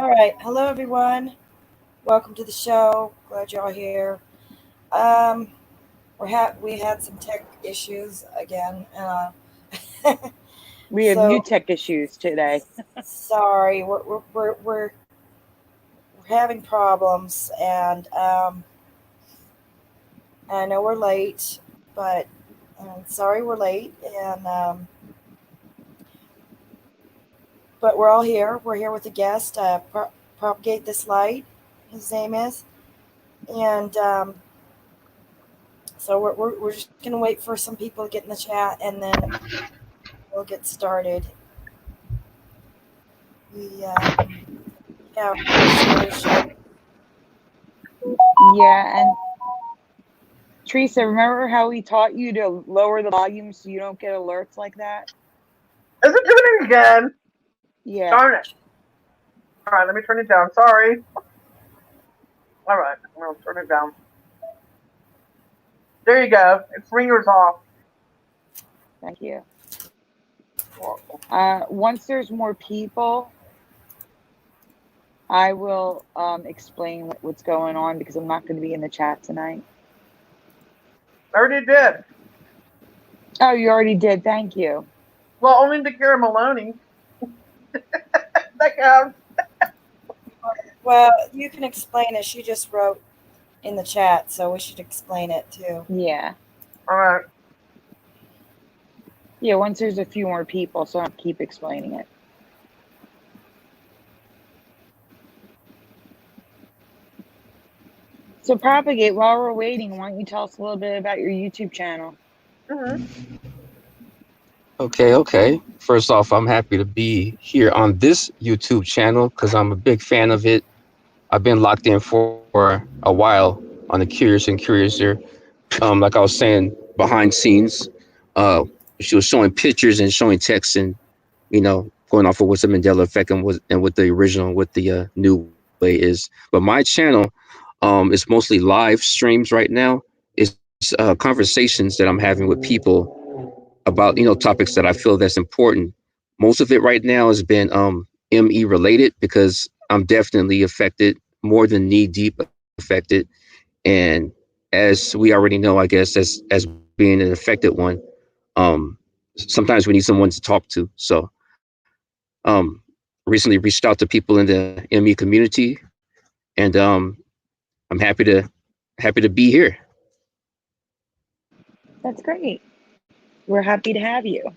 All right. Hello, everyone. Welcome to the show. Glad you're all here. Um, we had some tech issues again. We have new So tech issues today. sorry. We're having problems, and I know we're late, but sorry we're late. And but we're all here. We're here with a guest. Propagate this light. His name is, and so we're just gonna wait for some people to get in the chat, and then we'll get started. We have a pretty serious show. Yeah, and Teresa, remember how we taught you to lower the volume so you don't get alerts like that? Is it doing it again? Yeah. Darn it. Alright, let me turn it down. Sorry. Alright, I'm going to turn it down. There you go. Its ringer's off. Thank you. Welcome. Once there's more people, I will explain what's going on because I'm not going to be in the chat tonight. I already did. Oh, you already did. Thank you. Well, only to Kara Maloney. That counts. Well, you can explain it. She just wrote in the chat, so we should explain it too. Yeah. Alright. Yeah, once there's a few more people, so I don't keep explaining it. So Propagate, while we're waiting, why don't you tell us a little bit about your YouTube channel? Mm-hmm. Okay. First off, I'm happy to be here on this YouTube channel because I'm a big fan of it. I've been locked in for a while on the Curious&Curiouser. Like I was saying, behind scenes, she was showing pictures and showing text and, going off of what's the Mandela Effect and what the original, what the new way is. But my channel is mostly live streams right now. It's conversations that I'm having with people about topics that I feel that's important. Most of it right now has been ME related because I'm definitely affected, more than knee deep affected. And as we already know, I guess as being an affected one, um, sometimes we need someone to talk to. So um, recently reached out to people in the ME community, and I'm happy to be here. That's great. We're happy to have you.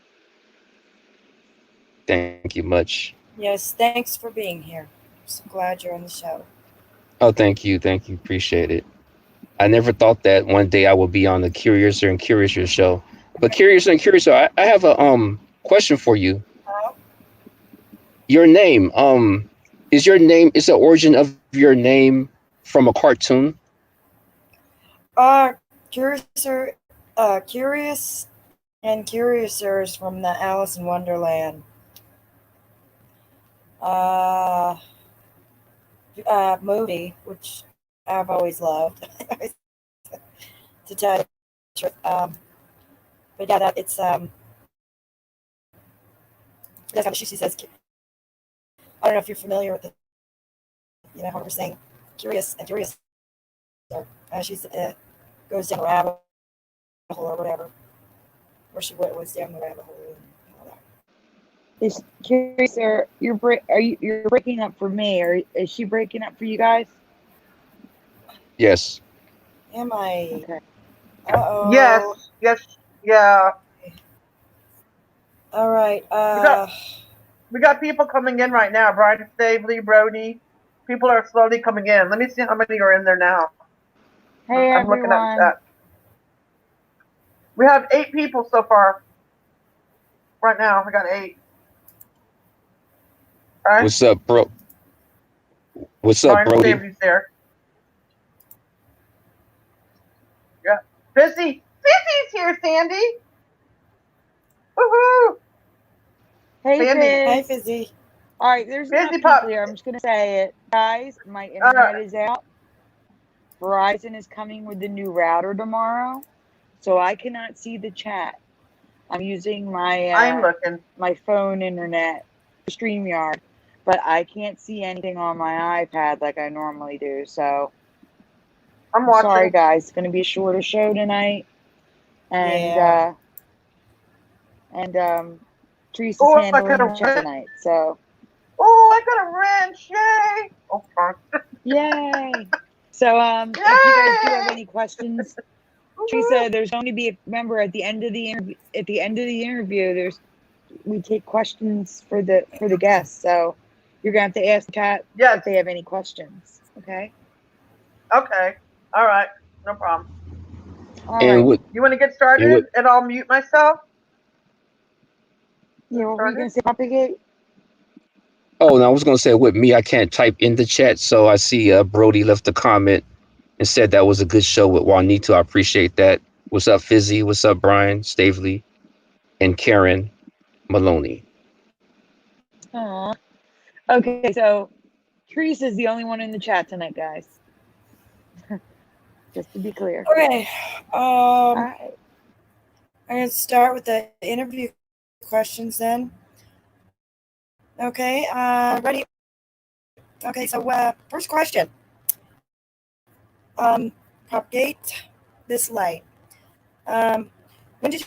Thank you much. Yes, thanks for being here. So glad you're on the show. Oh, thank you. Appreciate it. I never thought that one day I would be on the Curiouser show. But Curiouser, I have a question for you. Uh, Your name, is the origin of your name from a cartoon? Curious and Curiouser is from the Alice in Wonderland uh, movie, which I've always loved. To tell you the truth, but yeah, that it's that's how she says. I don't know if you're familiar with it. How we're saying curious and curious. She's goes down the rabbit hole or whatever, where she was down the rabbit hole and all that. Is Curious, or you're breaking up for me, or is she breaking up for you guys? Yes. Am I? Okay. Uh-oh. Yes. Yeah. All right. We got people coming in right now. Brian Stavely, Brody. People are slowly coming in. Let me see how many are in there now. Hey, I'm looking at the everyone. chat. We have 8 people so far. Right now, we got 8. All right. What's up, bro? What's up, Brian Brody? Stavely's there. Yeah. Bussy's here, Sandy. Woohoo! Hey, Sandy. Hi, Fizz. Fizzy. All right, there's Fizzy enough Pop. people here. I'm just going to say it. Guys, my internet is out. Verizon is coming with the new router tomorrow, so I cannot see the chat. I'm using I'm looking. my phone internet, StreamYard. but I can't see anything on my iPad like I normally do. So I'm I'm sorry, watching. guys. It's going to be a shorter show tonight, and Yeah. Teresa's Oh, I handling got a the chat wrench. tonight. So Oh, I got a wrench. Yay. Oh, fuck. yay! So if you guys do have any questions, Teresa, there's going to be remember at the end of the interview. At the end of the interview, we take questions for the guests. So you're gonna have to ask the chat Yes. if they have any questions. Okay. Okay. All right. No problem. All And right. what You want to get and started what and I'll mute myself? Yeah, what were you Started? gonna say, Propagate? Oh, and I was gonna say with me, I can't type in the chat, so I see Brody left a comment and said that was a good show with Juanito. I appreciate that. What's up, Fizzy? What's up, Brian Stavely and Karen Maloney? Aw. Okay, so Teresa's the only one in the chat tonight, guys. Just to be clear. Okay. All right. I'm going to start with the interview questions then. Okay. Ready? Okay. So, first question. Propagate this light. When did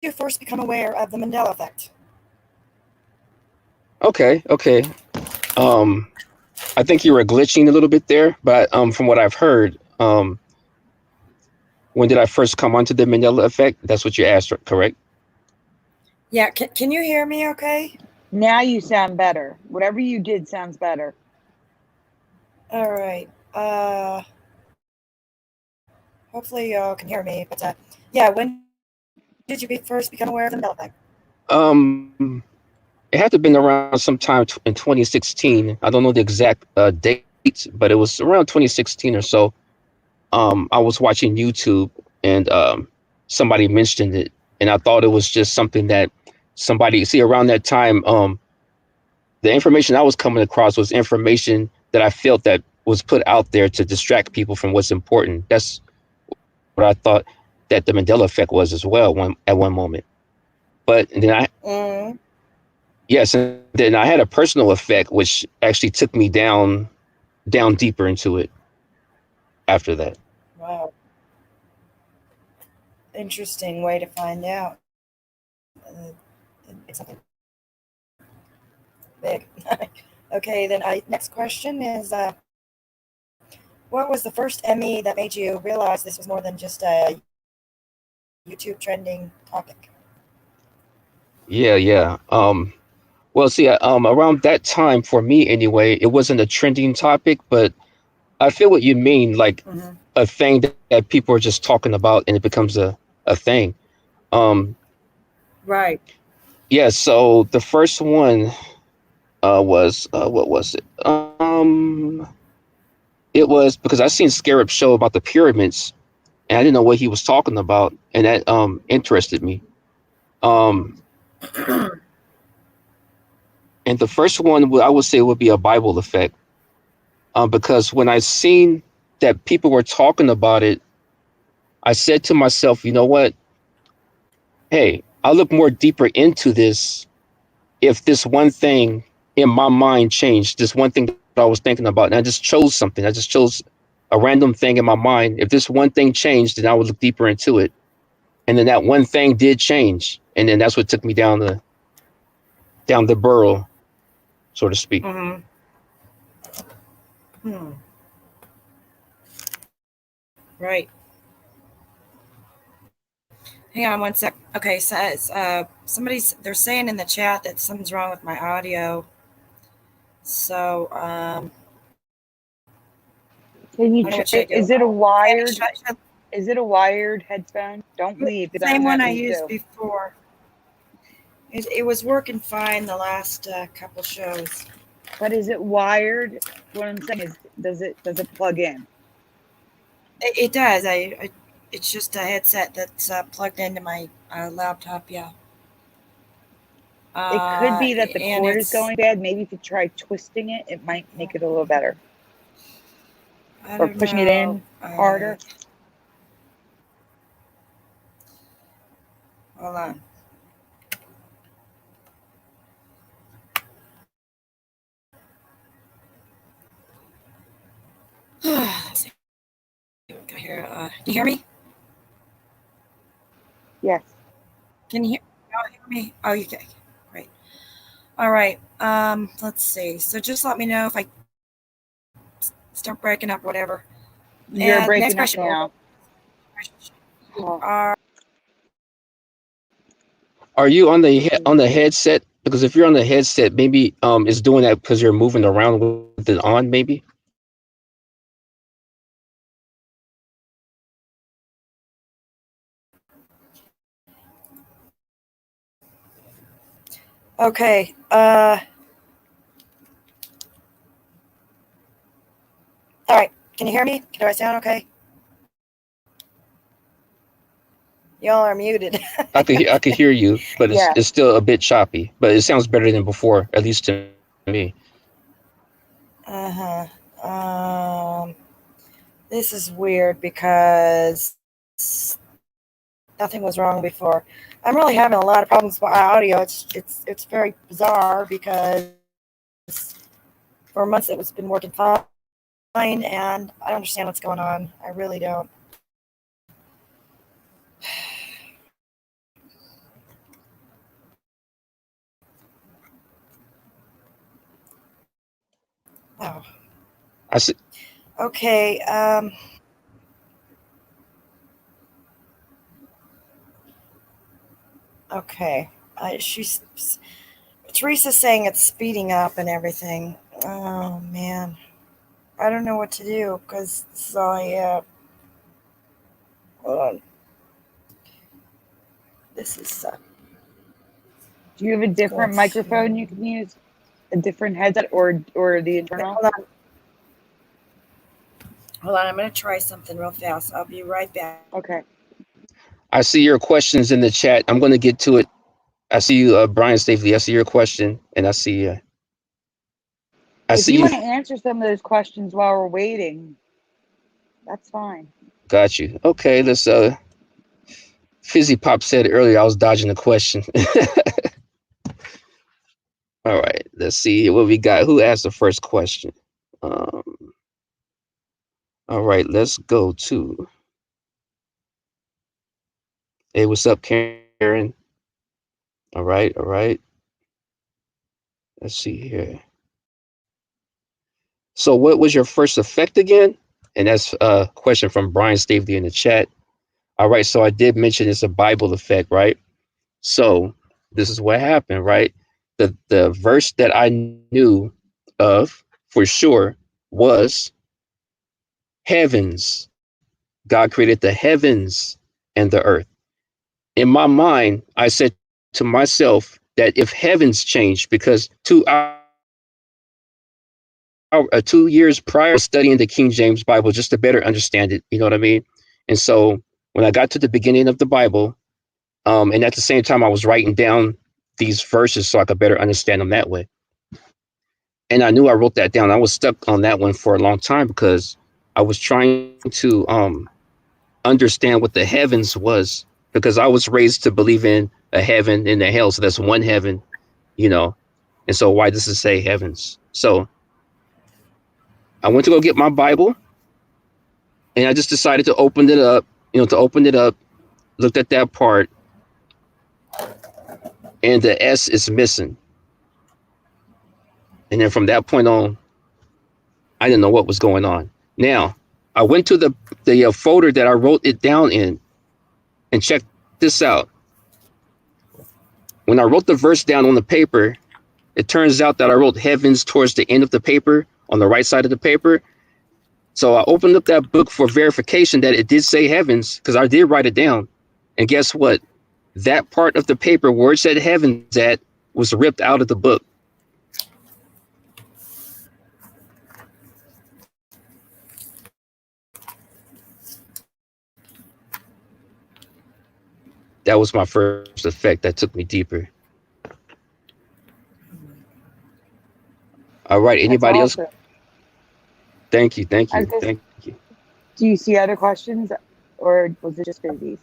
you first become aware of the Mandela Effect? Okay. I think you were glitching a little bit there, but from what I've heard, when did I first come onto the Mandela Effect? That's what you asked, correct? Yeah. Can you hear me okay? Now you sound better. Whatever you did sounds better. All right. Hopefully y'all can hear me. But yeah, when did you first become aware of the Mandela Effect? It had to have been around sometime in 2016. I don't know the exact dates, but it was around 2016 or so. I was watching YouTube and somebody mentioned it, and I thought it was just something that somebody see around that time. The information I was coming across was information that I felt that was put out there to distract people from what's important. That's what I thought that the Mandela Effect was as well at one moment. But then yes, and then I had a personal effect, which actually took me down deeper into it after that. Wow. Interesting way to find out. It's something big. Okay, then next question is what was the first ME that made you realize this was more than just a YouTube trending topic? Yeah. Well, see, around that time for me anyway, it wasn't a trending topic, but I feel what you mean, like a thing that people are just talking about and it becomes a thing. Right. Yeah, so the first one was what was it? It was because I seen Scarab's show about the pyramids and I didn't know what he was talking about, and that interested me. Um, and the first one I would say would be a Bible effect, because when I seen that people were talking about it, I said to myself, you know what? Hey, I'll look more deeper into this if this one thing in my mind changed, this one thing that I was thinking about, and I just chose something. I just chose a random thing in my mind. If this one thing changed, then I would look deeper into it. And then that one thing did change. And then that's what took me down the burrow, so to speak. Mm-hmm. Hmm. Right. Hang on one sec. Okay, so they're saying in the chat that something's wrong with my audio. So Can I you don't know what should I do. is it a Sammy, wired is it a wired headphone? Don't leave because same I'm one I having used to. before. It was working fine the last couple shows. But is it wired? What I'm saying is does it plug in? It does. It's just a headset that's plugged into my laptop. Yeah. It could be that the And cord is going bad. Maybe if you try twisting it, it might make it a little better. I Or don't pushing it know. in harder. Hold on. Let's see. What we got here? Can you hear me? Yes. Can you hear me? Oh, you can. Great. All right. Let's see. So just let me know if I start breaking up or whatever. You're And next breaking up question. now. Oh, Are you on the headset? Because if you're on the headset, maybe it's doing that because you're moving around with it on, maybe. Okay. All right. Can you hear me? Do I sound okay? Y'all are muted. I could hear you, but yeah. it's still a bit choppy. But it sounds better than before, at least to me. This is weird because nothing was wrong before. I'm really having a lot of problems with audio. It's very bizarre because for months it was been working fine, and I don't understand what's going on. I really don't. Oh, I see. okay. Okay. She's Teresa's saying it's speeding up and everything. Oh man, I don't know what to do because this is all I have. Hold on. This is Do you have a different microphone you can use? A different headset or the internal? Hold on. Hold on. I'm gonna try something real fast. I'll be right back. Okay. I see your questions in the chat. I'm going to get to it. I see you, Brian Staveley. I see your question, and I see. If you want to answer some of those questions while we're waiting, that's fine. Got you. Okay, let's. Fizzy Pop said earlier I was dodging the question. All right, let's see what we got. Who asked the first question? All right, let's go to. Hey, what's up, Karen? All right, all right. Let's see here. So, what was your first effect again? And that's a question from Brian Stavely in the chat. All right, so I did mention it's a Bible effect, right? So this is what happened, right? The verse that I knew of for sure was heavens. God created the heavens and the earth. In my mind, I said to myself that if heavens changed, because 2 years prior, I was studying the King James Bible just to better understand it. You know what I mean? And so when I got to the beginning of the Bible, and at the same time, I was writing down these verses so I could better understand them that way. And I knew I wrote that down. I was stuck on that one for a long time because I was trying to understand what the heavens was, because I was raised to believe in a heaven and a hell. So that's one heaven, you know. And so why does it say heavens? So I went to go get my Bible, and I just decided to open it up, looked at that part, and the S is missing. And then from that point on, I didn't know what was going on. Now, I went to the folder that I wrote it down in, and check this out. When I wrote the verse down on the paper, it turns out that I wrote heavens towards the end of the paper, on the right side of the paper. So I opened up that book for verification that it did say heavens, because I did write it down. And guess what? That part of the paper where it said heavens at was ripped out of the book. That was my first effect. That took me deeper. All right. Anybody else? Thank you. Thank you. Thank you. Do you see other questions, or was it just for these?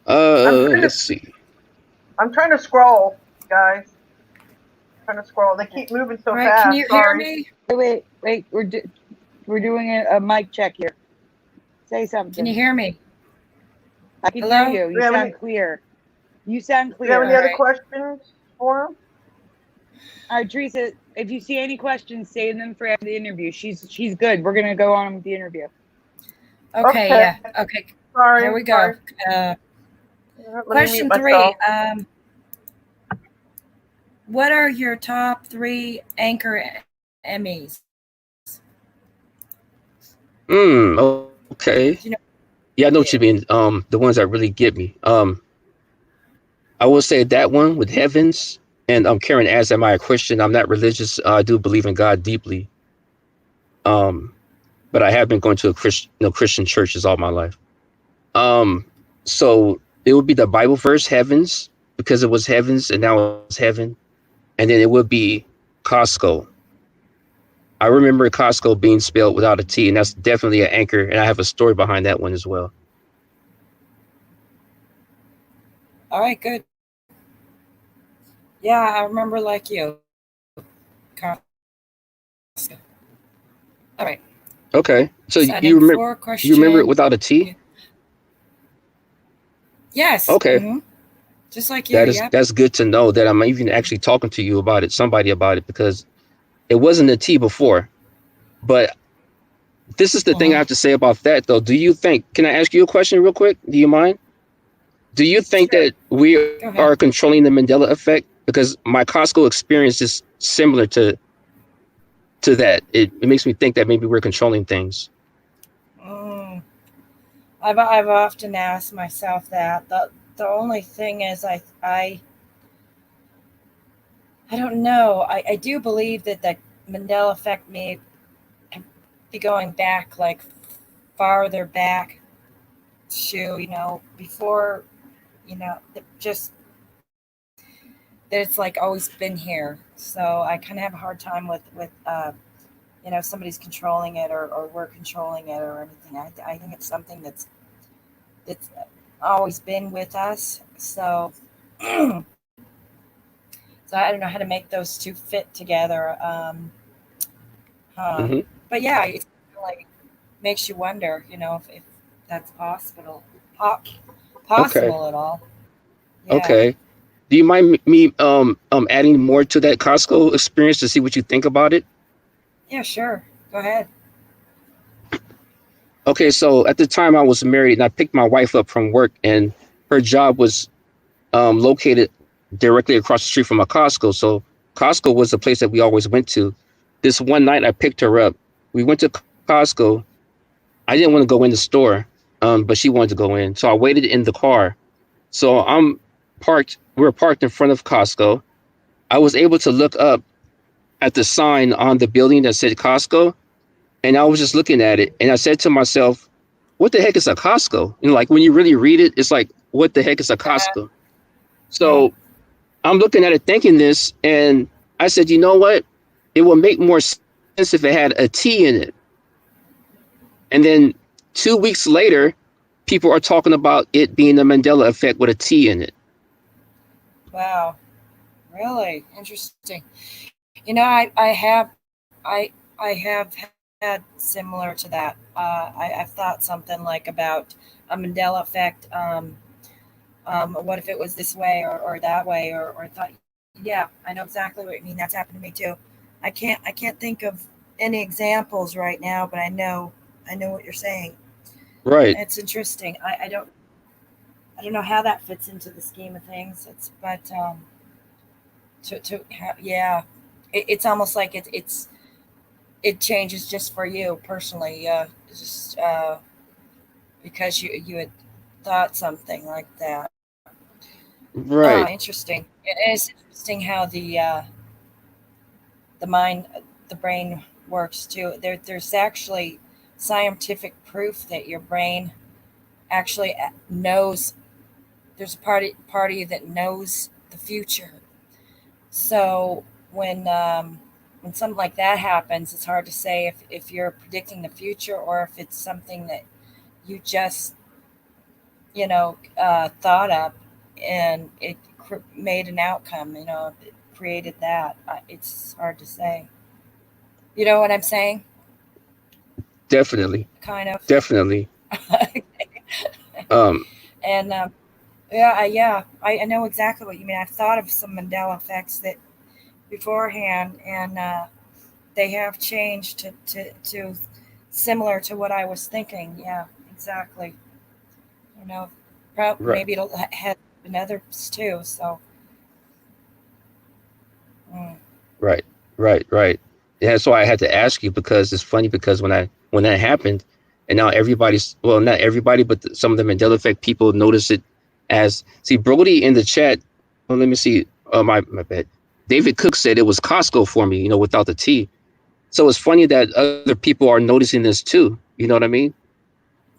Let's see. I'm trying to scroll, guys. I'm trying to scroll. They keep moving so fast. Can you hear me? Wait. We're doing a mic check here. Say something. Can you hear me? I can Hello? hear you. You Yeah, sound clear. You sound Do you have clear. any other Alright. questions for him? All right, Teresa, if you see any questions, save them for after the interview. She's good. We're gonna go on with the interview. Okay, Okay. yeah. Okay. Sorry. Here we go. Let me Question mute 3. myself. What are your top 3 anchor MEs? Okay. Do you know? Yeah, I know what you mean. The ones that really get me. I will say that one with heavens. And Karen asked, "Am I a Christian?" I'm not religious. I do believe in God deeply. But I have been going to a Christian churches all my life. So it would be the Bible verse heavens, because it was heavens and now it's heaven. And then it would be Costco. I remember Costco being spelled without a T, and that's definitely an anchor. And I have a story behind that one as well. All right, good. Yeah, I remember like you. All right. Okay, so Setting you remember 4 question. you remember it without a T? Yes. Okay, Just like you. Yep. that's good to know that I'm even actually talking to you about it, somebody about it, because it wasn't a T before. But this is the thing I have to say about that, though. Do you think? Can I ask you a question real quick? Do you mind? Do you think Sure. that we Go ahead. are controlling the Mandela effect? Because my Costco experience is similar to that. It makes me think that maybe we're controlling things. I've often asked myself that. The only thing is I don't know. I do believe that the Mandela effect may be going back, like farther back to, before, just that it's like always been here. So I kind of have a hard time with somebody's controlling it, or we're controlling it or anything. I think it's something that's always been with us. So so I don't know how to make those two fit together. Hmm. But yeah, it like makes you wonder, if that's Okay. possible at all. Yeah. Okay. Do you mind me adding more to that Costco experience to see what you think about it? Yeah, sure. Go ahead. Okay, so at the time I was married and I picked my wife up from work, and her job was located directly across the street from a Costco. So Costco was the place that we always went to. This one night I picked her up. We went to Costco. I didn't want to go in the store, but she wanted to go in. So I waited in the car. So we were parked in front of Costco. I was able to look up at the sign on the building that said Costco, and I was just looking at it, and I said to myself, what the heck is a Costco? Like when you really read it, it's like, what the heck is a Costco? So I'm looking at it thinking this, and I said, you know what? It would make more sense if it had a T in it. And then 2 weeks later, people are talking about it being the Mandela effect with a T in it. Wow. Really interesting. I have had similar to that. I've thought something like about a Mandela effect. What if it was this way or that way, or thought, yeah, I know exactly what you mean. That's happened to me too. I can't think of any examples right now, but I know what you're saying. Right. It's interesting. I don't know how that fits into the scheme of things. But yeah, it's almost like it changes just for you personally. Just because you had thought something like that. Right. Interesting. It is interesting how the mind, the brain works too. There's actually scientific proof that your brain actually knows. There's a party that knows the future. So when something like that happens, it's hard to say if you're predicting the future or if it's something that you just thought up and it made an outcome. It created that. It's hard to say. You know what I'm saying? Definitely, kind of. definitely. Um, And yeah, I know exactly what you mean. I've thought of some Mandela effects that beforehand, and they have changed to similar to what I was thinking. Yeah, exactly. You know, right, maybe it'll have others too. So, mm, right, right. Yeah, that's why I had to ask you because it's funny because when that happened, and now everybody's well, not everybody, but some of the Mandela effect people notice it as see Brody in the chat. Well, let me see. My bad. David Cook said it was Costco for me, without the T. So it's funny that other people are noticing this too. You know what I mean?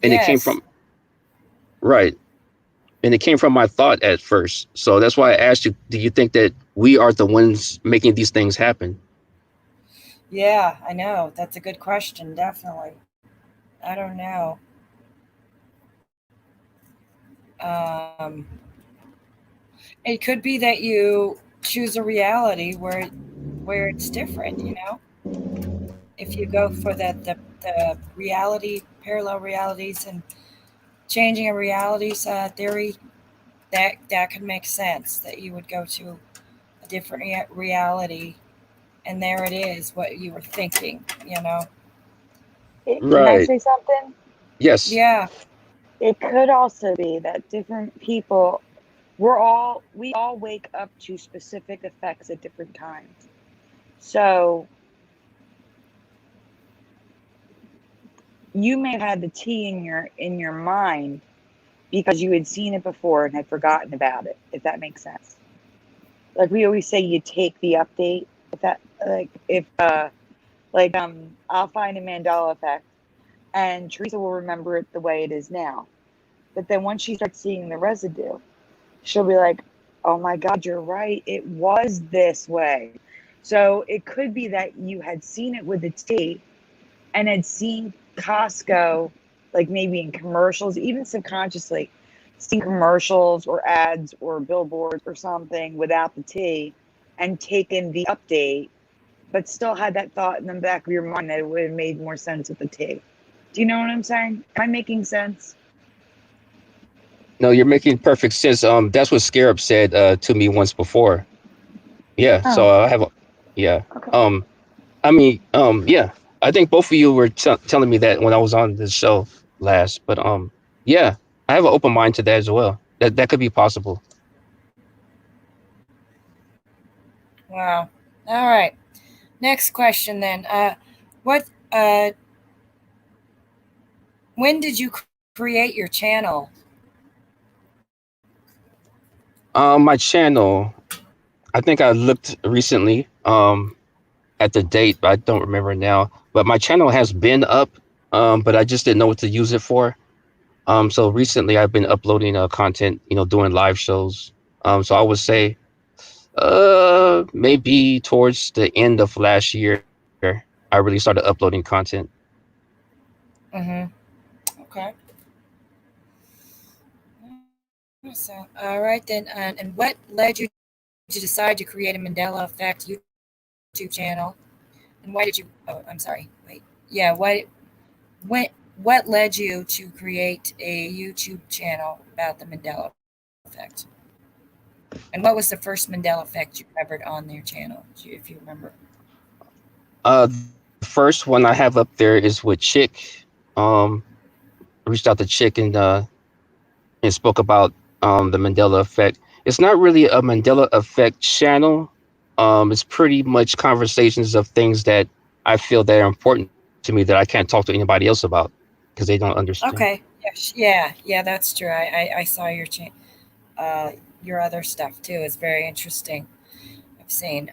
And it came yes, from right, and it came from my thought at first. So that's why I asked you: do you think that we are the ones making these things happen? yeah, I know. That's a good question. Definitely. I don't know. Um, it could be that you choose a reality where it's different. If you go for the reality, parallel realities, and changing a realities theory, that could make sense. That you would go to a different reality, and there it is, what you were thinking. Can I Right. say something? Yes. Yeah. It could also be that different people, we all wake up to specific effects at different times. So you may have had the tea in your mind because you had seen it before and had forgotten about it, if that makes sense. Like we always say, you take the update. If that, like, if, I'll find a Mandela effect and Teresa will remember it the way it is now. But then once she starts seeing the residue, she'll be like, oh my God, you're right. It was this way. So it could be that you had seen it with the tea and had seen Costco, like maybe in commercials, even subconsciously, seen commercials or ads or billboards or something without the T and taken the update, but still had that thought in the back of your mind that it would have made more sense with the T. Do you know what I'm saying? Am I making sense? No, you're making perfect sense. That's what Scarab said to me once before. Yeah. So Oh, I have, yeah. okay. I mean, yeah. I think both of you were telling me that when I was on the show last, but yeah, I have an open mind to that as well. That could be possible. Wow. All right. Next question then. What? When did you create your channel? My channel. I think I looked recently. At the date, I don't remember now. But my channel has been up. But I just didn't know what to use it for. So recently I've been uploading content. Doing live shows. So I would say maybe towards the end of last year, I really started uploading content. Mm-hmm. Okay. So, all right then. And what led you to decide to create a Mandela Effect YouTube channel? And why did you? Oh, I'm sorry. Wait. Yeah. What led you to create a YouTube channel about the Mandela Effect? And what was the first Mandela Effect you covered on their channel, if you remember? The first one I have up there is with Chick. Um, reached out to Chick and spoke about the Mandela effect. It's not really a Mandela effect channel. It's pretty much conversations of things that I feel that are important to me that I can't talk to anybody else about because they don't understand. Okay. Yeah. That's true. I saw your other stuff too. It's very interesting. I've seen.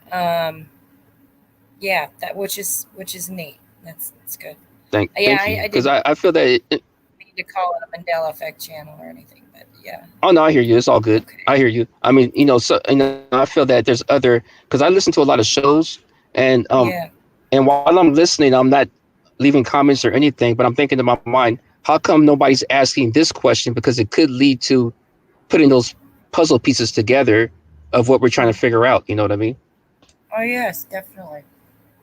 Yeah, that which is neat. That's good. Yeah, Thank you, I because didn't I feel that mean to call it a Mandela Effect channel or anything, but yeah. oh no, I hear you. It's all good. Okay. I hear you. I mean, so I feel that there's other because I listen to a lot of shows Yeah. and while I'm listening, I'm not leaving comments or anything, but I'm thinking in my mind, how come nobody's asking this question? Because it could lead to putting those puzzle pieces together of what we're trying to Mm. figure out. You know what I mean? Oh yes, definitely.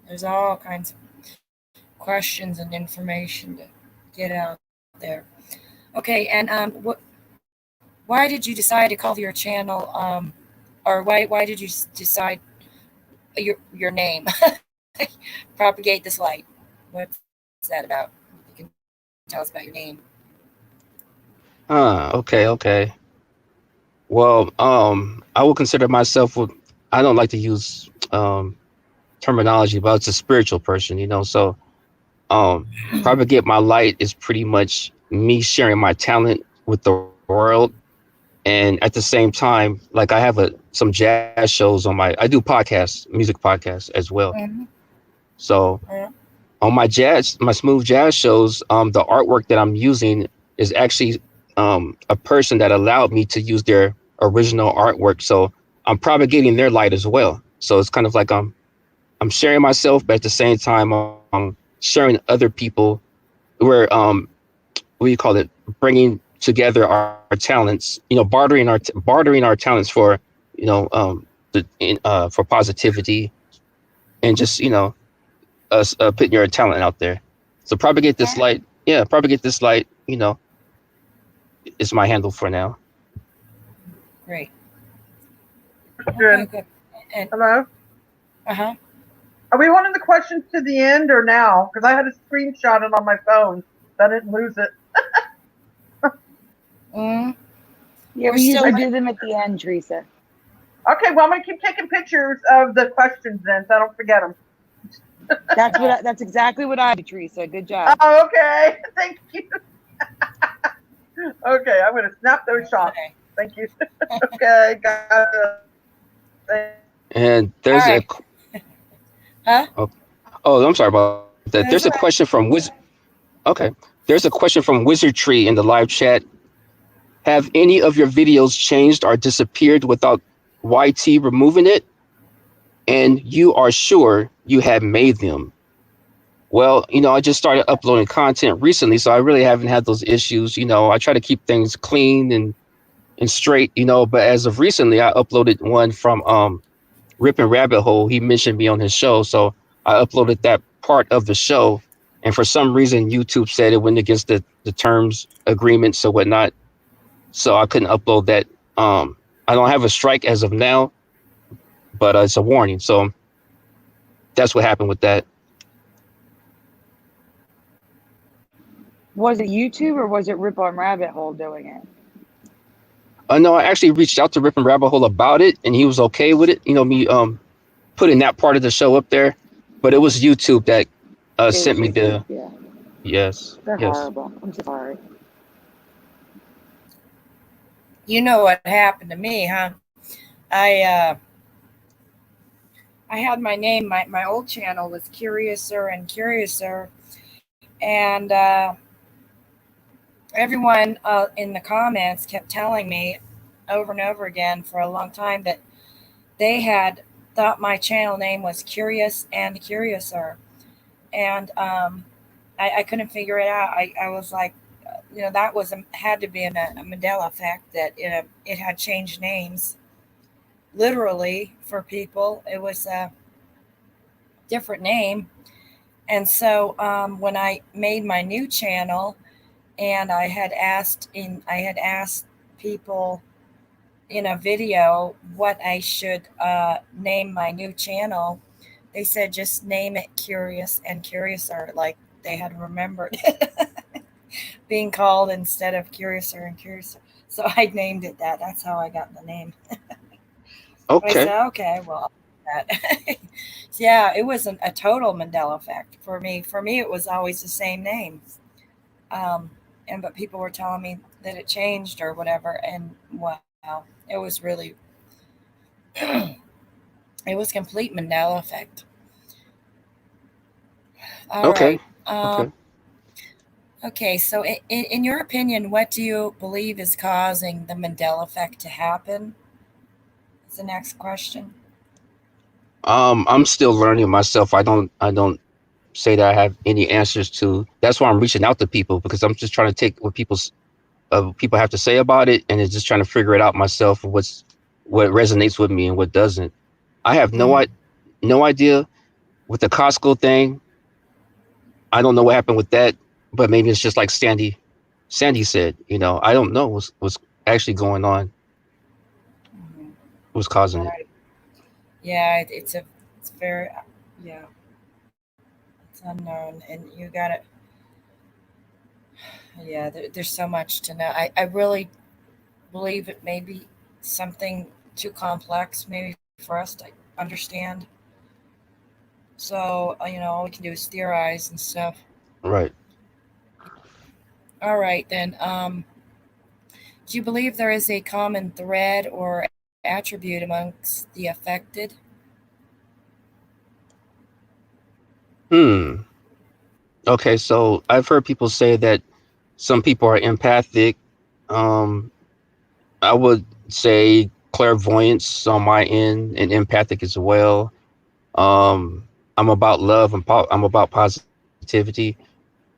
There's all kinds of questions and information to get out there. Okay, and why did you decide to call your channel, or why did you decide your name, Propagate This Light? What's that about? You can tell us about your name. Okay. Well, I would consider myself. I don't like to use terminology, but it's a spiritual person, So, um, Propagate My Light is pretty much me sharing my talent with the world, and at the same time, like I have some jazz shows on I do podcasts, music podcasts as well. Mm-hmm. So Yeah. on my smooth jazz shows, the artwork that I'm using is actually a person that allowed me to use their original artwork. So I'm propagating their light as well. So it's kind of like I'm sharing myself, but at the same time I'm sharing other people. We're what do you call it? Bringing together our talents. Bartering our talents for for positivity and just us putting your talent out there. So propagate this light. Yeah, propagate this light. Is my handle for now. Great. Good. Okay, good. And Hello? uh-huh. Are we wanting the questions to the end or now? Because I had to screenshot it on my phone. So I didn't lose it. Mm, Yeah, we're we still usually do them at the end, Teresa. Okay, well, I'm going to keep taking pictures of the questions then, so I don't forget them. That's exactly what I do, Teresa. Good job. Oh, okay. Thank you. Okay, I'm going to snap those shots. okay. Thank you. Okay, got it. And All there's right. Huh? oh, I'm sorry about that. There's a That's question from Okay, there's a question from Wizardtree in the live chat. Have any of your videos changed or disappeared without YT removing it? And you are sure you have made them? Well, I just started uploading content recently, so I really haven't had those issues. I try to keep things clean and straight, but as of recently, I uploaded one from Ripping Rabbit Hole. He mentioned me on his show, so I uploaded that part of the show. And for some reason, YouTube said it went against the terms, agreements, or whatnot. So I couldn't upload that. I don't have a strike as of now, but it's a warning. So that's what happened with that. Was it YouTube or was it Rip on Rabbit Hole doing it? No, I actually reached out to Ripping Rabbit Hole about it, and he was okay with it. Me putting that part of the show up there, but it was YouTube that sent me the Yeah. yes. They're Yes. horrible. I'm sorry. You know what happened to me, huh? I had my name. My old channel was Curiouser&Curiouser, and everyone in the comments kept telling me over and over again for a long time that they had thought my channel name was Curious&Curiouser, and I couldn't figure it out. I was like, that had to be a Mandela effect, that it had changed names literally for people. It was a different name, and so when I made my new channel, and I had asked people in a video what I should name my new channel. They said just name it Curious&Curiouser, like they had remembered being called instead of Curiouser&Curiouser. So I named it that. That's how I got the name. I Okay. said, okay, well, I'll do that. Yeah, it wasn't a total Mandela effect for me. For me, it was always the same name. But people were telling me that it changed or whatever. And wow, it was really, it was complete Mandela effect. All Okay. right. Okay. Okay, so in your opinion, what do you believe is causing the Mandela effect to happen? Is the next question. I'm still learning myself. I don't say that I have any answers to. That's why I'm reaching out to people, because I'm just trying to take what people have to say about it, and it's just trying to figure it out myself. What resonates with me and what doesn't. I have Mhm. no idea with the Costco thing. I don't know what happened with that, but maybe it's just like Sandy said. I don't know what's actually going on, Mhm. what's causing it. Right. Yeah, it's very, yeah, it's unknown, and you got to, yeah, there's so much to know. I really believe it may be something too complex, maybe for us to understand. So, all we can do is theorize and stuff. Right. All right, then. Do you believe there is a common thread or attribute amongst the affected? Hmm. Okay, so I've heard people say that some people are empathic. Um, I would say clairvoyance on my end and empathic as well. I'm about love. I'm about positivity.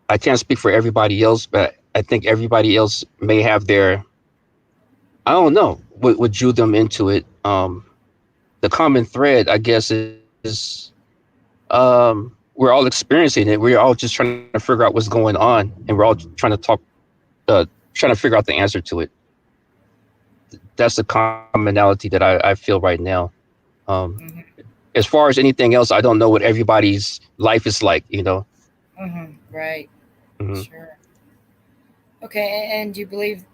I can't speak for everybody else, but I think everybody else may have their, I don't know, what drew them into it. The common thread, I guess, is we're all experiencing it. We're all just trying to figure out what's going on, and we're all trying to uh, trying to figure out the answer to it. That's the commonality that I feel right now. Um, Hmm. as far as anything else, I don't know what everybody's life is like. Right. Hmm. Sure. Okay. And do you believe,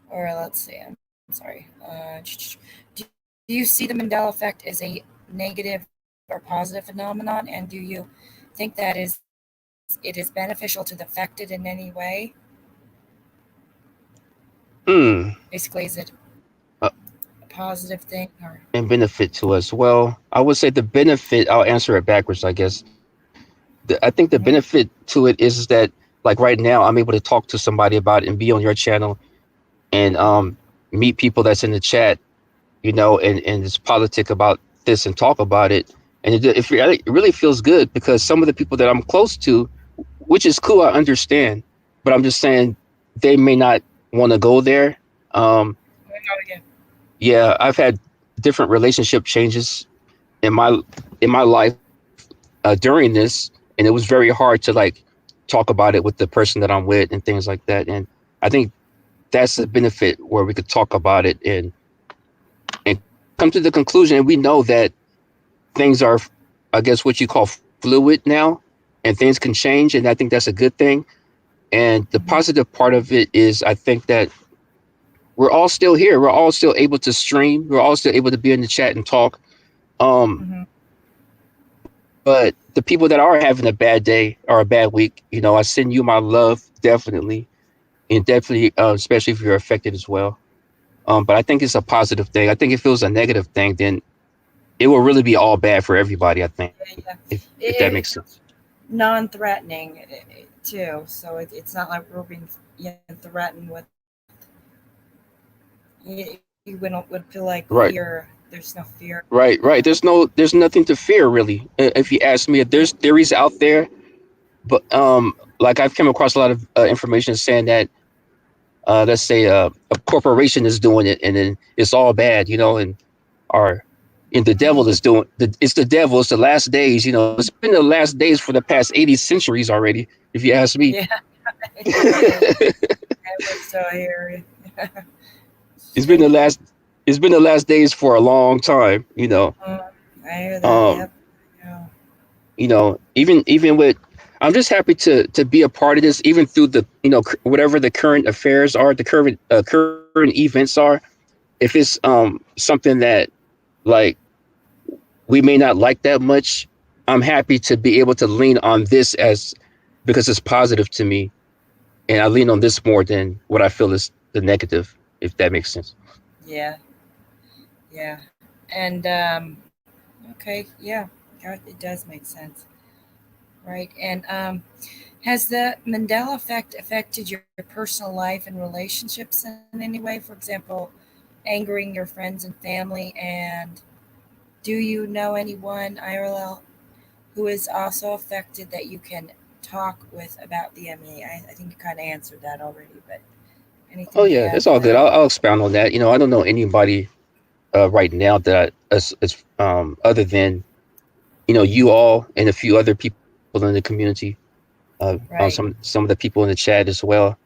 or let's see, I'm sorry. Do you see the Mandela effect as a negative or positive phenomenon? And do you think that it is beneficial to the affected in any way? Hmm. Basically, is it Uh, a positive thing or? and benefit to us. Well, I would say the benefit. I'll answer it backwards, I guess. I think the Hmm. benefit to it is that, like right now, I'm able to talk to somebody about it and be on your channel and Hmm. meet people that's in the chat, and it's politic about this and talk about it. And it really feels good because some of the people that I'm close to, which is cool, I understand, but I'm just saying they may not want to go there. Um, Oh, yeah. yeah, I've had different relationship changes in my life during this, and it was very hard to like talk about it with the person that I'm with and things like that. And I think that's the benefit where we could talk about it and come to the conclusion. And we know that things are, I guess, what you call fluid now, and things can change. And I think that's a good thing. And the Hmm. positive part of it is, I think that we're all still here. We're all still able to stream. We're all still able to be in the chat and talk. Um, Hmm. but the people that are having a bad day or a bad week, I send you my love, definitely, and definitely, especially if you're affected as well. But I think it's a positive thing. I think if it was a negative thing, then it will really be all bad for everybody. I think, Yeah, yeah. if that makes sense. It's non-threatening too, so it's not like we're being threatened with. You wouldn't would feel like Right, fear. There's no fear. right. There's nothing to fear really. If you ask me, if there's theories out there, but like I've come across a lot of information saying that, let's say a corporation is doing it, and then it's all bad, or and the Hmm. devil is doing it's the devil. It's the last days. It's been the last days for the past 80 centuries already. If you ask me. Yeah, right. And we're still here. it's been Still, the last it's been the last days for a long time. mm, I hear that. Um, Yep. Yeah. even with, I'm just happy to be a part of this, even through the whatever the current affairs are, the current events are. If it's something that, like, we may not like that much, I'm happy to be able to lean on this as, because it's positive to me, and I lean on this more than what I feel is the negative, if that makes sense. Yeah. Yeah. And okay. Yeah. It does make sense. Right. And has the Mandela effect affected your personal life and relationships in any way? For example, angering your friends and family? And do you know anyone, IRL, who is also affected that you can talk with about the ME? I think you kind of answered that already, but Oh anything to yeah, add it's to all good. that? I'll expound on that. I don't know anybody right now that is other than you all and a few other people in the community, Right. some of the people in the chat as well.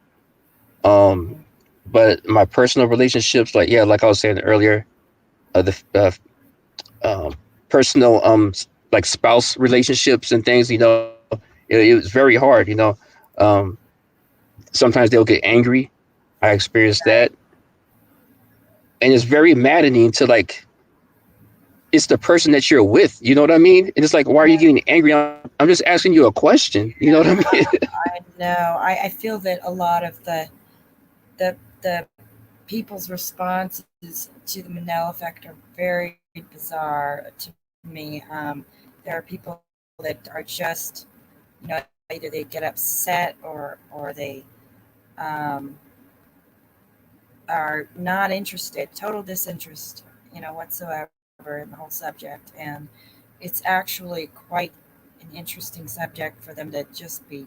Um, but my personal relationships, like yeah, like I was saying earlier, the um, personal like spouse relationships and things, it was very hard. Um, sometimes they'll get angry. I experienced that, and it's very maddening to like it's the person that you're with. You know what I mean? And it's like, why are you getting angry? I'm just asking you a question. You know what I mean? I know. I feel that a lot of the people's responses to the Mandela effect are very bizarre to me. There are people that are just, either they get upset or they um, are not interested, total disinterest, whatsoever in the whole subject. And it's actually quite an interesting subject for them to just be,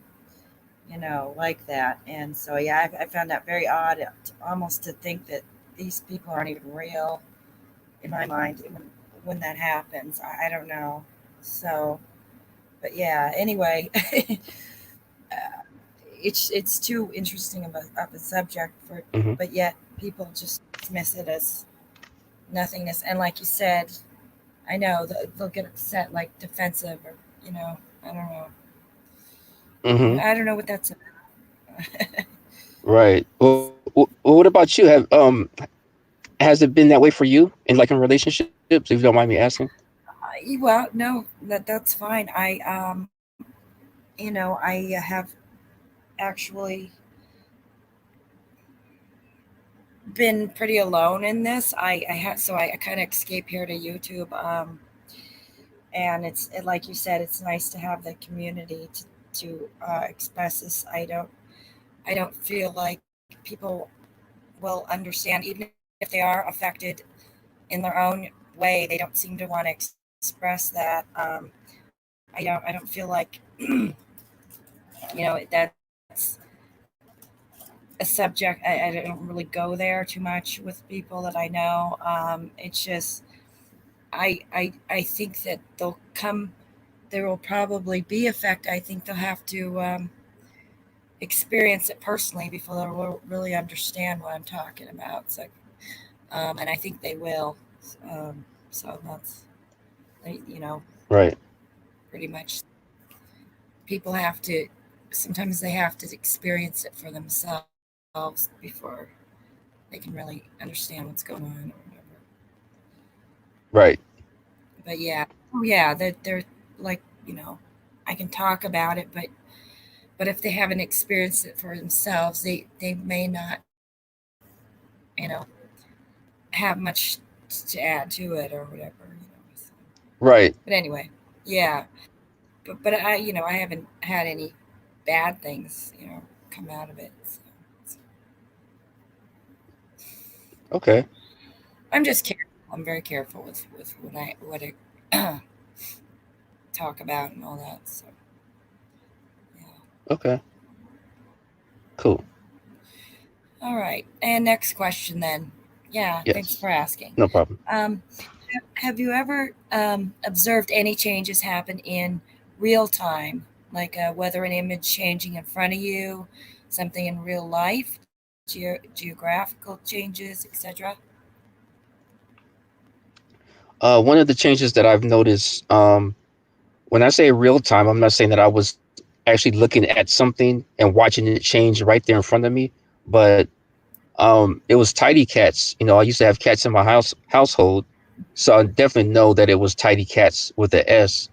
like that. And so, yeah, I found that very odd, almost to think that these people aren't even real in my mind when that happens. I don't know. So, but yeah, anyway, it's too interesting of a subject for, Hmm. but yet people just dismiss it as nothingness. And like you said, I know they'll get upset, like defensive, or I don't know. Hmm. I don't know what that's about. Right. Well, what about you? Has it been that way for you in like in relationships? If you don't mind me asking. Well, no, that's fine. I have actually been pretty alone in this. I had so I kind of escape here to YouTube. And like you said, it's nice to have the community to express this. I don't feel like people will understand, even if they are affected in their own way. They don't seem to want to express that. I don't feel like that's a subject. I don't really go there too much with people that I know. It's just I think that they'll come. There will probably be effect. I think they'll have to experience it personally before they'll really understand what I'm talking about. So, and I think they will. So that's, you know, Right. pretty much people have to. Sometimes they have to experience it for themselves before they can really understand what's going on or whatever. Right. But yeah, oh yeah, they're like, I can talk about it, but if they haven't experienced it for themselves, they may not, you know, have much to add to it or whatever. So. Right. But anyway, yeah, but I haven't had any bad things, come out of it. So Okay. I'm just careful. I'm very careful with what I talk about and all that. So yeah. Okay. Cool. All right. And next question then. Yeah, thanks Yes. for asking. No problem. Um, have you ever observed any changes happen in real time, like whether an image changing in front of you, something in real life, geographical changes, etc.? One of the changes that I've noticed, when I say real time, I'm not saying that I was actually looking at something and watching it change right there in front of me, but it was tidy cats. I used to have cats in my household, so I definitely know that it was tidy cats with the S.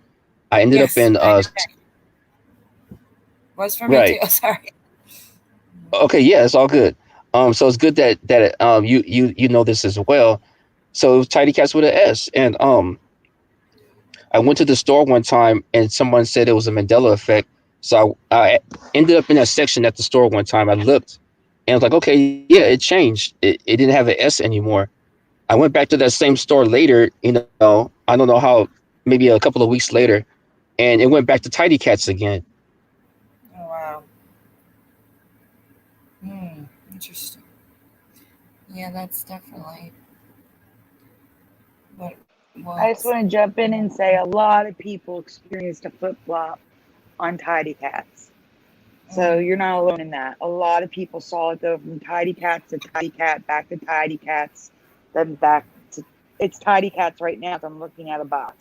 I ended up Yes, in I know. Was for me too. right. Sorry. Okay, yeah, it's all good. So it's good that you know this as well. So it was tidy cats with an S, and I went to the store one time and someone said it was a Mandela effect. So I ended up in that section at the store one time. I looked and I was like, okay, yeah, it changed. It didn't have an S anymore. I went back to that same store later, I don't know how, maybe a couple of weeks later, and it went back to tidy cats again. Oh wow. Interesting. Yeah, that's definitely what I just what's. want to jump in and say a lot of people experienced a flip flop on tidy cats. So you're not alone in that. A lot of people saw it go from tidy cats to tidy cat, back to tidy cats, then back to it's tidy cats right now. So I'm looking at a box.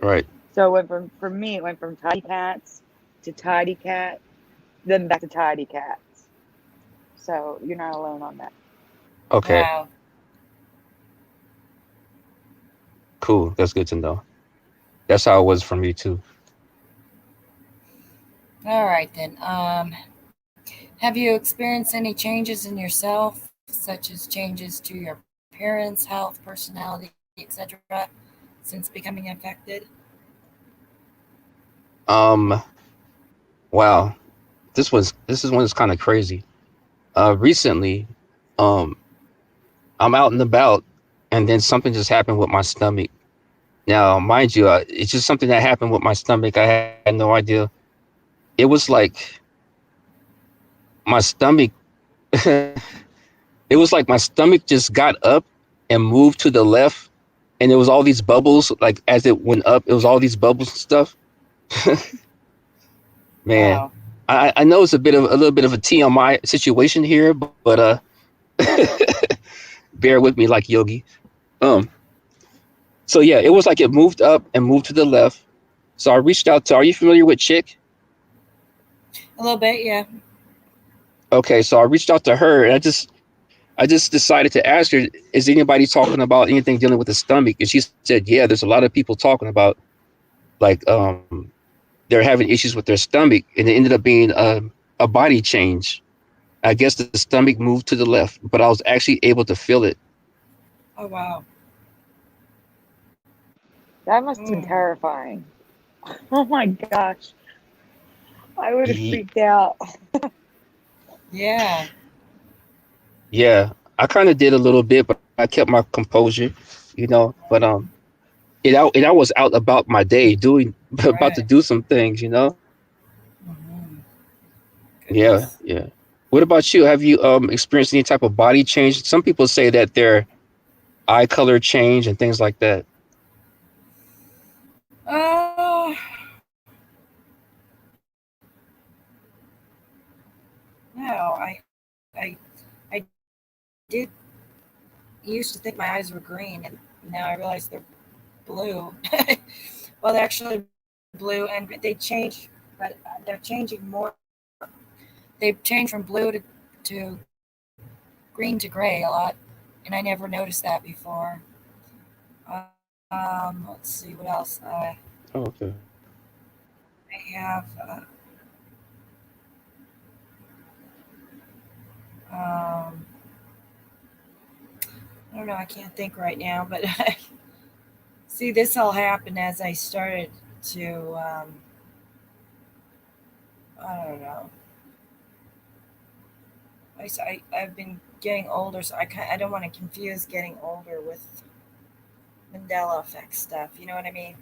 Right. So it went for me, it went from tidy cats to tidy cat, then back to tidy cats. So you're not alone on that. Okay. Wow. Cool. That's good to know. That's how it was for me too. All right then. Have you experienced any changes in yourself, such as changes to your appearance, health, personality, etc., since becoming affected? Um. Wow. This is one that's kind of crazy. Recently, um, I'm out and about, and then something just happened with my stomach. Now, mind you, it's just something that happened with my stomach. I had no idea. It was like my stomach. It was like my stomach just got up and moved to the left, and there was all these bubbles. Like as it went up, it was all these bubbles and stuff. Man, Wow. I know it's a little bit of a TMI situation here, but bear with me, like Yogi. Um, so yeah, it was like it moved up and moved to the left. So I reached out to. Are you familiar with Chick? A little bit, yeah. Okay, so I reached out to her, and I just decided to ask her, is anybody talking about anything dealing with the stomach? And she said, yeah, there's a lot of people talking about like they're having issues with their stomach, and it ended up being a body change. I guess the stomach moved to the left, but I was actually able to feel it. Oh, wow. That must have been Mm. terrifying. Oh my gosh. I would have Ye- freaked out. Yeah. Yeah, I kind of did a little bit, but I kept my composure, But and I was out about my day doing about to Right. do some things, Hmm. Yeah, Goodness. yeah. What about you? Have you experienced any type of body change? Some people say that their eye color change and things like that. Uh, no, I, I did used to think my eyes were green, and now I realize they're blue. Well, they're actually blue, and they change, but they're changing more. They've changed from blue to green to gray a lot, and I never noticed that before. Let's see what else. Oh, okay. I have. Um, I don't know. I can't think right now, but see, this all happened as I started to. I don't know. I've been getting older, so I don't want to confuse getting older with Mandela Effect stuff. You know what I mean?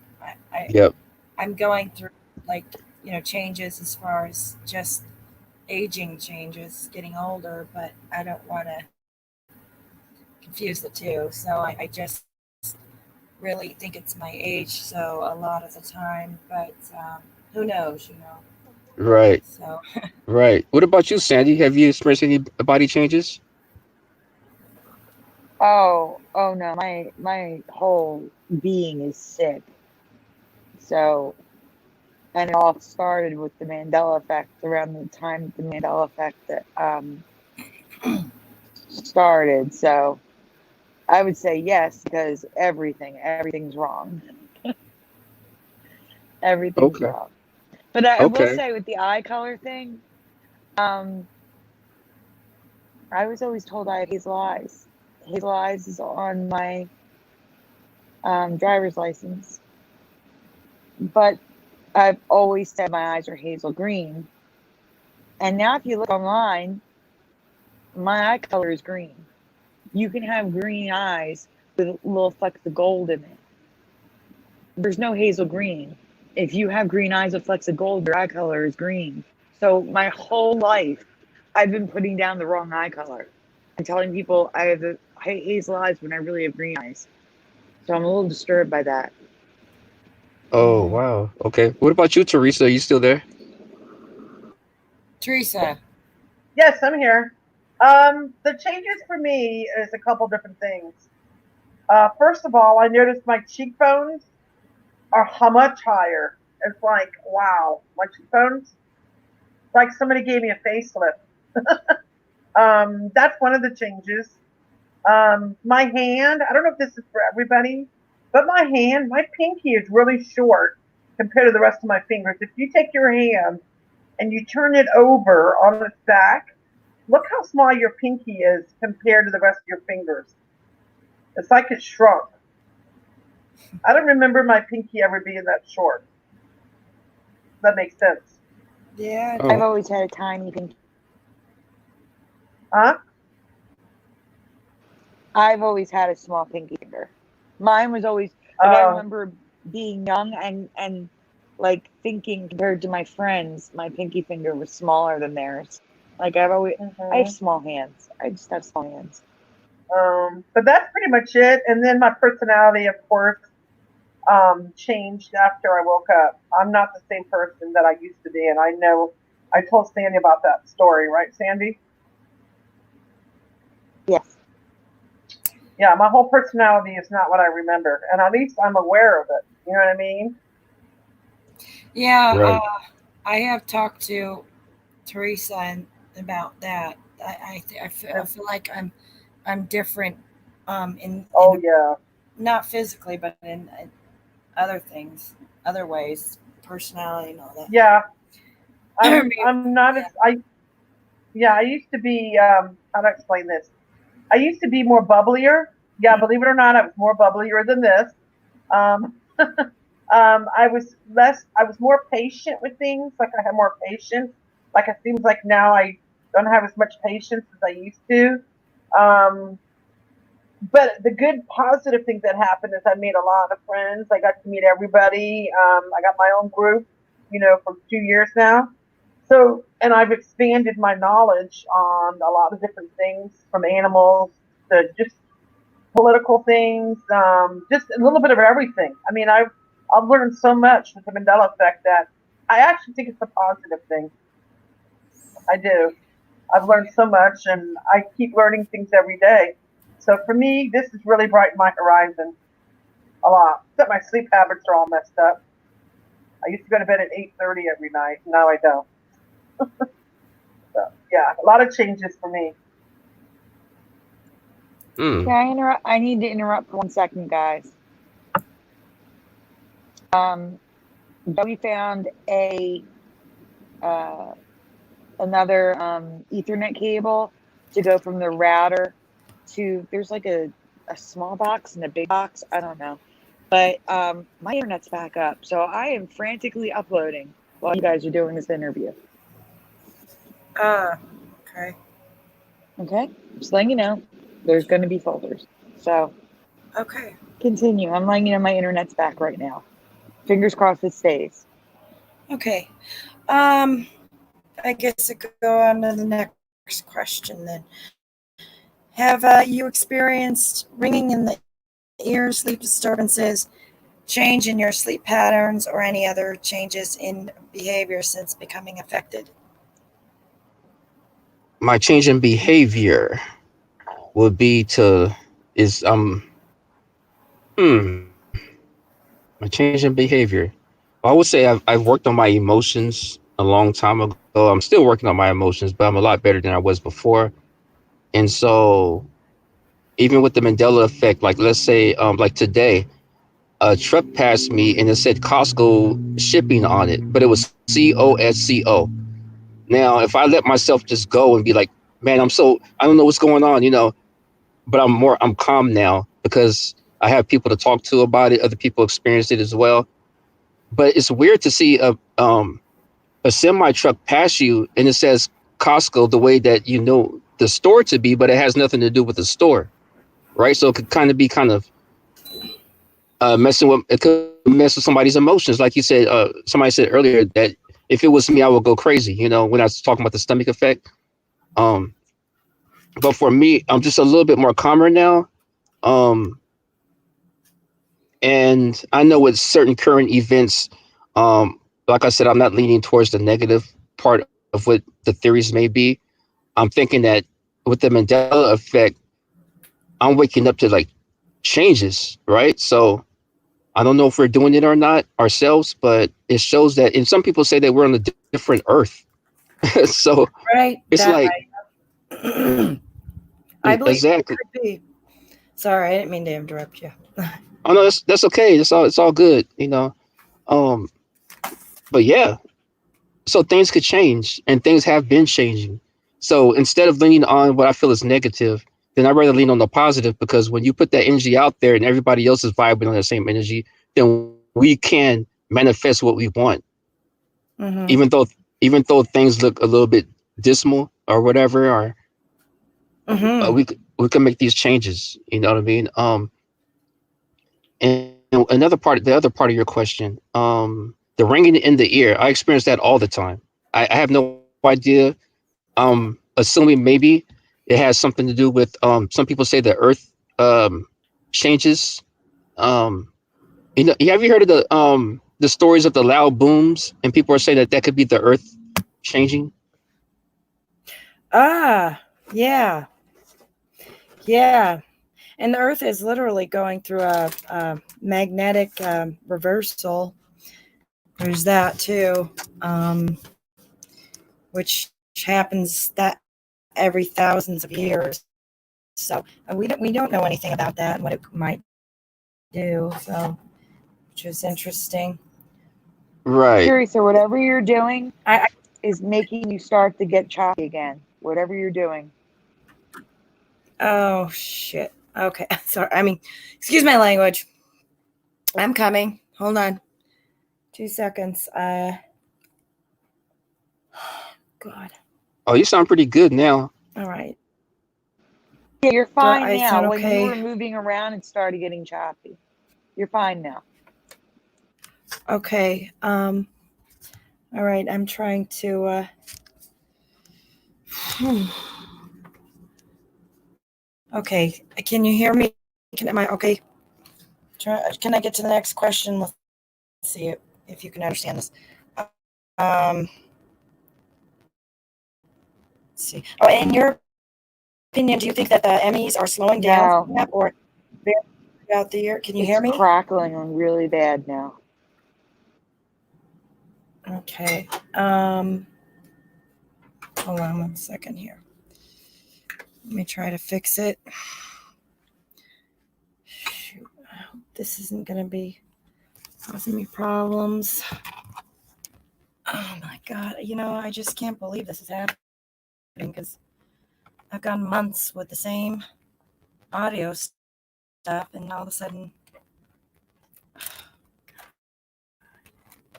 Yep. I'm going through like changes as far as just aging changes, getting older, but I don't want to confuse the two. So I just really think it's my age. So a lot of the time, but who knows? Right. So Right. What about you, Sandy? Have you experienced any body changes? Oh no, my whole being is sick. So, and it all started with the Mandela effect around the time the Mandela effect that started. So, I would say yes because everything's wrong. Everything's Okay. wrong. But I will Okay. say with the eye color thing, um, I was always told I have hazel eyes. Hazel eyes is on my driver's license, but I've always said my eyes are hazel green. And now, if you look online, my eye color is green. You can have green eyes with little flecks of gold in it. There's no hazel green. If you have green eyes with flecks of gold, your eye color is green. So my whole life, I've been putting down the wrong eye color and telling people I have hazel eyes when I really have green eyes. So I'm a little disturbed by that. Oh wow. Okay. What about you, Teresa? Are you still there? Teresa. Yes, I'm here. The changes for me is a couple different things. First of all, I noticed my cheekbones are much higher. It's like, wow, my cheekbones. It's like somebody gave me a facelift. That's one of the changes. My hand, I don't know if this is for everybody, but my hand, my pinky is really short compared to the rest of my fingers. If you take your hand and you turn it over on its back, look how small your pinky is compared to the rest of your fingers. It's like it's shrunk. I don't remember my pinky ever being that short. That makes sense. Yeah. I've Oh. always had a tiny pinky. Huh? I've always had a small pinky finger. Mine was always like I Uh, remember being young and like thinking compared to my friends, my pinky finger was smaller than theirs. Like I have mhm. small hands. I just have small hands. But that's pretty much it. And then my personality, of course, changed after I woke up. I'm not the same person that I used to be, and I know I told Sandy about that story, right, Sandy? Yes. Yeah, my whole personality is not what I remember, and at least I'm aware of it. You know what I mean? Yeah. Right. I have talked to Teresa about that. I And, feel like I'm different oh in yeah, not physically but in other things, other ways, personality and all that. yeah. Maybe- I'm not as yeah. I yeah. I used to be. How do I explain this? I used to be more bubblier. Yeah, believe it or not, I was more bubblier than this. Um, I was less. I was more patient with things. Like I had more patience. Like it seems like now I don't have as much patience as I used to. Um, but the good positive things that happened is I made a lot of friends. I got to meet everybody. I got my own group, for 2 years now. So, and I've expanded my knowledge on a lot of different things from animals to just political things, just a little bit of everything. I mean, I've learned so much with the Mandela Effect that I actually think it's a positive thing. I do. I've learned so much, and I keep learning things every day. So for me, this has really brightened my horizon a lot. Except my sleep habits are all messed up. I used to go to bed at 8:30 every night. Now I don't. So yeah, a lot of changes for me. Hmm. Can I interrupt? I need to interrupt for 1 second, guys. Um, Joey found uh, another Ethernet cable to go from the router to. There's like a small box and a big box. I don't know, but my internet's back up, so I am frantically uploading while you guys are doing this interview. Okay. Okay, just letting you know, there's going to be folders. So Okay. continue. I'm letting you know my internet's back right now. Fingers crossed it stays. Okay. Um, I guess I could go on to the next question then. Have you experienced ringing in the ears, sleep disturbances, change in your sleep patterns, or any other changes in behavior since becoming affected? My change in behavior would be to is hmm my change in behavior. I would say I've worked on my emotions a long time ago. I'm still working on my emotions, but I'm a lot better than I was before. And so even with the Mandela effect, like let's say like today, a truck passed me and it said Costco shipping on it, but it was COSCO. Now, if I let myself just go and be like, man, I don't know what's going on, but I'm calm now because I have people to talk to about it. Other people experienced it as well. But it's weird to see a semi truck pass you and it says Costco the way that you know the store to be, but it has nothing to do with the store, right? So it could kind of be kind of it could mess with somebody's emotions. Like you said, somebody said earlier that if it was me, I would go crazy. When I was talking about the stomach effect. Um, but for me, I'm just a little bit more calmer now. Um, And I know with certain current events, like I said, I'm not leaning towards the negative part of what the theories may be. I'm thinking that with the Mandela effect, I'm waking up to like changes, right? So I don't know if we're doing it or not ourselves, but it shows that, and some people say that we're on a different Earth. So Right. it's That like I believe it exactly. could be. Sorry, I didn't mean to interrupt you. Oh no, that's okay. It's all good, you know. Um, but yeah, so things could change, and things have been changing. So instead of leaning on what I feel is negative, then I'd rather lean on the positive, because when you put that energy out there and everybody else is vibrating on that same energy, then we can manifest what we want, Mm-hmm. even though things look a little bit dismal or whatever, or Mm-hmm. we can make these changes. You know what I mean? And another part, the other part of your question, the ringing in the ear, I experience that all the time. I have no idea. Assuming maybe it has something to do with some people say the earth changes. Um, have you heard of the stories of the loud booms, and people are saying that that could be the earth changing? Ah, yeah, yeah. And the Earth is literally going through a magnetic reversal. There's that too, which happens that every thousands of years. So we don't know anything about that and what it might do. So which is interesting. Right. Curious, or whatever you're doing I is making you start to get choppy again. Whatever you're doing. oh shit. Okay, sorry. I mean, excuse my language. I'm coming. Hold on. 2 seconds. God. Oh, you sound pretty good now. All right. Yeah, you're Do fine I now. sound When you okay? were moving around, it started getting choppy. You're fine now. Okay. All right. I'm trying to. Okay. Can you hear me? Am I okay? Can I get to the next question? Let's see if you can understand this. Um. Let's see. Oh, in your opinion, do you think that the Emmys are slowing down No, or throughout the year? Can you it's hear me? crackling really bad now. Okay. Hold on 1 second here. Let me try to fix it. Shoot. I hope this isn't going to be causing me problems. Oh my God. I just can't believe this is happening because I've gone months with the same audio stuff and all of a sudden.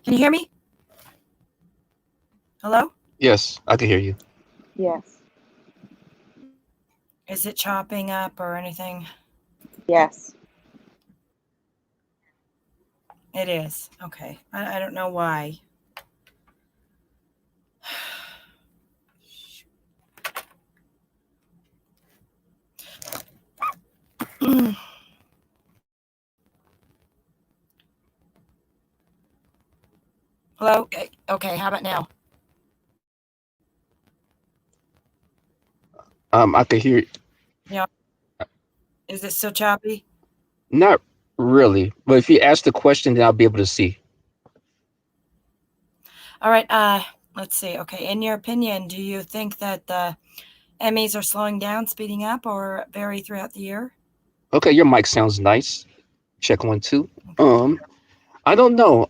Can you hear me? Hello? Yes, I can hear you. Yes. Is it chopping up or anything? Yes. It is. Okay. I don't know why. Hello? Okay. How about now? I can hear. Yeah. Is it still choppy? Not really, but if you ask the question, then I'll be able to see. All right. Let's see. Okay. In your opinion, do you think that the Emmys are slowing down, speeding up, or vary throughout the year? Okay, your mic sounds nice. Check 1 2. Okay. I don't know.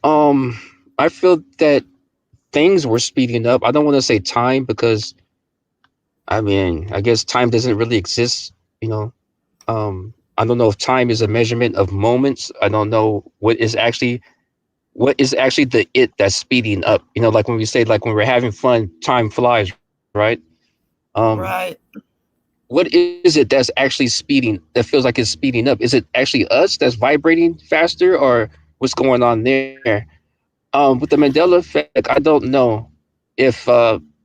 I feel that things were speeding up. I don't want to say time, because I mean, I guess time doesn't really exist. You know, I don't know if time is a measurement of moments. I don't know what is actually the it that's speeding up. Like when we say, like when we're having fun, time flies, right? Um, Right. what is it that's actually that feels like it's speeding up? Is it actually us that's vibrating faster, or what's going on there? With the Mandela effect, I don't know if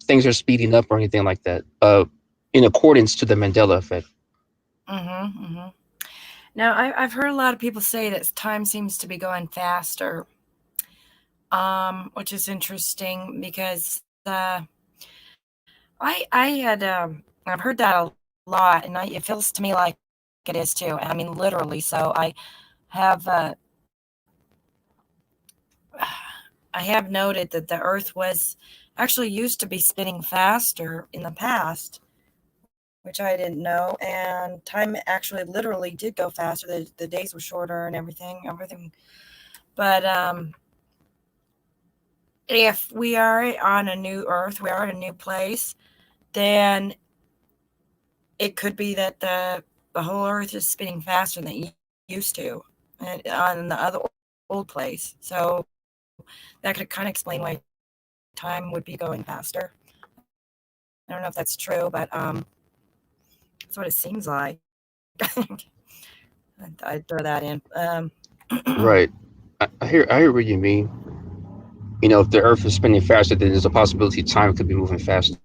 things are speeding up or anything like that. In accordance to the Mandela effect. Mm-hmm. Mm-hmm. Now, I've heard a lot of people say that time seems to be going faster, which is interesting because I had I've heard that a lot, and it feels to me like it is too. I mean, literally. So have I have noted that the Earth was actually used to be spinning faster in the past, which I didn't know. And time actually literally did go faster. The days were shorter and everything. But if we are on a new Earth, we are in a new place, then it could be that the whole Earth is spinning faster than it used to, and on the other old place. So that could kind of explain why time would be going faster. I don't know if that's true, but that's what it seems like. I'd throw that in. Right. I hear what you mean. If the Earth is spinning faster, then there's a possibility time could be moving faster.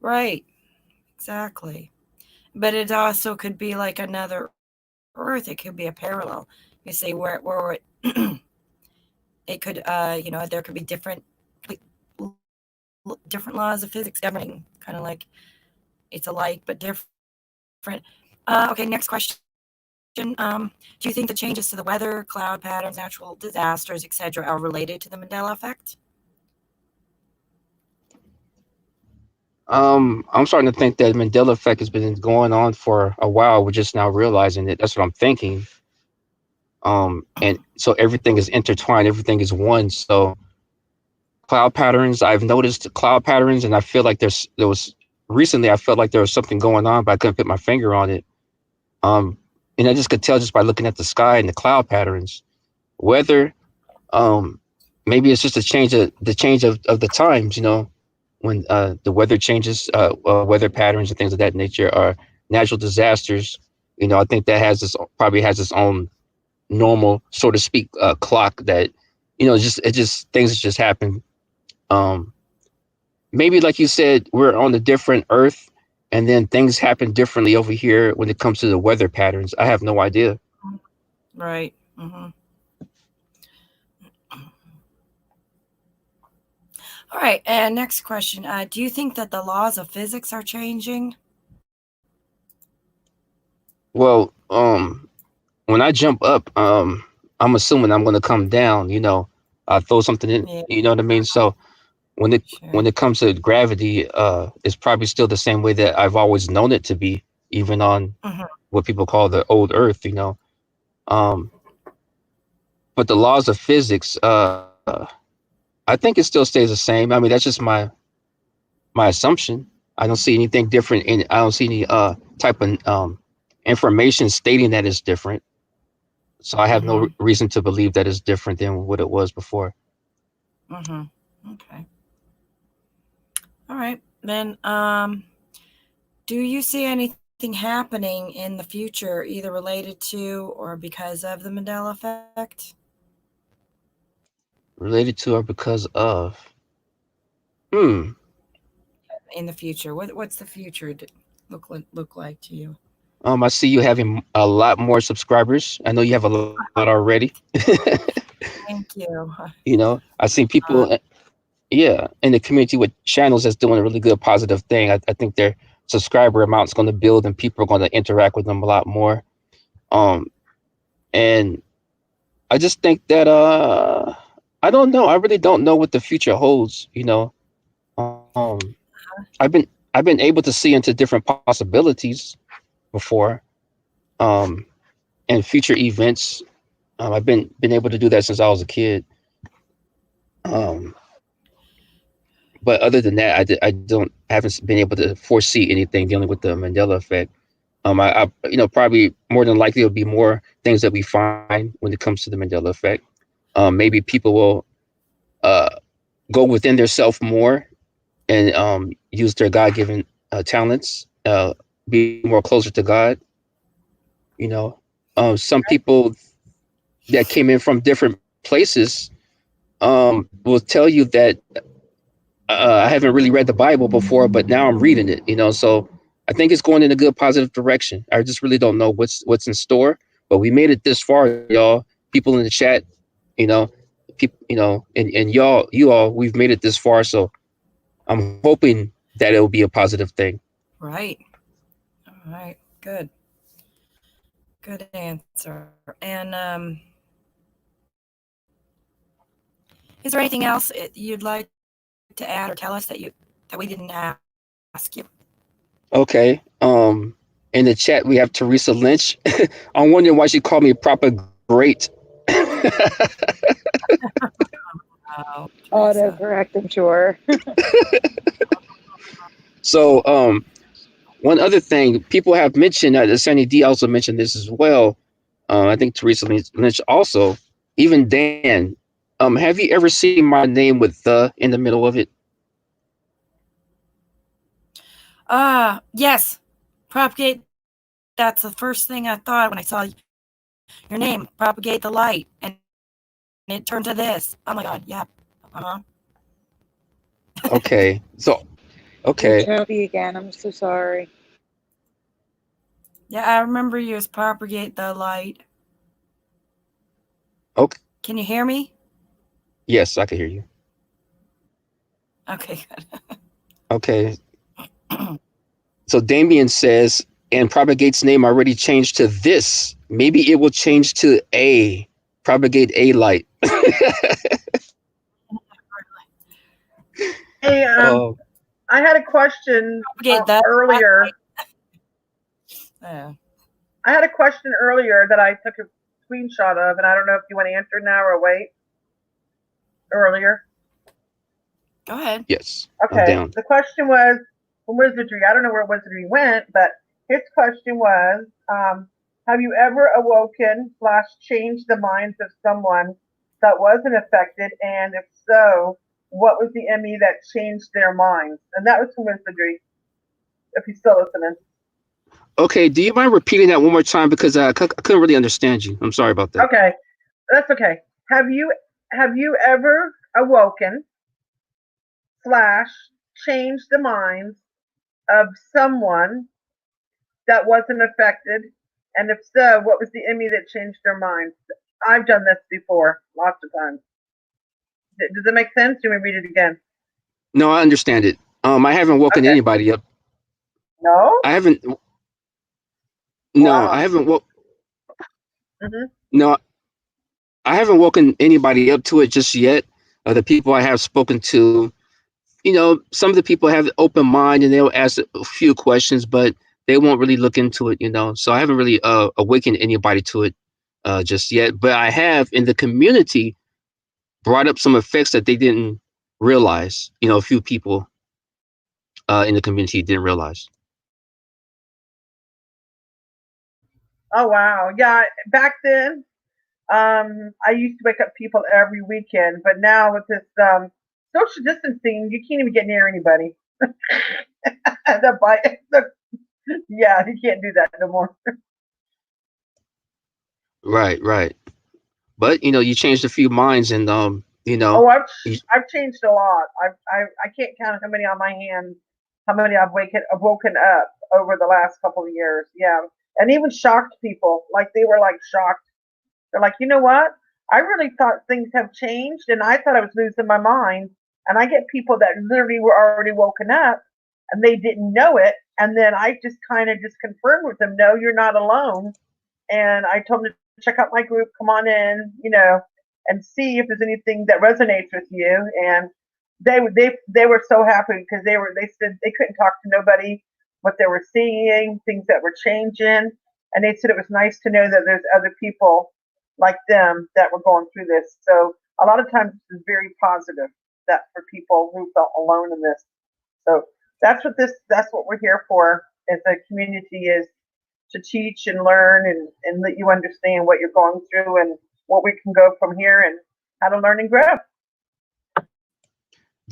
Right, exactly. But it also could be like another Earth. It could be a parallel. You see, where it could, there could be different laws of physics governing, kind of like it's alike but different. Okay, next question. Do you think the changes to the weather, cloud patterns, natural disasters, etc., are related to the Mandela effect? I'm starting to think that Mandela effect has been going on for a while. We're just now realizing it. That's what I'm thinking. And so everything is intertwined. Everything is one. So cloud patterns. I've noticed cloud patterns, and I feel like there was recently. I felt like there was something going on, but I couldn't put my finger on it. Um, and I just could tell just by looking at the sky and the cloud patterns. Weather. Um, Maybe it's just the change of the times. When the weather changes, weather patterns and things of that nature are natural disasters. I think that probably has its own normal, so to speak, clock that just things just happen. Um, Maybe like you said, we're on a different Earth, and then things happen differently over here when it comes to the weather patterns. I have no idea. Right. Mm-hmm. All right, and next question. Do you think that the laws of physics are changing? Well, when I jump up, I'm assuming I'm going to come down. I throw something in. Yeah, You know what I mean? So when it sure. when it comes to gravity, it's probably still the same way that I've always known it to be, even on Mm-hmm. what people call the old Earth. Um, but the laws of physics, I think it still stays the same. I mean, that's just my assumption. I don't see anything different in. I don't see any type of information stating that it's different. So I have no Mm-hmm. reason to believe that it's different than what it was before. Mm-hmm. Okay. All right. Then, do you see anything happening in the future, either related to or because of the Mandela effect? Related to or because of? Hmm. In the future, what's the future look like to you? I see you having a lot more subscribers. I know you have a lot already. Thank you. I see people, yeah, in the community with channels that's doing a really good positive thing. I think their subscriber amount's going to build and people are going to interact with them a lot more. Um, and I just think that I don't know. I really don't know what the future holds. I've been able to see into different possibilities before, um, and future events. I've been able to do that since I was a kid. Um, but other than that, I haven't been able to foresee anything dealing with the Mandela effect. Probably more than likely it'll be more things that we find when it comes to the Mandela effect. Maybe people will uh, go within their self more and use their God given talents, be more closer to God. Some people that came in from different places will tell you that I haven't really read the Bible before, but now I'm reading it. So I think it's going in a good positive direction. I just really don't know what's in store, but we made it this far, y'all. People in the chat, you know, people, and you all, we've made it this far. So I'm hoping that it'll be a positive thing. Right. All right. Good. Good answer. And is there anything else you'd like to add or tell us that we didn't ask you? Okay. In the chat we have Teresa Lynch. I'm wondering why she called me proper great. Oh, Teresa. Autocorrect, I'm sure. So one other thing people have mentioned, Sunny D also mentioned this as well. I think Teresa Lynch also, even Dan. Have you ever seen my name with the in the middle of it? Yes. Propagate. That's the first thing I thought when I saw your name. Propagate the light, and it turned to this. Oh my God. Yeah. Uh-huh. Okay. So You're okay. choppy again. I'm so sorry. Yeah, I remember you as propagate the light. Okay. Can you hear me? Yes, I can hear you. Okay, good. Okay. So Damien says, and Propagate's name already changed to this. Maybe it will change to A. Propagate A light. Hey, Oh, I had a question Propagate that earlier. Yeah. I had a question earlier that I took a screenshot of, and I don't know if you want to answer now or wait. Earlier. Go ahead. yes. I'm Okay. down. The question was from Wizardry. I don't know where Wizardry went, but his question was, have you ever awoken / changed the minds of someone that wasn't affected? And if so, what was the ME that changed their minds? And that was from Wizardry, if he's still listening. Okay, do you mind repeating that one more time because I couldn't really understand you. I'm sorry about that. Okay. That's okay. Have you ever awoken / changed the minds of someone that wasn't affected? And if so, what was the ME that changed their minds? I've done this before, lots of times. Does it make sense? Do we read it again? No, I understand it. I haven't woken Okay. anybody up. No? I haven't. No, Wow. I haven't. Hmm. No, I haven't woken anybody up to it just yet. The people I have spoken to, some of the people have an open mind and they'll ask a few questions, but they won't really look into it. So I haven't really awakened anybody to it just yet. But I have in the community brought up some effects that they didn't realize. A few people in the community didn't realize. Oh, wow. Yeah, back then, I used to wake up people every weekend, but now with this social distancing, you can't even get near anybody. Yeah, you can't do that no more. Right, right. But you changed a few minds, and Oh, I've you, I've changed a lot. I can't count how many on my hand, how many I've woken up over the last couple of years. Yeah, and even shocked people. Like they were like shocked. They're like, you know what? I really thought things have changed, and I thought I was losing my mind. And I get people that literally were already woken up, and they didn't know it. And then I just kind of just confirmed with them, no, you're not alone. And I told them to check out my group, come on in, and see if there's anything that resonates with you. And they were so happy because they said they couldn't talk to nobody, what they were seeing, things that were changing, and they said it was nice to know that there's other people like them that were going through this. So a lot of times this is very positive that for people who felt alone in this. So that's what we're here for as a community is to teach and learn and let you understand what you're going through and what we can go from here and how to learn and grow.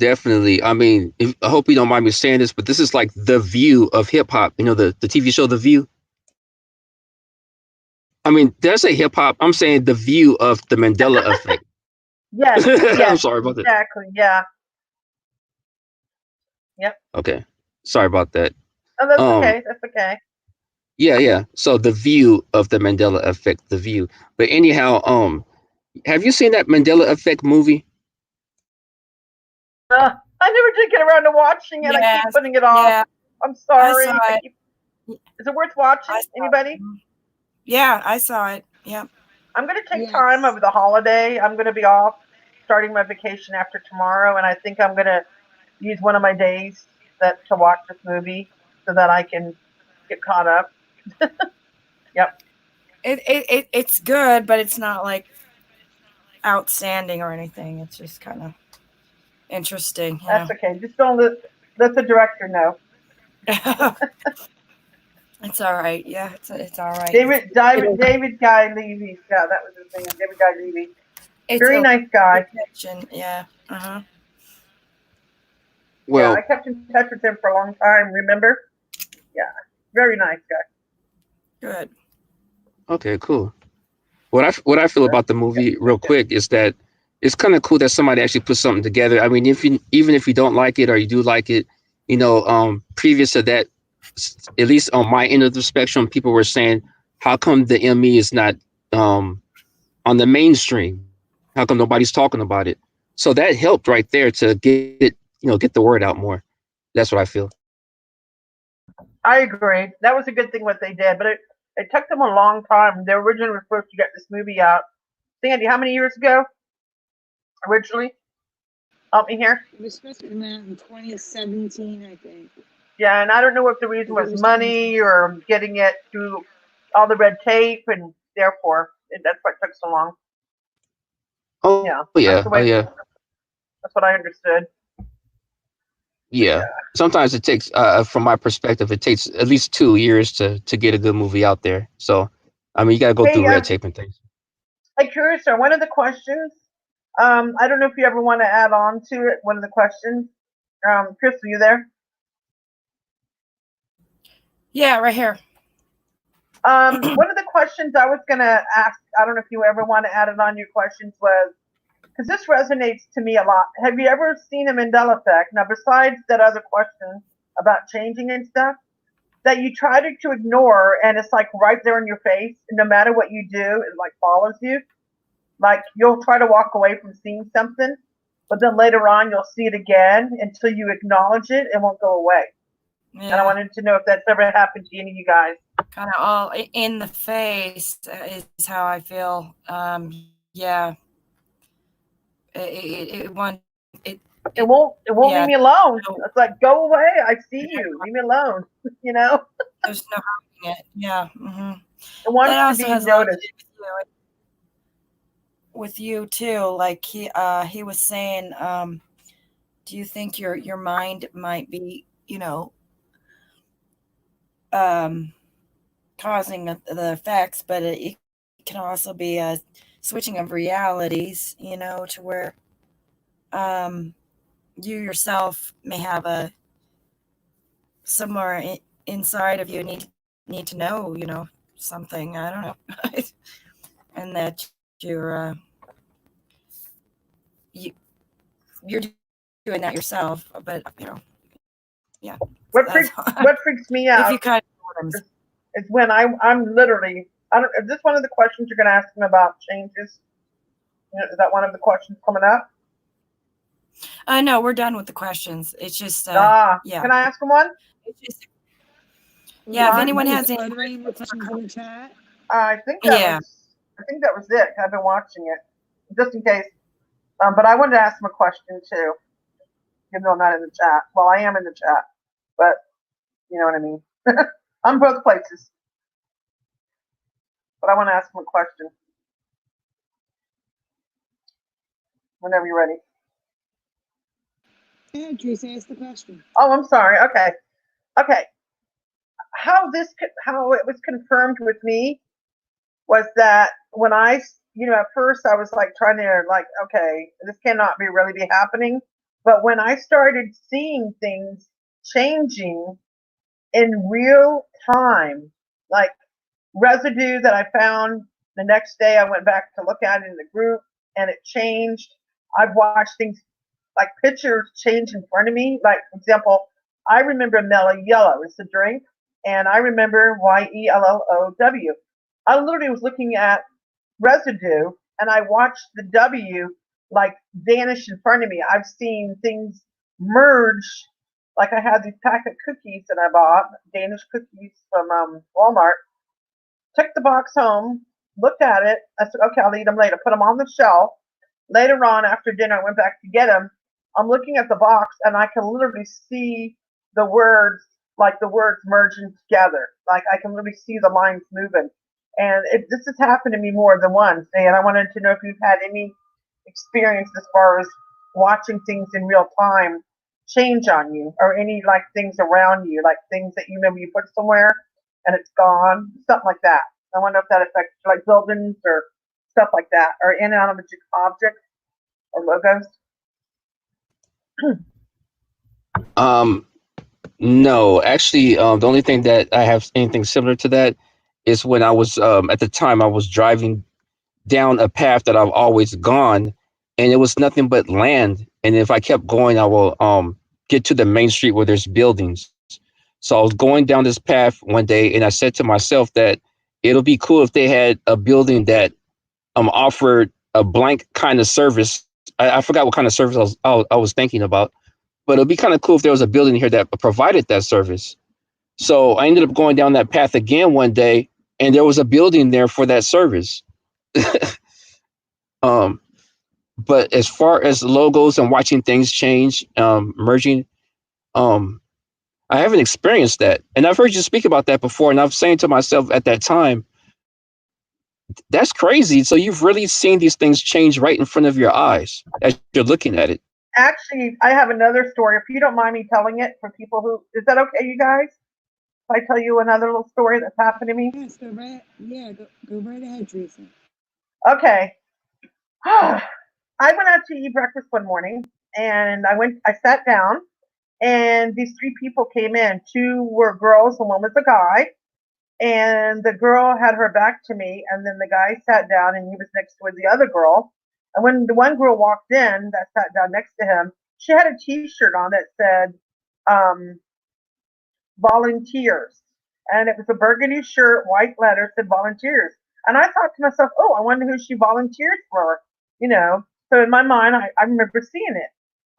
definitely. I mean, I hope you don't mind me saying this, but this is like the view of hip hop. The TV show The View. I mean, did I say hip hop? I'm saying the view of the Mandela Effect. Yes, I'm yes, sorry about that. exactly. Yeah. Yep. Okay, sorry about that. Oh, that's Um, okay. That's okay. yeah. So the view of the Mandela Effect, the view. But anyhow, have you seen that Mandela Effect movie? I never did get around to watching it. I Yes, keep putting it off. yeah, I'm I saw sorry. it. Is it worth watching? I saw Anybody? it. Yeah, I saw it. Yeah. I'm going to take time Yes. over the holiday. I'm going to be off starting my vacation after tomorrow, and I think I'm going to use one of my days to watch this movie so that I can get caught up. Yep. It's good, but it's not like outstanding or anything. It's just kind of interesting, That's okay. Just don't let the director know. It's all right. Yeah, it's all right. David Guy Levy. Yeah, that was his name. David Guy Levy. It's Very a nice guy. fiction. Yeah. Uh-huh. Yeah, I Well, kept in touch with him for a long time. Remember? Yeah, very nice guy. Good. okay, cool. What I feel about the movie, real quick, is that it's kind of cool that somebody actually put something together. I mean, even if you don't like it or you do like it, previous to that, at least on my end of the spectrum, people were saying, how come the ME is not on the mainstream? How come nobody's talking about it? So that helped right there to get the word out more. That's what I feel. I agree. That was a good thing what they did, but it took them a long time. They originally were supposed to get this movie out. Sandy, how many years ago? Originally? Help me here. It was supposed to come out in 2017, I think. Yeah, and I don't know if the reason was money or getting it through all the red tape, and therefore that's why it took so long. Oh Yeah, that's yeah, the oh way. yeah, That's what I understood. yeah. Sometimes it takes, from my perspective, it takes at least 2 years to get a good movie out there. So, I mean, you got to go Hey, through red tape and things. hey, Curious, one of the questions. I don't know if you ever want to add on to it. One of the questions. Chris, are you there? Yeah, right here. One of the questions I was gonna ask. I don't know if you ever want to add it on your questions was because this resonates to me a lot. Have you ever seen a Mandela effect? Now, besides that other question about changing and stuff, that you try to ignore, and it's like right there in your face. No matter what you do, it like follows you. Like you'll try to walk away from seeing something, but then later on you'll see it again until you acknowledge it. It won't go away. And I Yeah. wanted to know if that's ever happened to any of you guys. Kind of all in the face is how I feel. Yeah. It one it It won't yeah. leave me alone. No, It's like go away. I see you. Leave me alone. You know, there's no hiding it. Yeah. Hmm. it wants That to also be has a lot to noticed. do with you too. Like he was saying, do you think your mind might be, um, causing the effects, but it can also be a switching of realities, to where um, you yourself may have a somewhere inside of you need to know, something. I don't know, and that you you're doing that yourself, but yeah. So What that's freaks what freaks me if out you kind of is when I'm literally I don't. Is this one of the questions you're going to ask me about changes? Is that one of the questions coming up? no, we're done with the questions. It's just yeah. Can I ask him one? It's just Are yeah. If Sorry. anyone has any, there any more questions in the chat? I think that yeah. was it. I've been watching it just in case. But I wanted to ask him a question too, even though I'm not in the chat. Well, I am in the chat, but you know what I mean. I'm both places, but I want to ask him a question whenever you're ready. Yeah, Teresa, ask the question. Oh, I'm sorry. Okay. How it was confirmed with me was that when at first I was like trying to like, okay, this cannot really be happening. But when I started seeing things changing in real time, like residue that I found the next day, I went back to look at it in the group and it changed. I've watched things like pictures change in front of me. Like, for example, I remember Mellow Yellow. It's a drink, and I remember YELLOW. I literally was looking at residue, and I watched the W like vanish in front of me. I've seen things merge. Like I had these pack of cookies that I bought, Danish cookies from Walmart. Took the box home, looked at it. I said, okay, I'll eat them later. Put them on the shelf. Later on, after dinner, I went back to get them. I'm looking at the box, and I can literally see the words, like the words merging together. Like I can literally see the lines moving. And this has happened to me more than once. And I wanted to know if you've had any experience as far as watching things in real time change on you, or any like things around you, like things that you remember you put somewhere and it's gone, something like that. I wonder if that affects like buildings or stuff like that, or inanimate objects or logos. No, actually, the only thing that I have anything similar to that is when I was at the time I was driving down a path that I've always gone, and it was nothing but land. And if I kept going, I will get to the main street where there's buildings. So I was going down this path one day, and I said to myself that it'll be cool if they had a building that offered a blank kind of service. I forgot what kind of service I was thinking about, but it'd be kind of cool if there was a building here that provided that service. So I ended up going down that path again one day, and there was a building there for that service. um, but as far as logos and watching things change, merging, um, I haven't experienced that. And I've heard you speak about that before, and I was saying to myself at that time, that's crazy. So you've really seen these things change right in front of your eyes as you're looking at it. Actually, I have another story. If you don't mind me telling it for people who, is that okay, you guys? If I tell you another little story that's happened to me? Yes, go right ahead, Teresa. Okay. I went out to eat breakfast one morning, and I sat down, and these three people came in. Two were girls and one was a guy. And the girl had her back to me, and then the guy sat down, and he was next to the other girl. And when the one girl walked in that sat down next to him, she had a T-shirt on that said volunteers. And it was a burgundy shirt, white letters, said volunteers. And I thought to myself, oh, I wonder who she volunteered for, you know. So in my mind, I remember seeing it.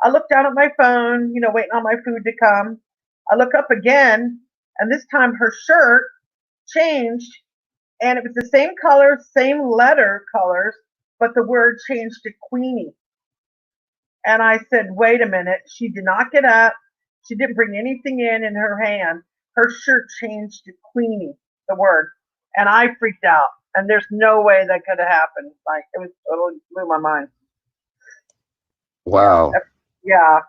I looked down at my phone, waiting on my food to come. I look up again, and this time her shirt changed, and it was the same color, same letter colors, but the word changed to Queenie. And I said, wait a minute. She did not get up. She didn't bring anything in her hand. Her shirt changed to Queenie, the word. And I freaked out. And there's no way that could have happened. Like, it was totally blew my mind. Wow. Yeah.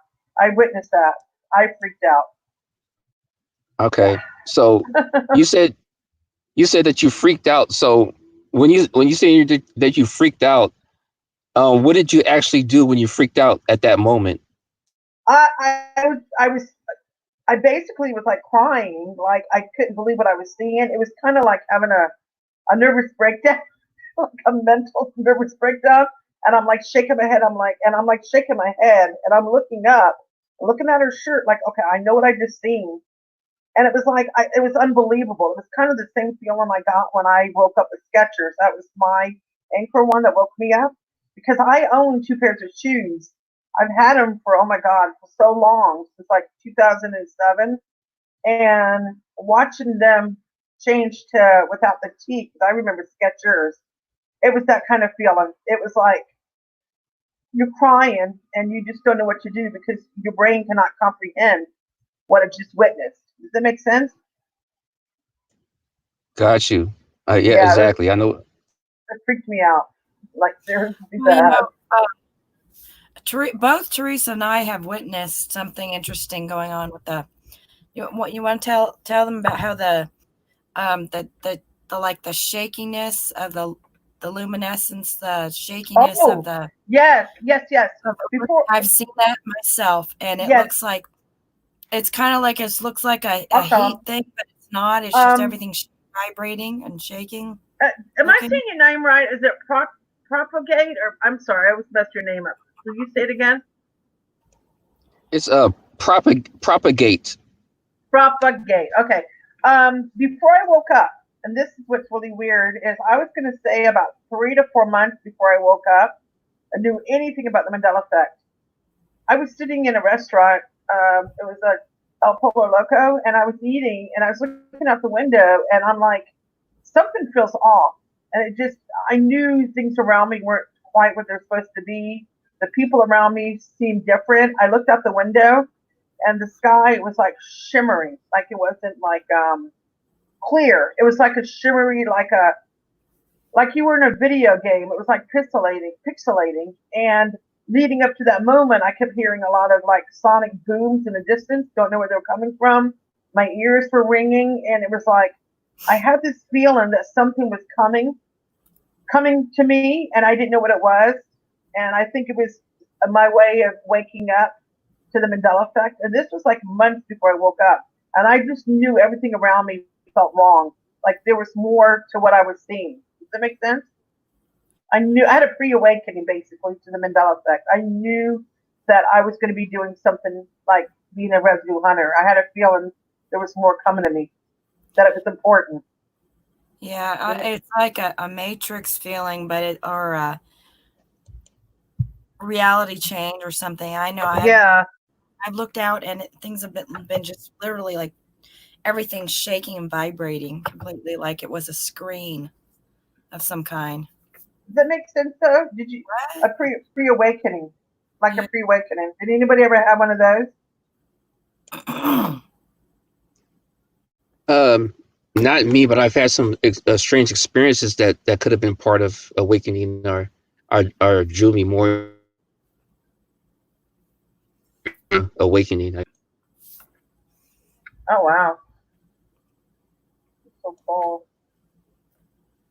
I witnessed that. I freaked out. Okay. So you said that you freaked out. So when you say that you freaked out, what did you actually do when you freaked out at that moment? I basically was like crying, like I couldn't believe what I was seeing. It was kind of like having a nervous breakdown, like a mental nervous breakdown. And I'm like shaking my head. I'm like shaking my head, and I'm looking up, looking at her shirt, like, okay, I know what I just seen. And it was like, it was unbelievable. It was kind of the same feeling I got when I woke up with Skechers. That was my anchor one that woke me up, because I own two pairs of shoes. I've had them for, oh my God, for so long, since like 2007. And watching them change to without the teeth, because I remember Skechers, it was that kind of feeling. It was like you're crying and you just don't know what to do, because your brain cannot comprehend what it just witnessed. Does that make sense? Got you. Yeah, Yeah, exactly. I know. it freaked me out. Like seriously Well, bad. Both Teresa and I have witnessed something interesting going on with the. You want to tell them about how the like the shakiness of the luminescence, the shakiness of the. Yes. Before I've seen that myself, and it looks like it's kind of like looks like a heat thing, but it's not. It's just everything vibrating and shaking. Am I saying your name right? Is it propagate, or I'm sorry, I always messed your name up. Will you say it again? It's propagate. Propagate. Okay. Before I woke up, and this is what's really weird, is I was going to say about 3 to 4 months before I woke up, I knew anything about the Mandela Effect. I was sitting in a restaurant. It was a El Pollo Loco, and I was eating, and I was looking out the window, and I'm like, something feels off. And I knew things around me weren't quite what they're supposed to be. The people around me seemed different. I looked out the window, and the sky was like shimmering, like it wasn't like clear. It was like a shimmery, like you were in a video game. It was like pixelating. And leading up to that moment, I kept hearing a lot of like sonic booms in the distance. Don't know where they were coming from. My ears were ringing, and it was like I had this feeling that something was coming to me, and I didn't know what it was. And I think it was my way of waking up to the Mandela Effect. And this was like months before I woke up, and I just knew everything around me felt wrong. Like there was more to what I was seeing. Does that make sense? I knew I had a pre-awakening basically to the Mandela Effect. I knew that I was going to be doing something like being a residue hunter. I had a feeling there was more coming to me, that it was important. Yeah, it's like a matrix feeling, but or a reality change or something. I know I've looked out and things have been just literally like everything's shaking and vibrating completely, like it was a screen of some kind. Does that make sense though? Did you a pre-awakening, like a pre-awakening? Did anybody ever have one of those? Not me, but I've had some strange experiences that could have been part of awakening or drew me more awakening. Oh wow, so cool.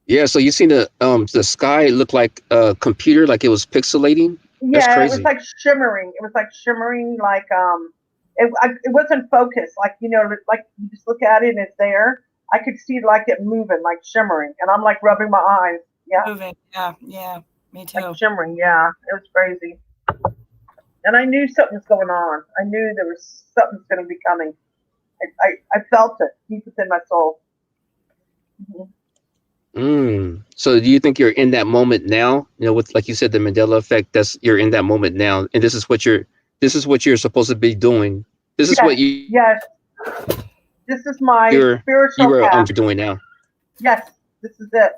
Yeah, so you seen the sky look like a computer, like it was pixelating. That's Yeah, crazy. it was like shimmering. It was like shimmering, like it wasn't focused. Like like you just look at it and it's there. I could see like it moving, like shimmering, and I'm like rubbing my eyes. Yeah, Moving. Yeah, me too. like shimmering. Yeah, it was crazy. And I knew something was going on. I knew there was something's going to be coming. I felt it deep within my soul. So do you think you're in that moment now? You know, with like you said, the Mandela effect. You're in that moment now, and this is what you're supposed to be doing. This is what yes. This is my spiritual path. doing now. Yes, this is it.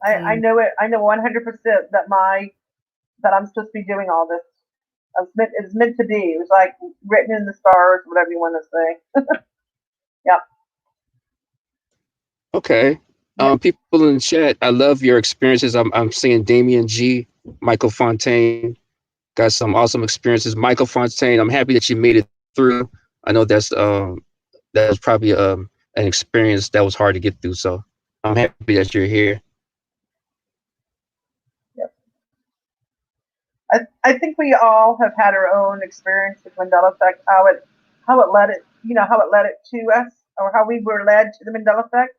I know it. I know 100% that I'm supposed to be doing all this. It was meant to be. It was like written in the stars, whatever you want to say. Yeah. Okay. People in the chat, I love your experiences. I'm seeing Damien G, Michael Fontaine, got some awesome experiences. Michael Fontaine, I'm happy that you made it through. I know that was probably an experience that was hard to get through. So I'm happy that you're here. Yep. I think we all have had our own experience with Mandela Effect, how it led it, how it led it to us, or how we were led to the Mandela Effect,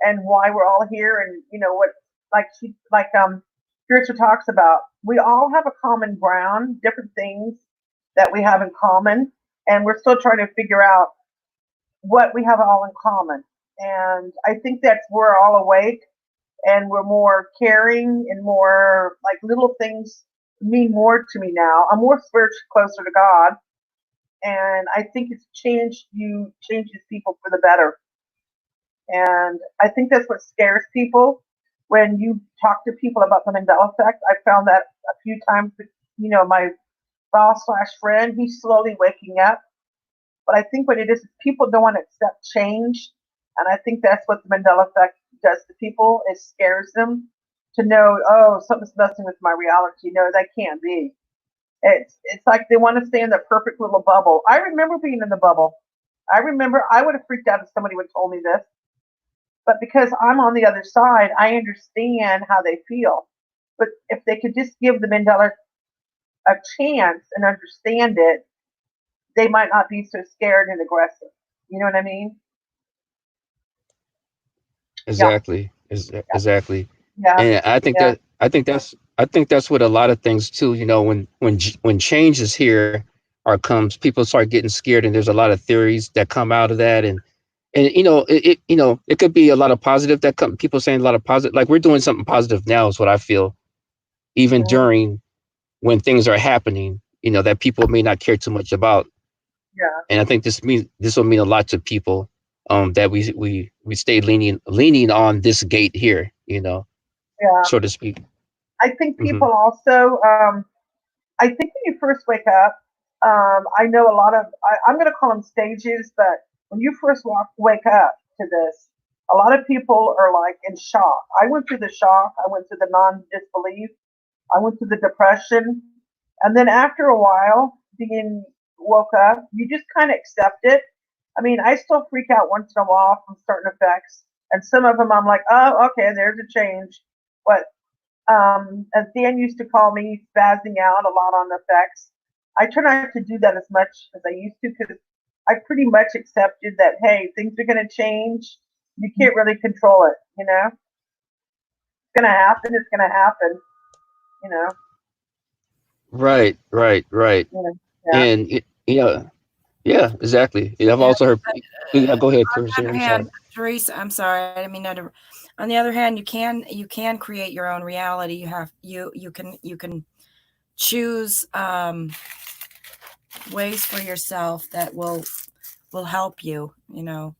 and why we're all here, and what, Curious talks about. We all have a common ground, different things that we have in common, and we're still trying to figure out what we have all in common. And I think that's we're all awake, and we're more caring, and more like little things mean more to me now. I'm more spiritually closer to God, and I think it's changes people for the better. And I think that's what scares people when you talk to people about the Mandela Effect. I found that a few times with, my boss/friend, he's slowly waking up. But I think what it is people don't want to accept change. And I think that's what the Mandela Effect does to people. It scares them to know, oh, something's messing with my reality. No, that can't be. It's like they want to stay in their perfect little bubble. I remember being in the bubble. I remember I would have freaked out if somebody would have told me this. But because I'm on the other side, I understand how they feel. But if they could just give the Mandela a chance and understand it, they might not be so scared and aggressive. You know what I mean? Exactly. Yeah. Exactly. Yeah. And I think that's what a lot of things too. When change is here, or comes, people start getting scared, and there's a lot of theories that come out of that, and it could be a lot of positive that come, people saying a lot of positive, like we're doing something positive now is what I feel, even Mhm. during when things are happening, that people may not care too much about. Yeah. And I think this will mean a lot to people, that we stay leaning on this gate here, Yeah. so to speak. I think Hmm. people also, I think when you first wake up, I know a lot of, I'm going to call them stages, but when you first wake up to this, a lot of people are like in shock. I went through the shock. I went through the non-disbelief. I went through the depression. And then after a while, being woke up, you just kind of accept it. I mean, I still freak out once in a while from certain effects. And some of them I'm like, oh, okay, there's a change. But as Dan used to call me, spazzing out a lot on effects. I try not to do that as much as I used to because I pretty much accepted that, hey, things are going to change. You can't really control it, It's going to happen. It's going to happen, you know. Right, right, right. You know. Yeah. And yeah, exactly. Yeah, I've Yeah. also heard. Yeah, go ahead, On the Curious. other I'm sorry. hand, Teresa, I'm sorry, I didn't mean to. On the other hand, you can create your own reality. You can choose ways for yourself that will help you. You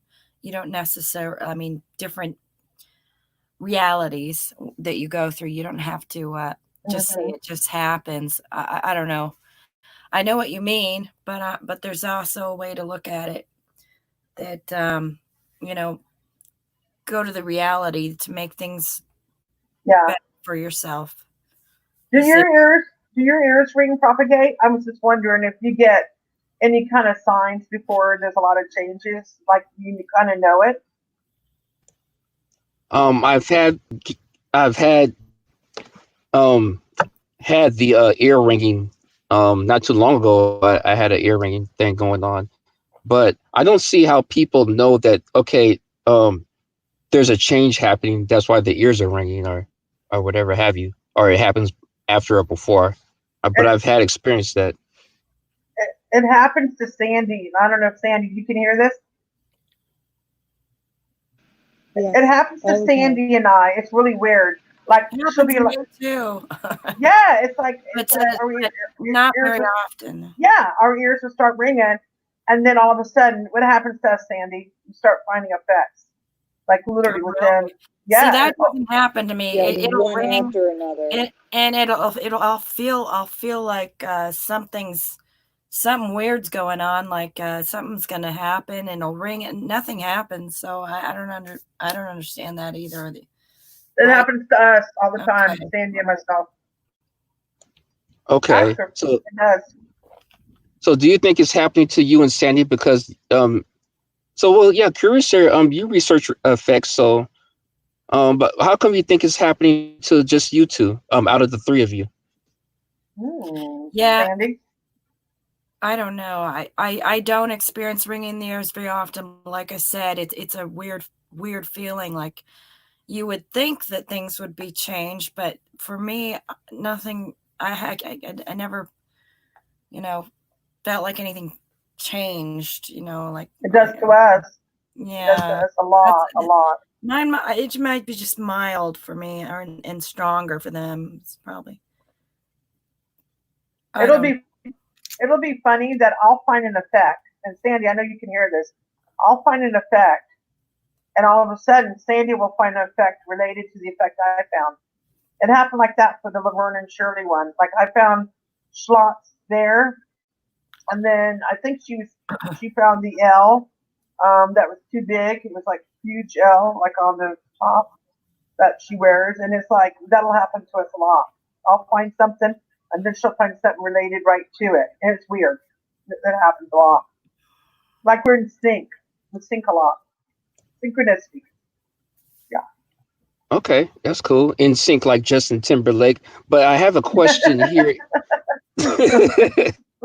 don't necessarily. I mean, different realities that you go through. You don't have to just say Hmm. it just happens. I don't know. I know what you mean, but there's also a way to look at it that you know go to the reality to make things Yeah. better for yourself. Do You see, your ears do your ears ring propagate? I was just wondering if you get any kind of signs before there's a lot of changes, like you kind of know it. Um, I've had I've um had the ear ringing. Not too long ago, I had an ear ringing thing going on, but I don't see how people know that. Okay, there's a change happening. That's why the ears are ringing, or whatever have you, or it happens after or before. But It, I've had experience that. it happens to Sandy. I don't know if Sandy, you can hear this. Yes, It happens to all the time. Sandy and I. It's really weird. Like it she'll happens be to like, me too, yeah, it's like but not ears very will, often. yeah, our ears will start ringing, and then all of a sudden, what happens to us, Sandy? You start finding effects, like Oh, literally within, really? See, yeah, that doesn't happen to me. Yeah, It'll one ring, after another. and it'll I'll feel like something weird's going on, like something's gonna happen, and it'll ring, and nothing happens. So I don't understand that either. it Why? happens to us all the time, Okay. Sandy and myself. Ask Okay, her. so It does. do you think it's happening to you and Sandy because well, yeah, curious, sir. You research effects, so but how come you think it's happening to just you two, out of the three of you? Yeah, Sandy. I don't know. I don't experience ringing in the ears very often. Like I said, it's a weird feeling. Like you would think that things would be changed, but for me, nothing. I never, you know, felt like anything changed. Like It does to us. It does to yeah, us a that's lot, a lot. mine. It might be just mild for me, or and stronger for them. It's probably I It'll don't. be it'll be funny that I'll find an effect. And Sandy, I know you can hear this. I'll find an effect, and all of a sudden, Sandy will find an effect related to the effect I found. It happened like that for the Laverne and Shirley one. Like I found slots there, and then I think she found the L that was too big. It was like huge L, like on the top that she wears, and it's like that'll happen to us a lot. I'll find something, and then she'll find something related right to it, and it's weird. That happens a lot. Like we're in sync. We sync a lot. Synchronicity. Yeah. Okay, that's cool. In sync like Justin Timberlake. But I have a question here.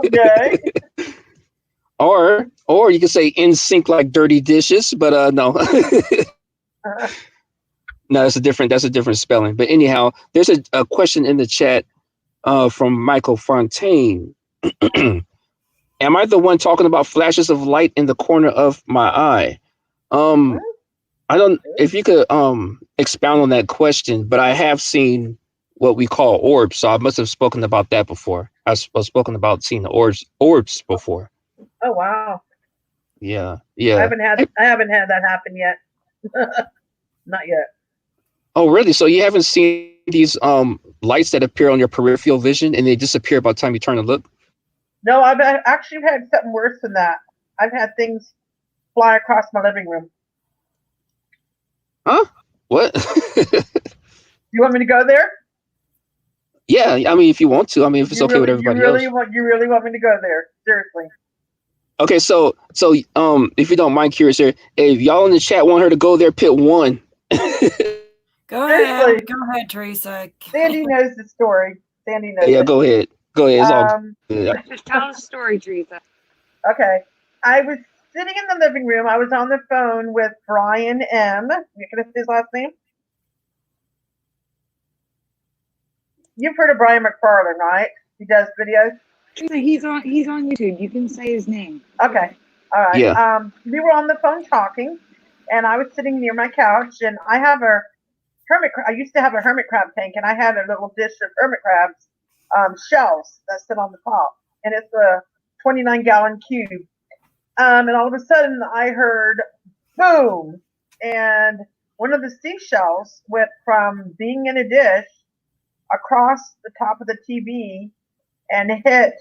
Okay. Or you could say in sync like dirty dishes, but no. No, that's a different spelling. But anyhow, there's a question in the chat from Michael Fontaine. Am I the one talking about flashes of light in the corner of my eye? What? I don't. If you could expound on that question, but I have seen what we call orbs, so I must have spoken about that before. I've spoken about seeing the orbs before. Oh wow. Yeah, I yeah. haven't had I haven't had that happen yet. Not yet. Oh, really? So you haven't seen these lights that appear on your peripheral vision and they disappear by the time you turn to look? No, actually had something worse than that. I've had things fly across my living room. Huh? What? You want me to go there? Yeah, I mean, if you want to, I mean, if it's okay with everybody else. You really want me to go there? Seriously. Okay, so if you don't mind, Curious here, if y'all in the chat want her to go there, pit one. Go Seriously. ahead. Go ahead, Teresa. Sandy knows the story. Sandy knows Yeah, it. go ahead. Go ahead. It's all Um, good. Just tell the story, Teresa. okay. I was sitting in the living room. I was on the phone with Brian M. You can his last name? You've heard of Brian McFarlane, right? He does videos. Teresa, he's on YouTube. You can say his name. Okay. All right. Yeah. We were on the phone talking, and I was sitting near my couch, and I have a I used to have a hermit crab tank, and I had a little dish of hermit crabs shells that sit on the top, and it's a 29-gallon cube. And all of a sudden, I heard boom, and one of the seashells went from being in a dish across the top of the TV and hit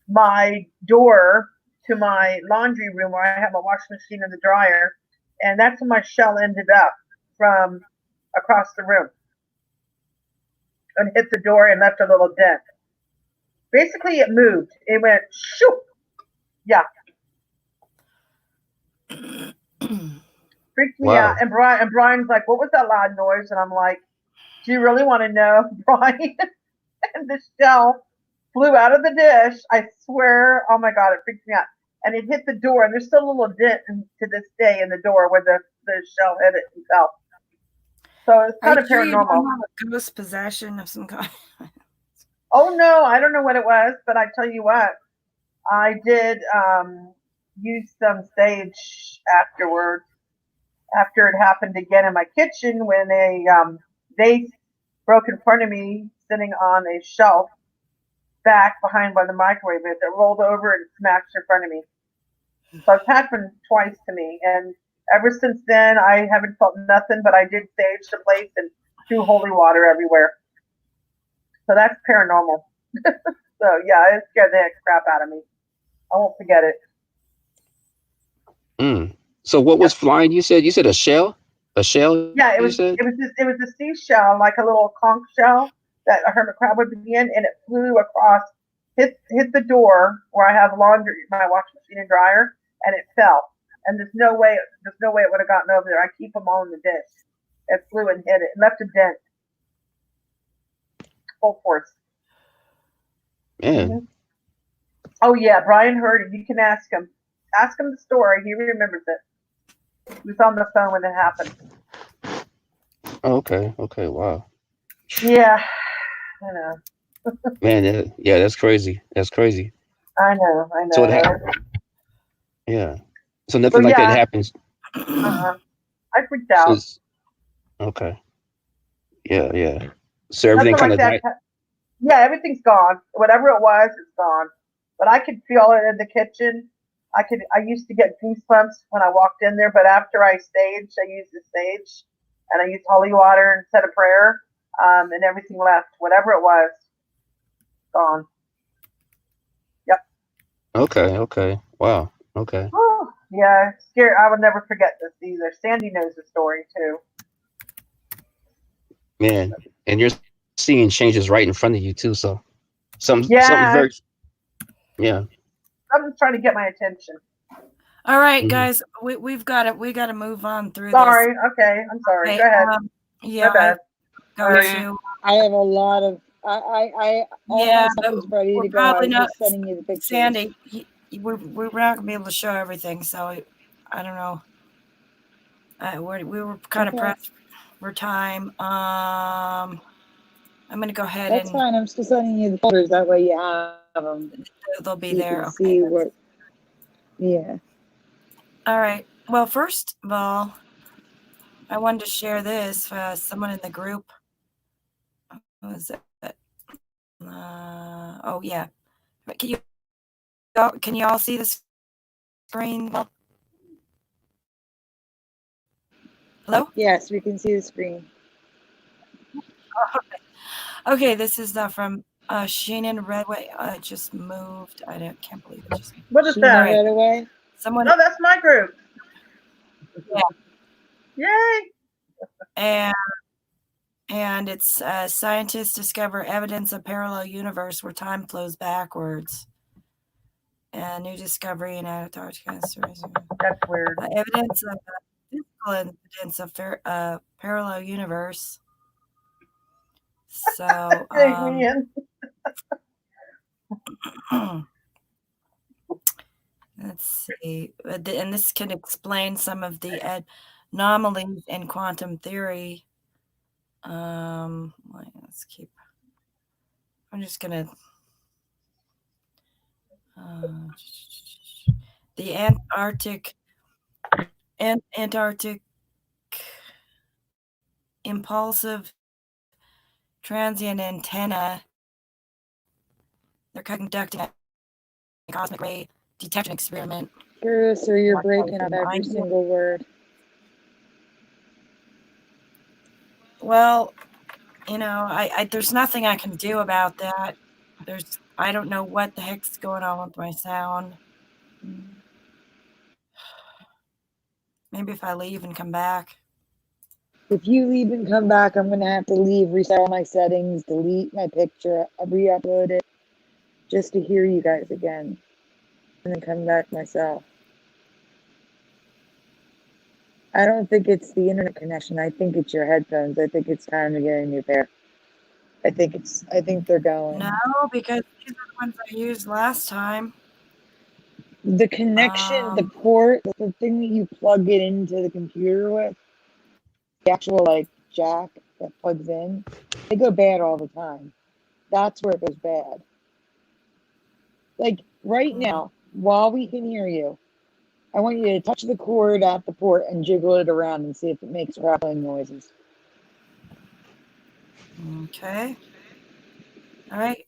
my door to my laundry room where I have a washing machine and the dryer, and that's where my shell ended up from across the room and hit the door and left a little dent. Basically, it moved. It went shoo. Yeah, freaked me out. Wow. And Brian's like, "What was that loud noise?" And I'm like, "Do you really want to know, Brian?" And the shell flew out of the dish. I swear, oh my god, it freaked me out. And it hit the door, and there's still a little dent to this day in the door where the shell hit it and fell. So it's Are kind you of sure you don't paranormal. have a ghost possession of some kind? Oh no, I don't know what it was, but I tell you what, I did use some sage afterwards. After it happened again in my kitchen when a vase broke in front of me, sitting on a shelf back behind by the microwave. It rolled over and smashed in front of me. So it's happened twice to me, and ever since then, I haven't felt nothing. But I did sage the place and threw holy water everywhere. So that's paranormal. So yeah, it scared the heck crap out of me. I won't forget it. So what was flying? You said a shell? A shell? Yeah, You said? it was a seashell, like a little conch shell that a hermit crab would be in, and it flew across, hit the door where I have laundry, my washing machine and dryer, and it fell. And there's no way it would have gotten over there. I keep them all in the dish. It flew and hit it and left a dent. Full force. Man. Mm-hmm. Oh yeah, Brian heard it. You can ask him. Ask him the story. He remembers it. He was on the phone when it happened. Oh, okay. Okay. Wow. Yeah, I know. Man, yeah, that's crazy. That's crazy. I know. So it happened. Yeah. So nothing So like that yeah, happens. I freaked out. Since, okay. Yeah, yeah. So everything Nothing kind like of that. died. Yeah, everything's gone. Whatever it was, it's gone. But I could feel it in the kitchen. I used to get goosebumps when I walked in there, but after I used the sage, and I used holy water and said a prayer, and everything left. Whatever it was, gone. Yep. Okay. Okay. Wow. Okay. Oh, yeah, scary. I will never forget this either. Sandy knows the story too. Man, and you're seeing changes right in front of you too. So something Yeah, very, yeah. I'm trying to get my attention. All right, guys, we've got it. We got to move on through Sorry. this. Okay, I'm sorry. Okay, Go ahead. yeah, My bad. I have a lot of all yeah, my stuff is ready we're to go. I probably was not just sending you the pictures. Sandy. We're not gonna be able to show everything, so I don't know. We were kind of pressed for time. I'm gonna go ahead That's fine. I'm still sending you the folders. That way you have them. They'll be You there. can Okay. see what. Yeah. All right. Well, first of all, I wanted to share this. Someone in the group. What was it? Oh yeah. Can you all see the screen? Well, hello. Yes, we can see the screen. Okay, this is from Shannon Redway. It just moved. Can't believe it just moved. What is She that? right away. Someone. Oh, that's my group. Yeah. Yay! And it's scientists discover evidence of parallel universe where time flows backwards. And new discovery in Antarctica. That's weird. Evidence of physical evidence of parallel universe. So Take me in. let's see. And this can explain some of the anomalies in quantum theory. Let's keep. I'm just gonna. The Antarctic impulsive transient antenna. They're conducting a cosmic ray detection experiment. Curious, or you're breaking up every single word. Well, there's nothing I can do about that. I don't know what the heck's going on with my sound. Maybe if I leave and come back. If you leave and come back, I'm gonna have to leave, reset all my settings, delete my picture, re-upload it, just to hear you guys again, and then come back myself. I don't think it's the internet connection. I think it's your headphones. I think it's time to get a new pair. I think they're going. No, because these are the ones I used last time. The connection, the port, the thing that you plug it into the computer with, the actual jack that plugs in, they go bad all the time. That's where it goes bad. Like right now, while we can hear you, I want you to touch the cord at the port and jiggle it around and see if it makes rattling noises. Okay. All right.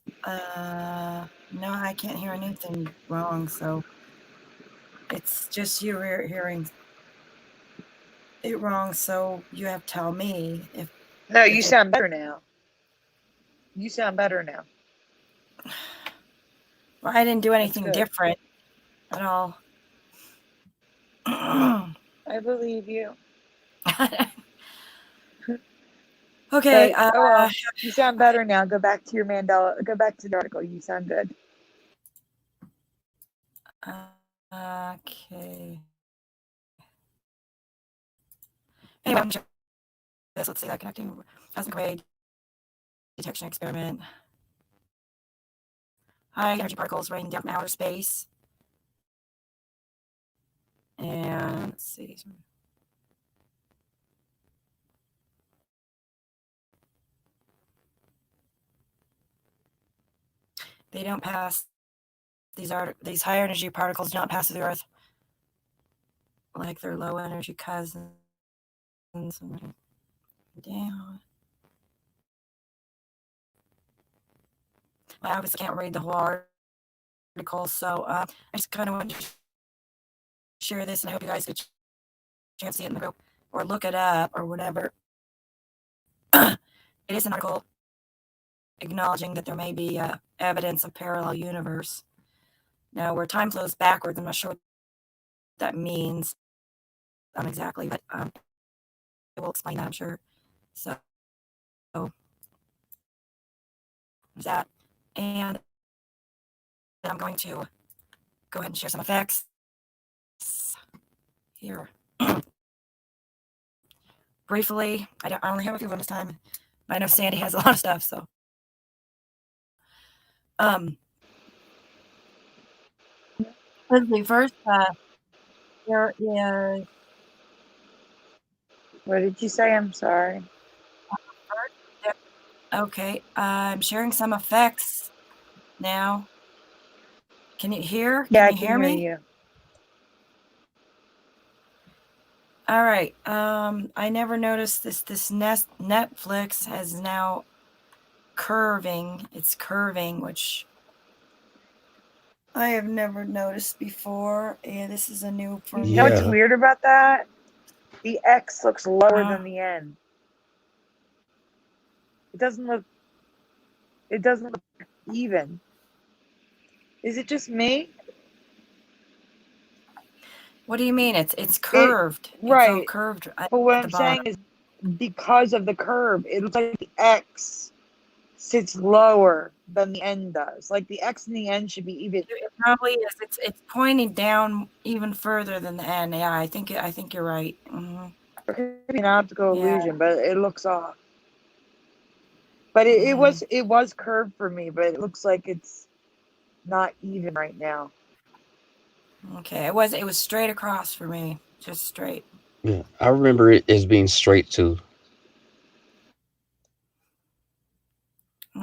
No, I can't hear anything wrong, so it's just you hearing it wrong, so you have to tell me if. No, you sound better now. You sound better now. Well, I didn't do anything different at all. I believe you. Okay. Well, you sound better now. Go back to your Mandela. Go back to the article. You sound good. Okay. Anyway, I'm sure this. Let's see that connecting cosmic ray detection experiment. High energy particles raining down from outer space. And let's see. They don't pass. These high energy particles do not pass through the Earth like their low energy cousins. Down. I obviously can't read the whole article, so I just kind of wanted to share this, and I hope you guys get a chance to see it in the group or look it up or whatever. It is an article acknowledging that there may be evidence of parallel universe. Now, where time flows backwards, I'm not sure what that means exactly, but it will explain that, I'm sure. So there's that. And then I'm going to go ahead and share some effects here. Briefly, I only have a few of them this time. I know Sandy has a lot of stuff, so. Let's see, first, there is. What did you say? I'm sorry. Okay, I'm sharing some effects now. Can you hear? Yeah, I Can you can hear hear me? you. All right. I never noticed this. This Netflix has now curving. It's curving, which I have never noticed before. And this is a new for You me. know what's Yeah. weird about that? The X looks lower Uh, than the N. It doesn't look even. Is it just me? What do you mean? It's curved. It's all Right. curved at But what the I'm bottom. saying is because of the curve, it looks like the X sits lower than the N does. Like the X and the N should be even. It probably is. It's pointing down even further than the N. Yeah, I think you're right. Mm-hmm. It could be an optical Yeah. illusion, but it looks off. But it was curved for me, but it looks like it's not even right now. Okay. It was straight across for me. Just straight. Yeah. I remember it as being straight too.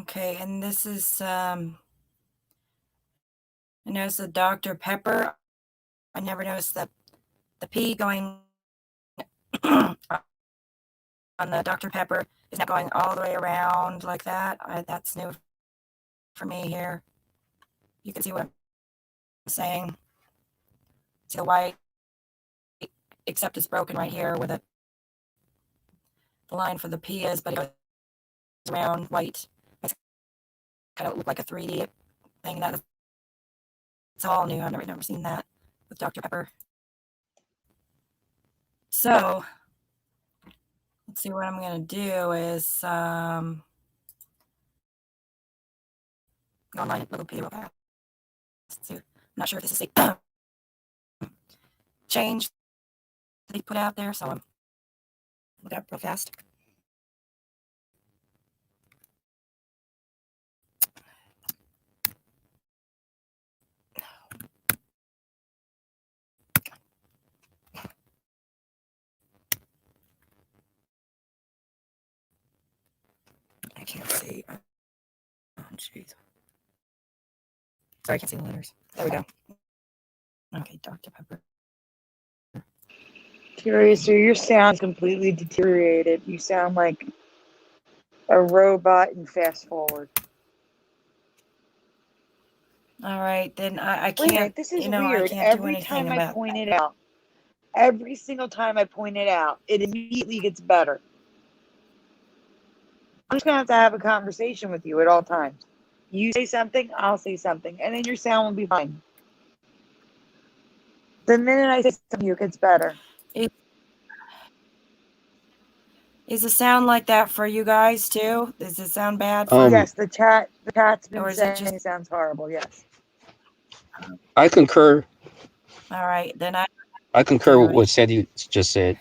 Okay, and this is I noticed the Dr. Pepper. I never noticed the P going on the Dr. Pepper is not going all the way around like that. That's new for me here. You can see what I'm saying. See the white, except it's broken right here where the line for the P is, but it goes around white. It's kind of look like a 3D thing. It's all new. I've never seen that with Dr. Pepper. So let's see what I'm gonna do is go online little P real fast. So, I'm not sure if this is a change that he put out there, so I'm look up real fast. I can't see. Oh, jeez. Sorry, I can't see the letters. There we go. Okay, Dr. Pepper. Curious, so your sound's completely deteriorated. You sound like a robot in fast forward. All right, then I Wait a minute, can't, this is I weird. can't do Every anything time I about point that. it out, every single time I point it out, it immediately gets better. I'm just going to have a conversation with you at all times. You say something, I'll say something, and then your sound will be fine. The minute I say something, it gets better. Is it sound like that for you guys too? Does it sound bad for Yes, the chat's been or is it saying just it sounds horrible. Yes. I concur. all right? Then I concur with what Sandy just said.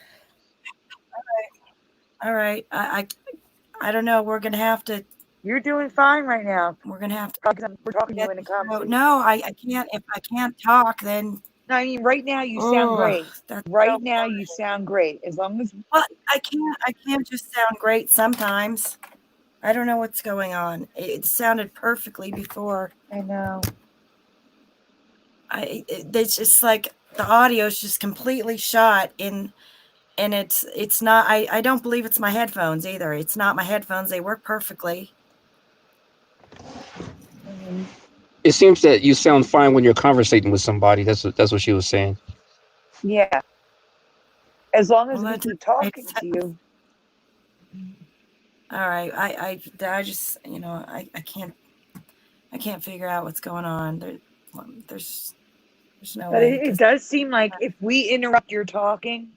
all right. I don't know. We're gonna have to. You're doing fine right now. We're gonna have to. We're talking to you in a conversation. No, I can't. If I can't talk, then. No, I mean, right now you sound great. Right now you sound great. As long as. Well, I can't just sound great sometimes. I don't know what's going on. It sounded perfectly before. I know. It's just like the audio is just completely shot in, and it's not. I don't believe it's my headphones either. It's not my headphones. They work perfectly. It seems that you sound fine when you're conversating with somebody. That's what she was saying. Yeah. As long as Well, we that keep just talking makes to you. All right. I just I can't figure out what's going on. There's no But way. it does seem like if we interrupt your talking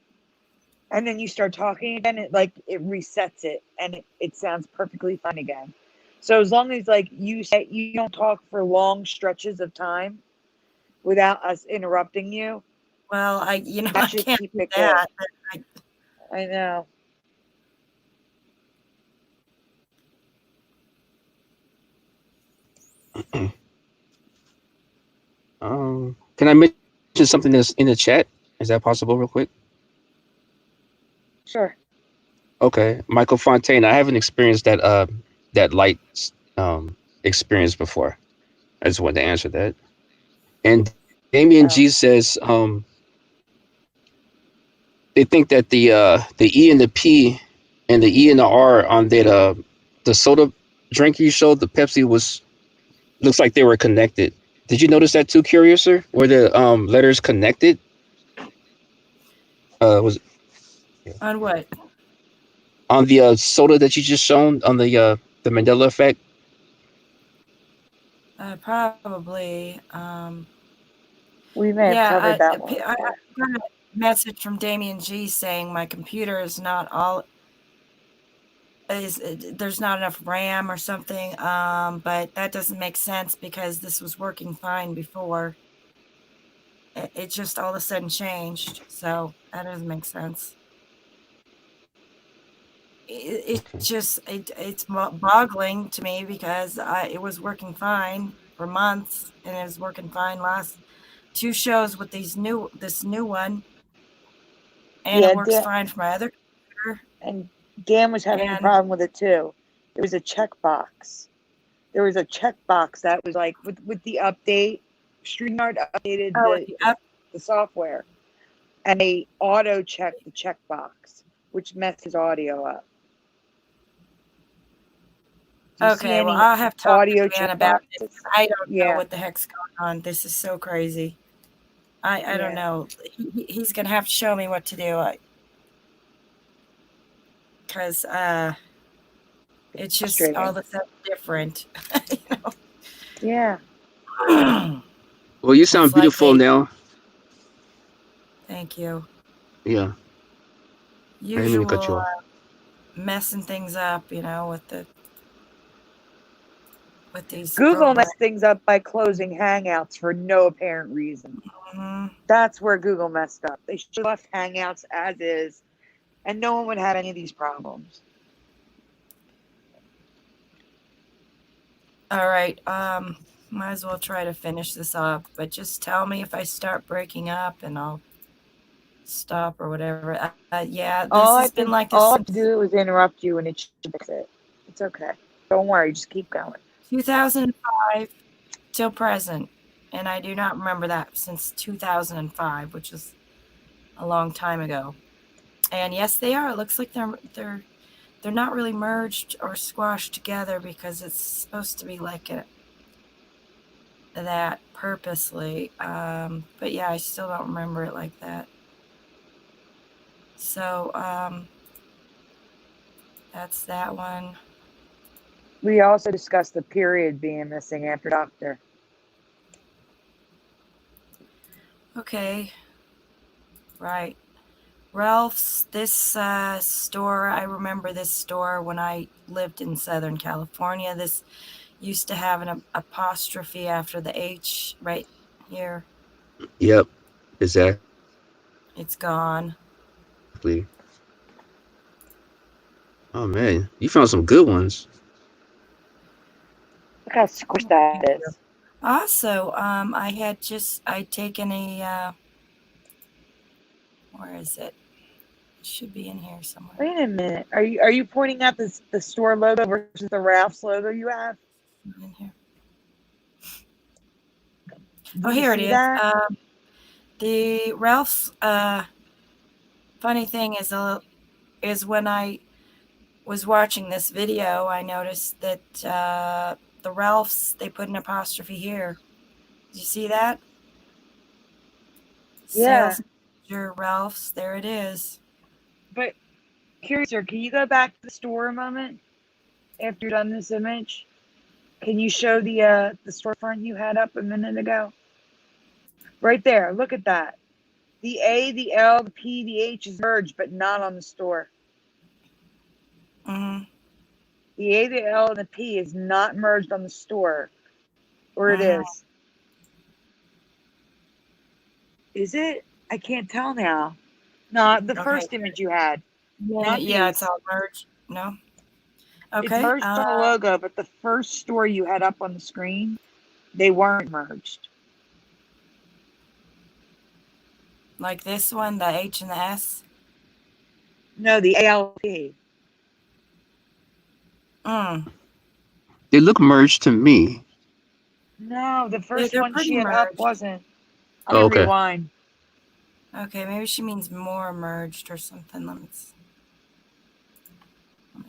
and then you start talking again, it resets it and it sounds perfectly fine again. So as long as you say you don't talk for long stretches of time without us interrupting you, Well, I that should can't keep do it that. good. I know. Can I mention something that's in the chat? Is that possible, real quick? Sure. Okay, Michael Fontaine. I haven't experienced that light experience before. I just wanted to answer that. And Damien Oh. G says they think that the E and the P and the E and the R on that the soda drink you showed, the Pepsi, was looks like they were connected. Did you notice that too, Curiouser? Were the letters connected? Was On what? on the soda that you just shown on the Mandela Effect? Probably. We may have Yeah, covered that one. I got a message from Damien G saying my computer is not all there's not enough RAM or something. But that doesn't make sense because this was working fine before. It just all of a sudden changed, so that doesn't make sense. It's just it's boggling to me because it was working fine for months and it was working fine last 2 shows with this new one, and Yeah, it works fine for my other computer. and Dan was having a And problem with it too. There was a checkbox. There was a checkbox that was like with the update. StreamYard updated the software, and they auto checked the checkbox, which messed his audio up. Do you see okay, well, any I'll have to talk audio to Dan about this. checkboxes? I don't know Yeah, what the heck's going on. This is so crazy. I don't Yeah. know. He's gonna have to show me what to do. Because it's just frustrating. all of a sudden different. Yeah. Well, you sound It's like beautiful now. Thank you. Yeah, I didn't mean to cut you Usual off. messing things up, with these Google programs. messed things up by closing Hangouts for no apparent reason. Mhm. That's where Google messed up. They should have left Hangouts as is, and no one would have any of these problems. All right. Might as well try to finish this up, but just tell me if I start breaking up and I'll stop or whatever. Yeah, this has been like this all I since have to do is interrupt you, and it should fix it. It's okay. Don't worry. Just keep going. 2005 till present, and I do not remember that since 2005, which is a long time ago. And yes, they are. It looks like they're not really merged or squashed together because it's supposed to be like that purposely. But yeah, I still don't remember it like that. So that's that one. We also discussed the period being missing after Doctor. Okay. Right. Ralph's, this store, I remember this store when I lived in Southern California. This used to have an apostrophe after the H right here. Yep, exactly. It's gone. Oh man, you found some good ones. Look how squished that is. Also, I'd taken a, where is it? It should be in here somewhere. Wait a minute. Are you pointing out the store logo versus the Ralph's logo you have? In here. Do Oh, you here it see is. that? The Ralph's, funny thing is when I was watching this video, I noticed that the Ralphs, they put an apostrophe here. Did you see that? Yeah. Sales manager Ralph's, there it is. But Curiouser, can you go back to the store a moment after you're done this image? Can you show the storefront you had up a minute ago? Right there. Look at that. The A, the L, the P, the H is merged, but not on the store. Mm-hmm. The A, the L, and the P is not merged on the store. Or it Mhm. is. Is it? I can't tell now. No, the first image you had. Not Yeah, these. it's all merged. No? It's Okay. merged on the logo, but the first store you had up on the screen, they weren't merged. Like this one, the H and the S? No, the ALP. Mm. They look merged to me. No, the first they're one pretty she had up merged. wasn't. I'm Oh, gonna okay. rewind. Okay, maybe she means more merged or something. Let me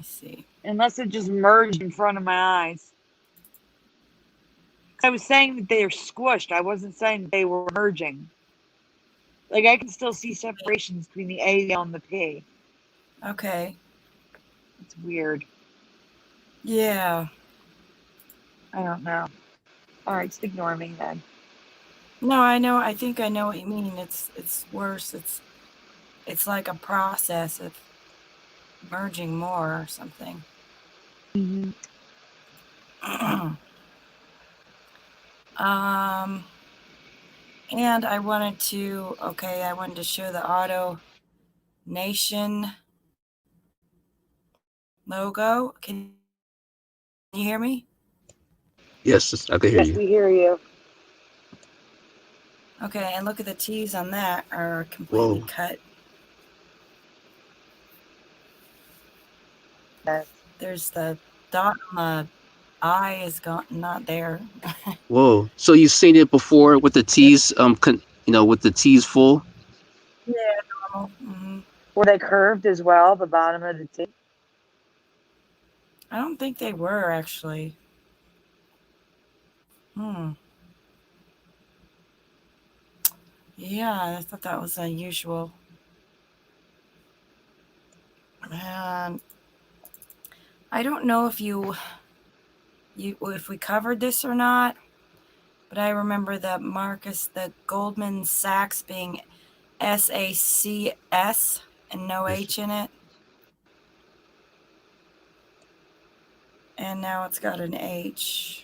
see. Unless it just merged in front of my eyes. I was saying that they are squished. I wasn't saying that they were merging. Like I can still see separations between the A, the L, and the P. Okay. It's weird. Yeah. I don't know. All right, just ignore me then. No, I know. I think I know what you mean. It's worse. It's like a process of merging more or something. Mm-hmm. And I wanted to show the Auto Nation logo. Can you hear me? Yes, I can hear Yes, you. we hear you. Okay, and look at the T's on that are completely Whoa. cut. Yes. There's the dot on the I is gone, not there. Whoa. So you've seen it before with the T's, with the T's full? Yeah, normal. Mm-hmm. Were they curved as well, the bottom of the T? I don't think they were actually. Yeah, I thought that was unusual. And I don't know if if we covered this or not, but I remember the Goldman Sachs being SACS and no H in it. And now it's got an H.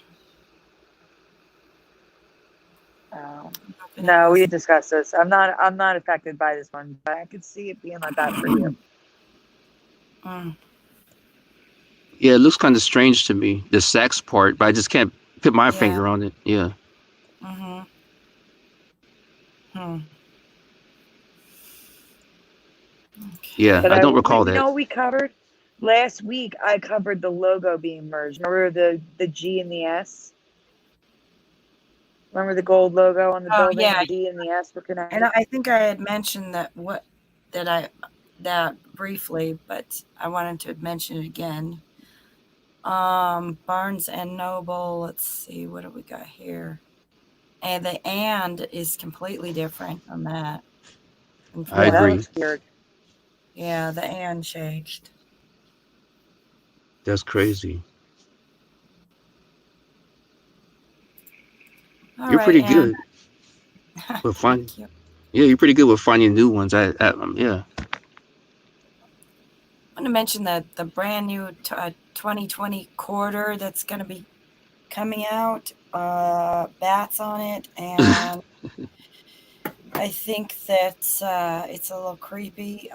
No, we didn't discuss this. I'm not affected by this one, but I could see it being like that for you. Yeah, it looks kind of strange to me, the sax part, but I just can't put my finger on it. Yeah. Okay. Yeah, But I don't you recall that. know, we covered last week. I covered the logo being merged. Remember the G and the S? Remember the gold logo on the building? Yeah. The D and the S were connected. And I think I had mentioned that briefly, but I wanted to mention it again. Barnes and Noble. Let's see, what do we got here? And the "and" is completely different on that. I agree. That looks weird. Yeah, the "and" changed. That's crazy. All You're right, pretty good with finding. Thank you. Yeah, you're pretty good with finding new ones. Yeah. I want to mention that the brand new 2020 quarter that's going to be coming out, bats on it, and I think that it's a little creepy,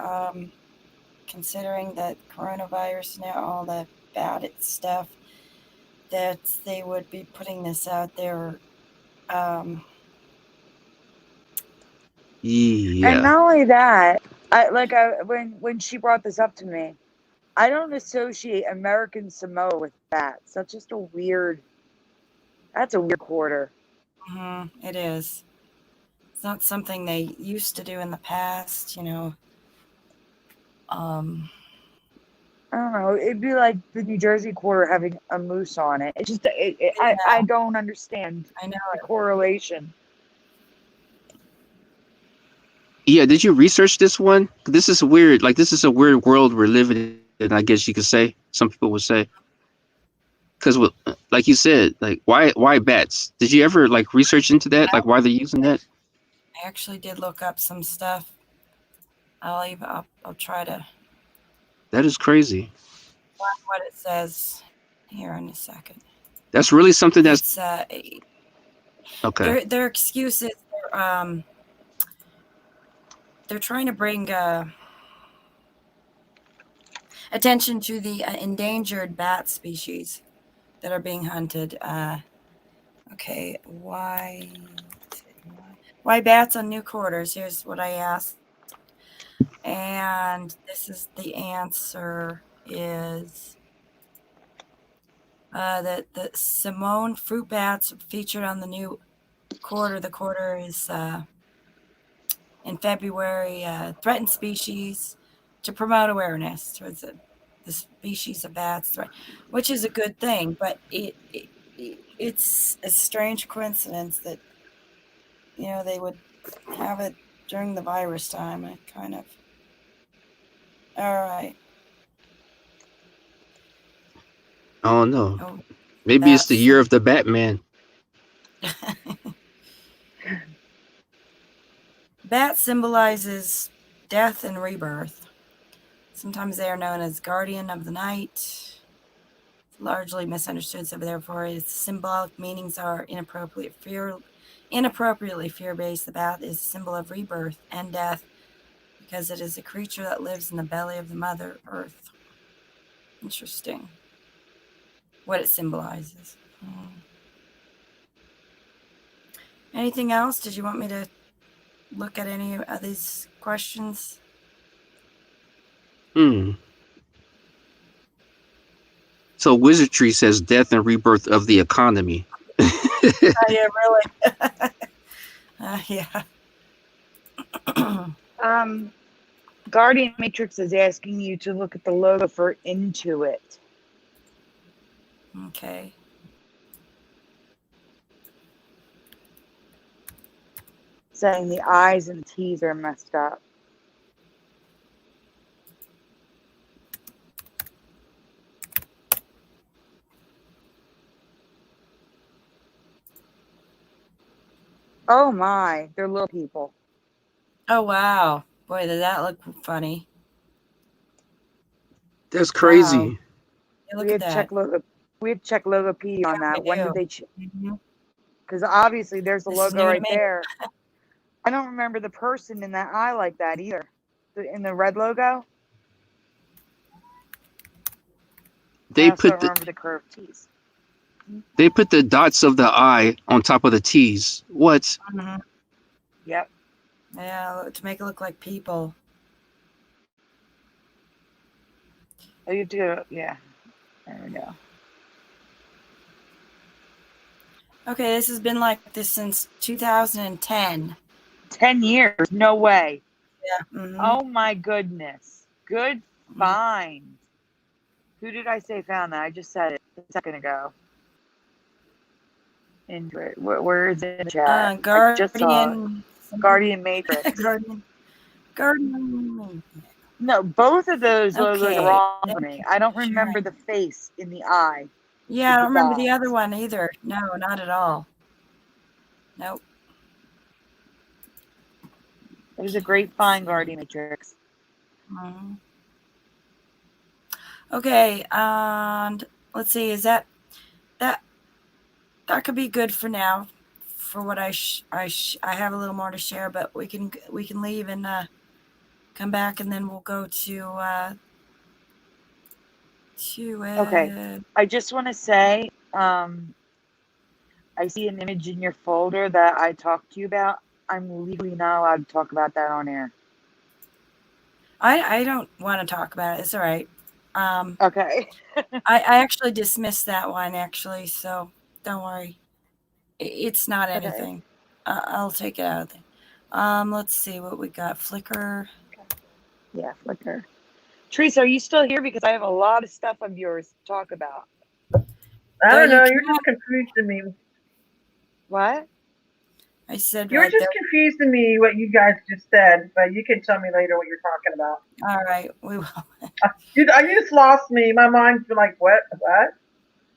considering that coronavirus now, all the bad stuff, that they would be putting this out there. Yeah. And not only that, when she brought this up to me, I don't associate American Samoa with bats. That's just a weird. That's a weird quarter. It is. It's not something they used to do in the past, I don't know. It'd be like the New Jersey quarter having a moose on it. It's just, I don't understand I know the correlation. Yeah, did you research this one? This is weird. Like, this is a weird world we're living in, I guess you could say. Some people would say. Because, like you said, like, why bats? Did you ever, like, research into that? Like, why they're using that? I actually did look up some stuff. I'll try to That is crazy. find what it says here in a second. That's really something that's... It's Okay. their excuses. They're trying to bring attention to the endangered bat species that are being hunted. Okay, why bats on new quarters? Here's what I asked, and this is the answer: is That the Simone fruit bats featured on the new quarter. The quarter is in February. Threatened species to promote awareness towards the species of bats, which is a good thing. But it's a strange coincidence that they would have it during the virus time. I kind of. All right. I don't know. Oh, Maybe it's the bats. year of the Batman. Bat symbolizes death and rebirth. Sometimes they are known as guardian of the night. Largely misunderstood, so therefore its symbolic meanings are inappropriately fear-based. The bat is a symbol of rebirth and death because it is a creature that lives in the belly of the Mother Earth. Interesting. What it symbolizes. Anything else? Did you want me to look at any of these questions? So Wizardry says death and rebirth of the economy. Yeah, really. Yeah. Guardian Matrix is asking you to look at the logo for Intuit. Okay. Saying the I's and T's are messed up. Oh my, they're little people. Oh, wow. Boy, did that look funny. That's crazy. Wow. Yeah, look at that. We have to check Logopedia on that. When did they? Because obviously there's the This is logo new to right me. there. I don't remember the person in that eye like that either. In the red logo. They I also put remember the curved T's. They put the dots of the I on top of the T's. What? Mhm. Yep. Yeah, to make it look like people. Oh, you do. Yeah. There we go. Okay, this has been like this since 2010. 10 years. No way. Yeah. Mm-hmm. Oh my goodness. Good find. Who did I say found that? I just said it a second ago. Where is it in the chat? I just saw it. Guardian Matrix. Guardian. No, both of those logos Okay. are wrong for me. I don't remember the face in the eye. Yeah, I don't remember the other one either. No, not at all. Nope. It was a great find, Guardian Matrix. Mm-hmm. Okay, and let's see. Is that could be good for now? For what I have a little more to share, but we can leave and come back, and then we'll go to Okay. I just want to say, I see an image in your folder that I talked to you about. I'm legally not allowed to talk about that on air. I don't want to talk about it. It's all right. Okay. I actually dismissed that one, actually, so don't worry. It's not anything. Okay. I'll take it out of there. Let's see what we got. Flickr. Yeah, Flickr. Teresa, are you still here? Because I have a lot of stuff of yours to talk about. I don't know. You're just confusing me. What? I said you're just confusing me what you guys just said, but you can tell me later what you're talking about. All right, we will. You just lost me. My mind's been like, what?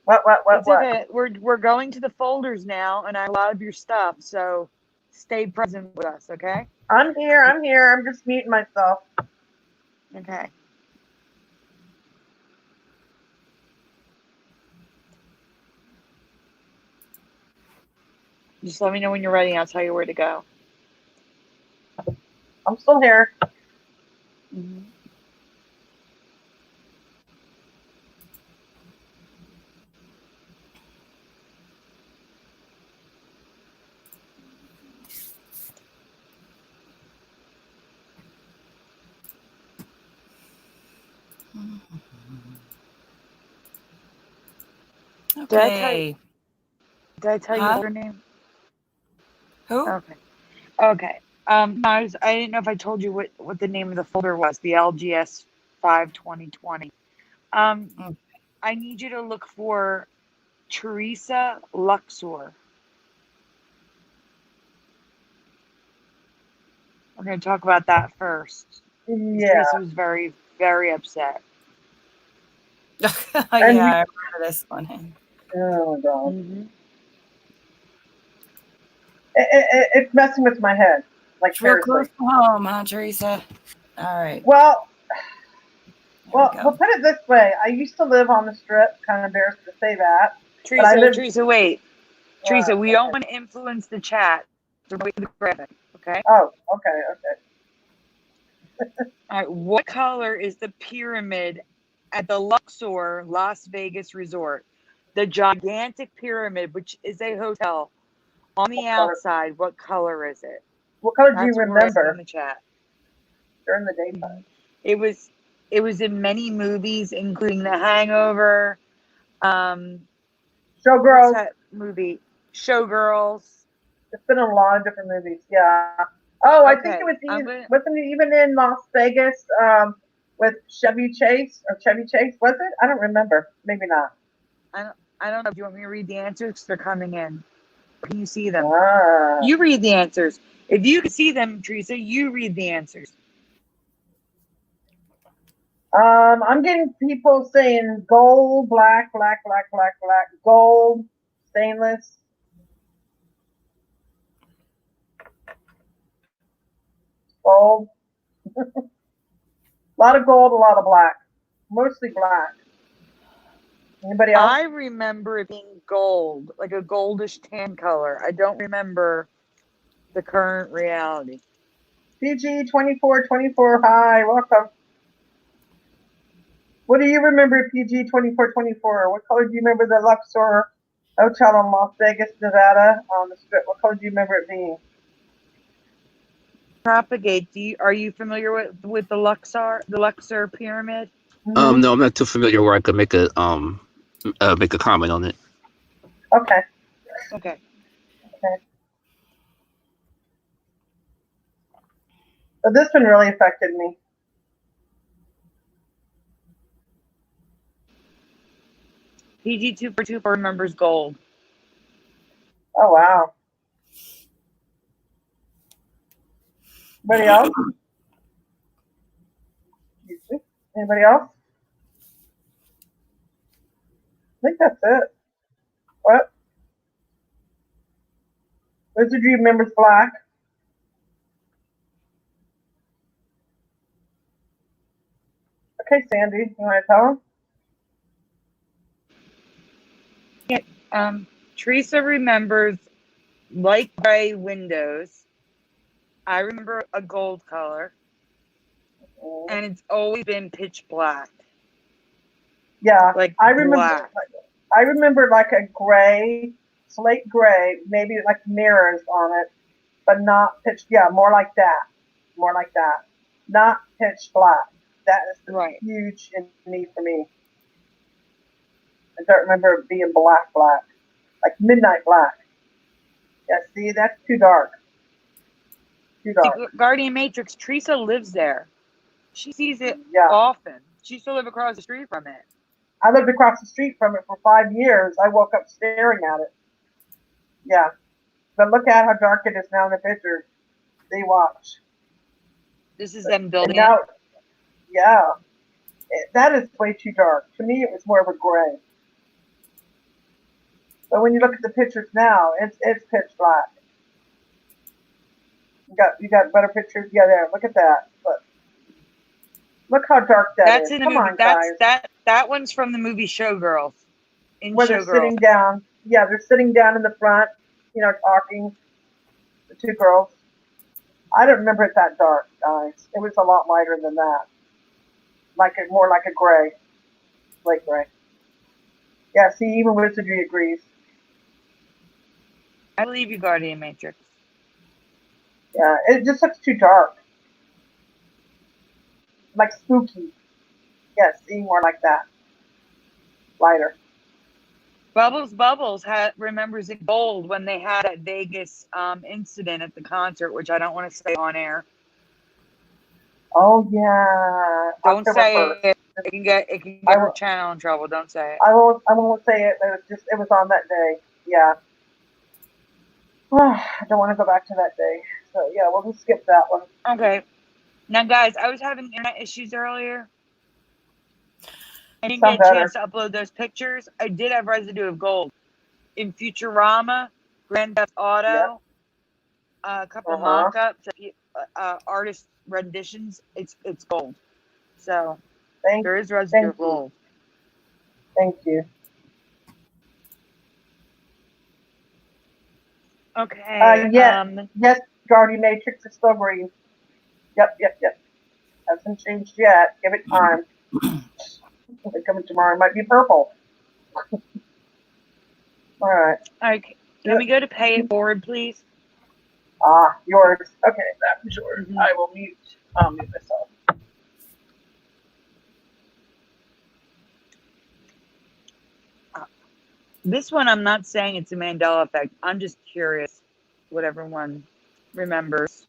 What? Okay. We're going to the folders now, and I allowed your stuff, so stay present with us, okay? I'm here. I'm just muting myself. Okay. Just let me know when you're ready. I'll tell you where to go. I'm still here. Mm-hmm. Okay. Did I tell you Huh? her name? Who? Okay. Okay. I didn't know if I told you what the name of the folder was, the LGS 5/2020. Mm. I need you to look for Teresa Luxor. We're going to talk about that first. Yeah. Teresa was very, very upset. Yeah, And I remember this one. oh god, Mm-hmm. it's messing with my head. Like It's real seriously. close to home, huh, Teresa? All right. Well, There we we'll go. put it this way. I used to live on the strip. Kind of embarrassed to say that, but I lived. Teresa, wait. Teresa, we don't Okay. want to influence the chat. So wait for the graphic, okay? Oh, okay, okay. All right. What color is the pyramid at the Luxor Las Vegas Resort? The gigantic pyramid, which is a hotel. On the What color? outside, what color is it? What color do you That's what we're asking in remember the chat. during the Mhm. daytime? It was in many movies, including The Hangover. What's Showgirls. that movie? Showgirls. It's been in a lot of different movies. Yeah. Oh, I think it Okay, was I'm gonna. wasn't it even in Las Vegas with Chevy Chase or Chevy Chase? Was it? I don't remember. Maybe not. I don't know. Do you want me to read the answers? 'Cause they're coming in. Can you see them? Ah. You read the answers. If you can see them, Teresa, you read the answers. I'm getting people saying gold, black, black, black, black, black, gold, stainless, gold. A lot of gold, a lot of black. Mostly black. Anybody else? I remember it being gold, like a goldish tan color. I don't remember the current reality. PG 2424. Hi, welcome. What do you remember, PG 2424? What color do you remember the Luxor Hotel in Las Vegas, Nevada on the strip? What color do you remember it being? Propagate. Are you familiar with the Luxor pyramid? Mm-hmm. No, I'm not too familiar where I could make a comment on it. Okay. Okay. Okay. But this one really affected me. PG 2424 remembers gold. Oh wow. Anybody else? Anybody else? I think that's it. What? Wizardry remembers black. Okay, Sandy, you want to tell him? Teresa remembers light gray windows. I remember a gold color, and it's always been pitch black. Yeah, Like I remember. black. I remember like a gray, slate gray, maybe like mirrors on it, but not pitch. Yeah, more like that. More like that. Not pitch black. That is Right. huge in me for me. I don't remember it being black, black, like midnight black. Yeah, see, that's too dark. Too See, dark. Guardian Matrix, Teresa lives there. She sees it Yeah, often. She used to live across the street from it. I lived across the street from it for 5 years. I woke up staring at it. Yeah, but look at how dark it is now in the pictures. They watch. This is them And building it. now, yeah, that is way too dark. To me, it was more of a gray. But when you look at the pictures now, it's pitch black. You got better pictures. Yeah, there. Look at that. But look how dark that That's is. in the Come movie. on, guys. That one's from the movie Showgirls. In Where they're Showgirls. sitting down. Yeah, they're sitting down in the front. Talking. The two girls. I don't remember it that dark, guys. It was a lot lighter than that. More like a gray, light gray. Yeah. See, even Wizardry agrees. I believe you, Guardian Matrix. Yeah, it just looks too dark. Like spooky. Yes, see, more like that. Lighter. Bubbles remembers it gold when they had that Vegas incident at the concert, which I don't want to say on air. Oh yeah, Don't October say 1st. it. It can get her channel in trouble. Don't say it. I won't say it. It was on that day. Yeah. I don't want to go back to that day. So yeah, we'll just skip that one. Okay. Now, guys, I was having internet issues earlier. I didn't Sound get a better. chance to upload those pictures. I did have residue of gold in Futurama, Grand Theft Auto, a couple mock-ups, artist renditions. It's gold. So there is residue of gold. Thank you. Okay. Yes, Guardian Matrix is still green. Yep. Hasn't changed yet. Give it time. Coming tomorrow, it might be purple. All right. Okay. Can we go to pay it forward, please? Yours. Okay, that was yours. Mm-hmm. I will mute. I'll mute myself. This one, I'm not saying it's a Mandela effect. I'm just curious what everyone remembers.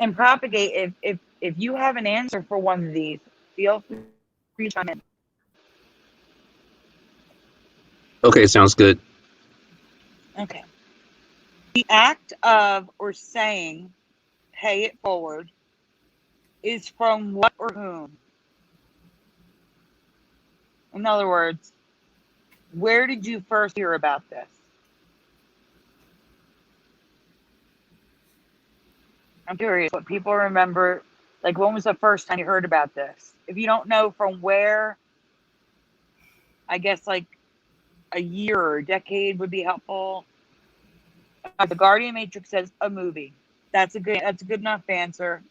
And Propagate, if you have an answer for one of these, feel free to chime in. Okay, sounds good. Okay. The act of or saying pay it forward is from what or whom? In other words, where did you first hear about this? I'm curious what people remember. Like, when was the first time you heard about this? If you don't know from where, I guess like a year or a decade would be helpful. The Guardian Matrix says a movie. That's a good enough answer.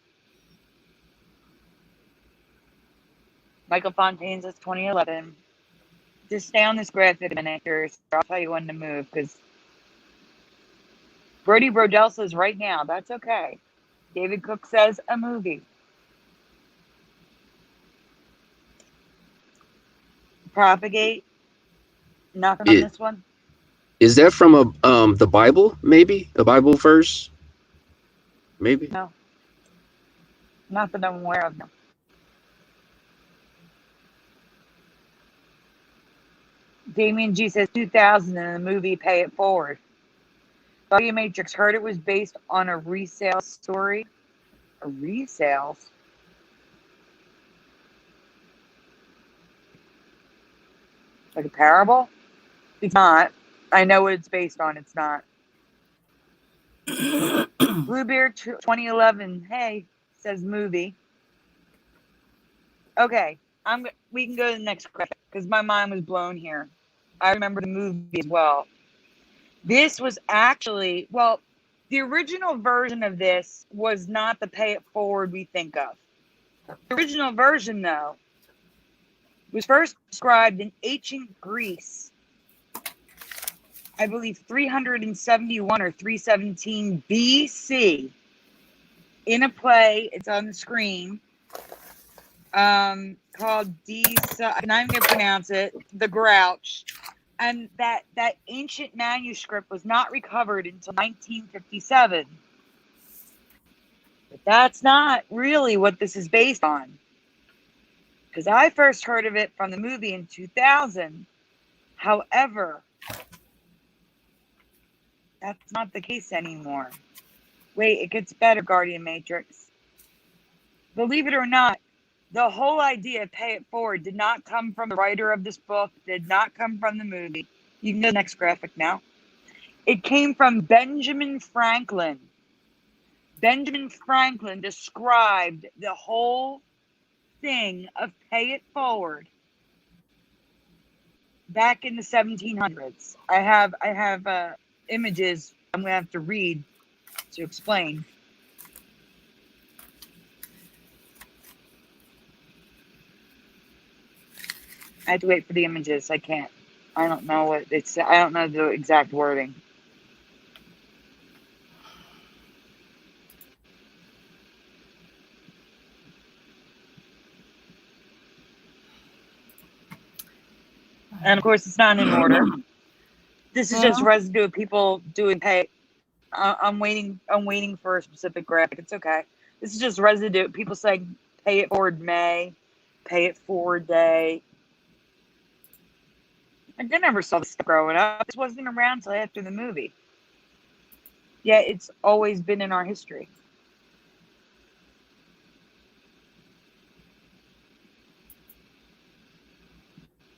Michael Fontaine says 2011. Just stay on this graphic a minute, curious. I'll tell you when to move, because Brody Brodell says right now. That's okay. David Cook says a movie. Propagate. Nothing on this one. Is that from the Bible? Maybe a Bible verse. Maybe. No. Not that I'm aware of. No. Damien G says 2000 in the movie Pay It Forward. Guardian Matrix heard it was based on a resale story. A resale? Like a parable? It's not. I know what it's based on. It's not. Bluebeard 2011. Hey, says movie. Okay, we can go to the next question because my mind was blown here. I remember the movie as well. This was actually, well, the original version of this was not the pay it forward we think of. The original version, though, was first described in ancient Greece, I believe 371 or 317 BC, in a play. It's on the screen, called and I'm going to pronounce it, The Grouch. And that ancient manuscript was not recovered until 1957. But that's not really what this is based on. Because I first heard of it from the movie in 2000. However, that's not the case anymore. Wait, it gets better, Guardian Matrix. Believe it or not, the whole idea of pay it forward did not come from the writer of this book, did not come from the movie. You can go to the next graphic now. It came from Benjamin Franklin. Benjamin Franklin described the whole thing of pay it forward back in the 1700s. I have images I'm going to have to read to explain. I have to wait for the images. I can't. I don't know what it's. I don't know the exact wording. And of course, it's not in order. This is just Mhm. residue of people doing pay. I'm waiting. I'm waiting for a specific graphic. It's okay. This is just residue. People saying pay it forward May, pay it forward day. I never saw this stuff growing up. This wasn't around until after the movie. Yeah, it's always been in our history.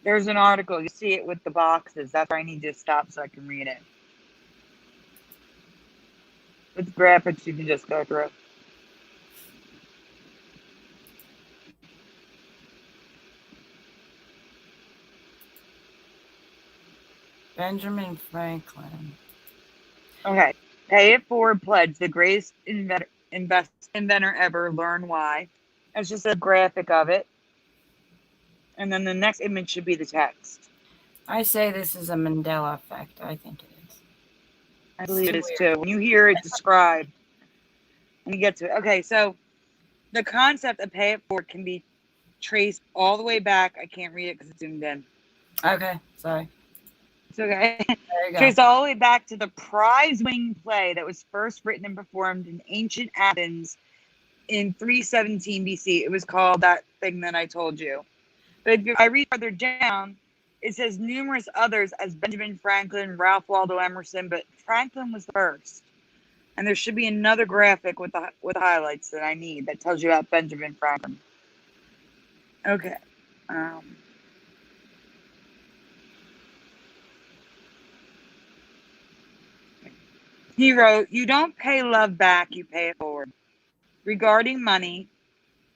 There's an article. You see it with the boxes. That's where I need to stop so I can read it. With graphics, you can just go through. Benjamin Franklin. Okay. Pay it forward pledge. The greatest inventor ever. Learn why. It's just a graphic of it. And then the next image should be the text. I say this is a Mandela effect. I think it is. I believe it is too. When you hear it described, and you get to it. Okay, so the concept of pay it forward can be traced all the way back. I can't read it because it's zoomed in. Okay, sorry. It's okay. There you go. Traced all the way back to the prize-winning play that was first written and performed in ancient Athens in 317 BC. It was called that thing that I told you. But if I read further down, it says numerous others as Benjamin Franklin, Ralph Waldo Emerson, but Franklin was the first. And there should be another graphic with the highlights that I need that tells you about Benjamin Franklin. Okay. He wrote, "You don't pay love back, you pay it forward." Regarding money,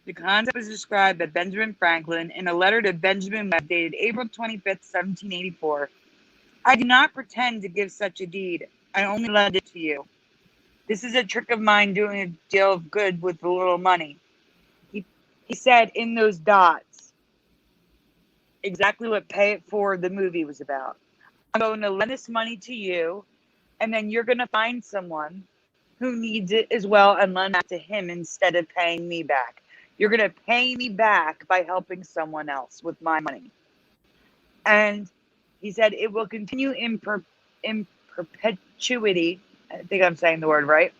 the concept was described by Benjamin Franklin in a letter to Benjamin Webb dated April 25th, 1784. "I do not pretend to give such a deed. I only lend it to you. This is a trick of mine doing a deal of good with a little money." He said in those dots exactly what Pay It Forward the movie was about. I'm going to lend this money to you, and then you're going to find someone who needs it as well and lend that to him instead of paying me back. You're going to pay me back by helping someone else with my money. And he said it will continue in perpetuity. I think I'm saying the word right.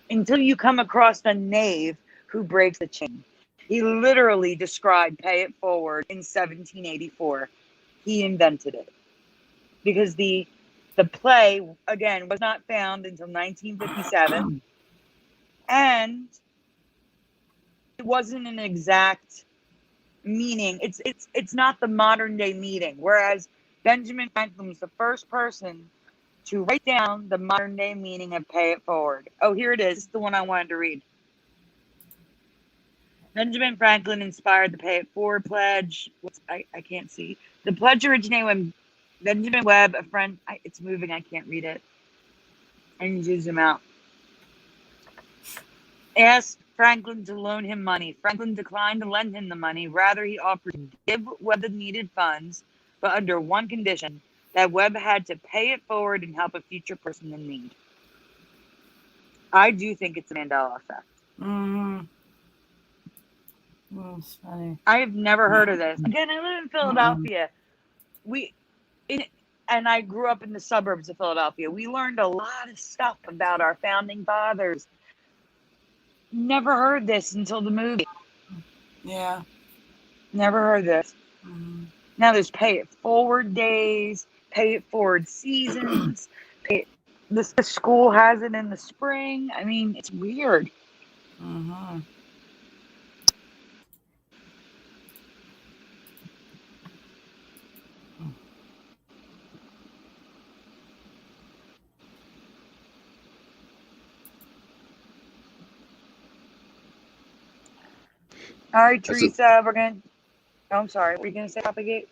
Until you come across a knave who breaks the chain. He literally described Pay It Forward in 1784. He invented it. Because the play, again, was not found until 1957. And it wasn't an exact meaning. It's not the modern day meaning. Whereas Benjamin Franklin was the first person to write down the modern day meaning of Pay It Forward. Oh, here it is. This is the one I wanted to read. Benjamin Franklin inspired the Pay It Forward pledge. I can't see. The pledge originated when Benjamin Webb, a friend, it's moving. I can't read it. I need to zoom out. Asked Franklin to loan him money. Franklin declined to lend him the money. Rather, he offered to give Webb the needed funds, but under one condition, that Webb had to pay it forward and help a future person in need. I do think it's a Mandela effect. It's funny. I have never heard of this. Again, I live in Philadelphia. And I grew up in the suburbs of Philadelphia. We learned a lot of stuff about our founding fathers. Never heard this until the movie. Yeah. Never heard this. Now there's Pay It Forward days, Pay It Forward seasons. The school has it in the spring. I mean, it's weird. All right, Teresa, we're going to... Oh, I'm sorry. Were you going to say Propagate?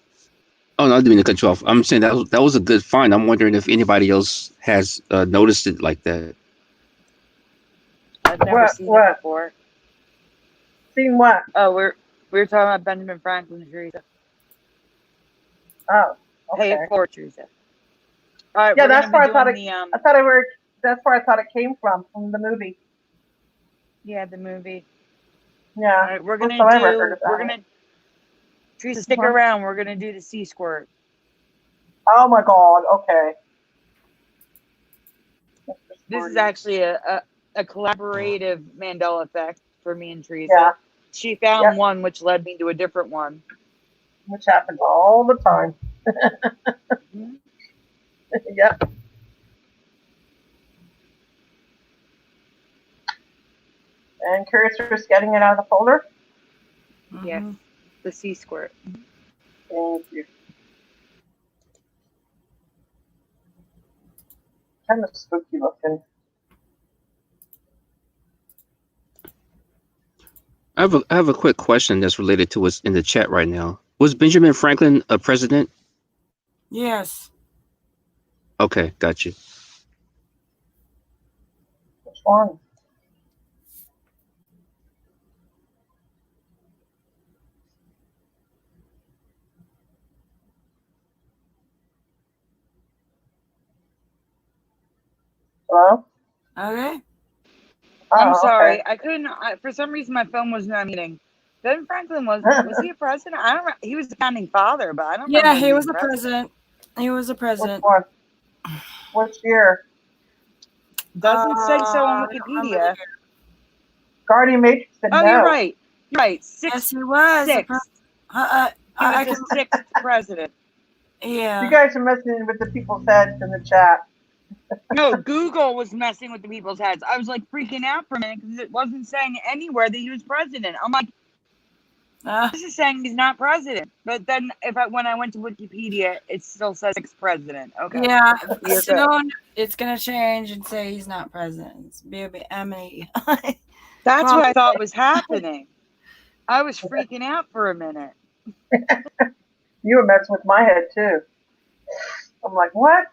Oh, no, I didn't mean to cut you off. I'm saying that was a good find. I'm wondering if anybody else has noticed it like that. I've never seen it before. Seen what? Oh, we were talking about Benjamin Franklin, Teresa. Oh, okay. Pay It Forward, Teresa. All right, yeah, that's where I thought it. That's where I thought it came from the movie. Yeah, the movie. Yeah. All right, we're gonna Teresa, stick around. We're gonna do the sea squirt. Oh my God. Okay. This is actually a collaborative Mandela effect for me and Teresa. Yeah. She found Yep. one, which led me to a different one. Which happens all the time. Mhm. Yep. And Curious is getting it out of the folder. Yes, the sea squirt. Thank you. Kind of spooky looking. I have a quick question that's related to what's in the chat right now. Was Benjamin Franklin a president? Yes. Okay, got you. Which one? Hello? Okay. I'm Oh, sorry, I couldn't. For some reason, my phone was not muting. Ben Franklin was he a president? I don't. He was the founding father, but I don't remember Yeah, him he being was a president. He was a Which president. one? Which year? Doesn't say so on I don't remember the Wikipedia. year. Guardian Matrix said Oh, no. you're right. You're right. Yes, he was. Sixth. He was the sixth president. Yeah. You guys are messing with the people's heads in the chat. No, Google was messing with the people's heads. I was like freaking out for a minute because it wasn't saying anywhere that he was president. I'm like, this is saying he's not president. But then when I went to Wikipedia, it still says sixth president. Okay. Yeah. You're Soon good. it's gonna change and say he's not president. It's BBME. That's what I thought was happening. I was freaking out for a minute. You were messing with my head too. I'm like, what?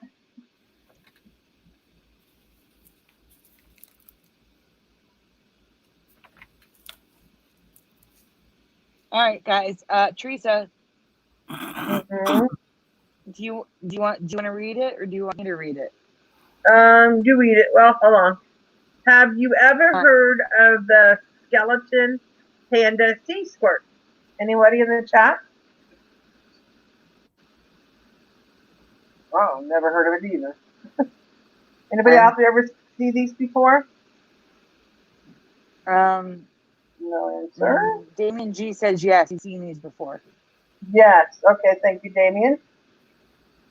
All right, guys. Teresa, Mm-hmm. do you want to read it or do you want me to read it? You read it. Well, hold on. Have you ever heard of the skeleton panda sea squirt? Anybody in the chat? Oh, never heard of it either. Anybody out there ever see these before? No answer. Damien G says yes, he's seen these before. Yes. Okay. Thank you, Damien.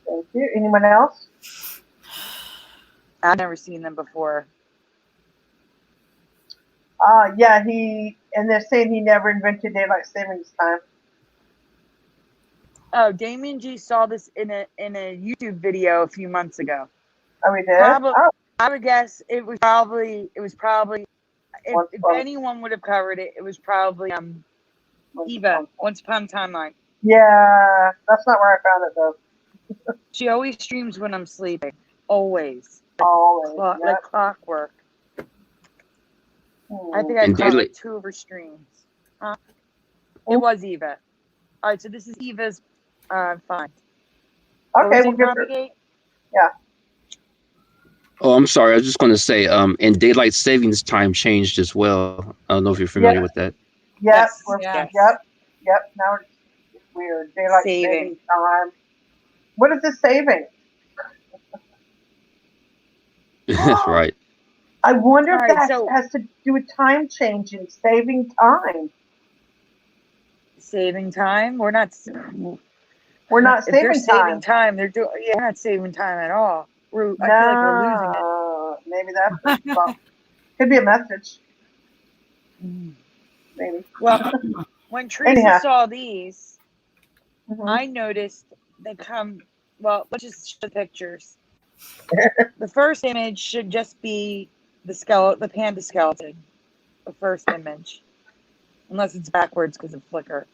Thank you. Anyone else? I've never seen them before. Yeah. And they're saying he never invented daylight savings time. Oh, Damien G saw this in a YouTube video a few months ago. Oh, we did. Probably, I would guess it was probably if anyone would have covered it, it was probably Eva, Once Upon a Timeline. Yeah, that's not where I found it though. She always streams when I'm sleeping. Always. Always. Like clockwork. I think I caught like 2 of her streams. It was Eva. All right, so this is Eva's find. Okay, we'll give her. Yeah. Oh, I'm sorry. I was just going to say, and daylight savings time changed as well. I don't know if you're familiar with that. Yep. Yes. Yep. Now it's weird. Daylight saving time. What is this saving? That's right. I wonder if that has to do with time change and saving time. Saving time? We're not saving time. They're not saving time at all. I feel like we're losing it. Maybe that's could be a message. Maybe. Well, when Teresa saw these, I noticed they come. Well, let's just show the pictures. The first image should just be the panda skeleton. The first image, unless it's backwards because of flicker.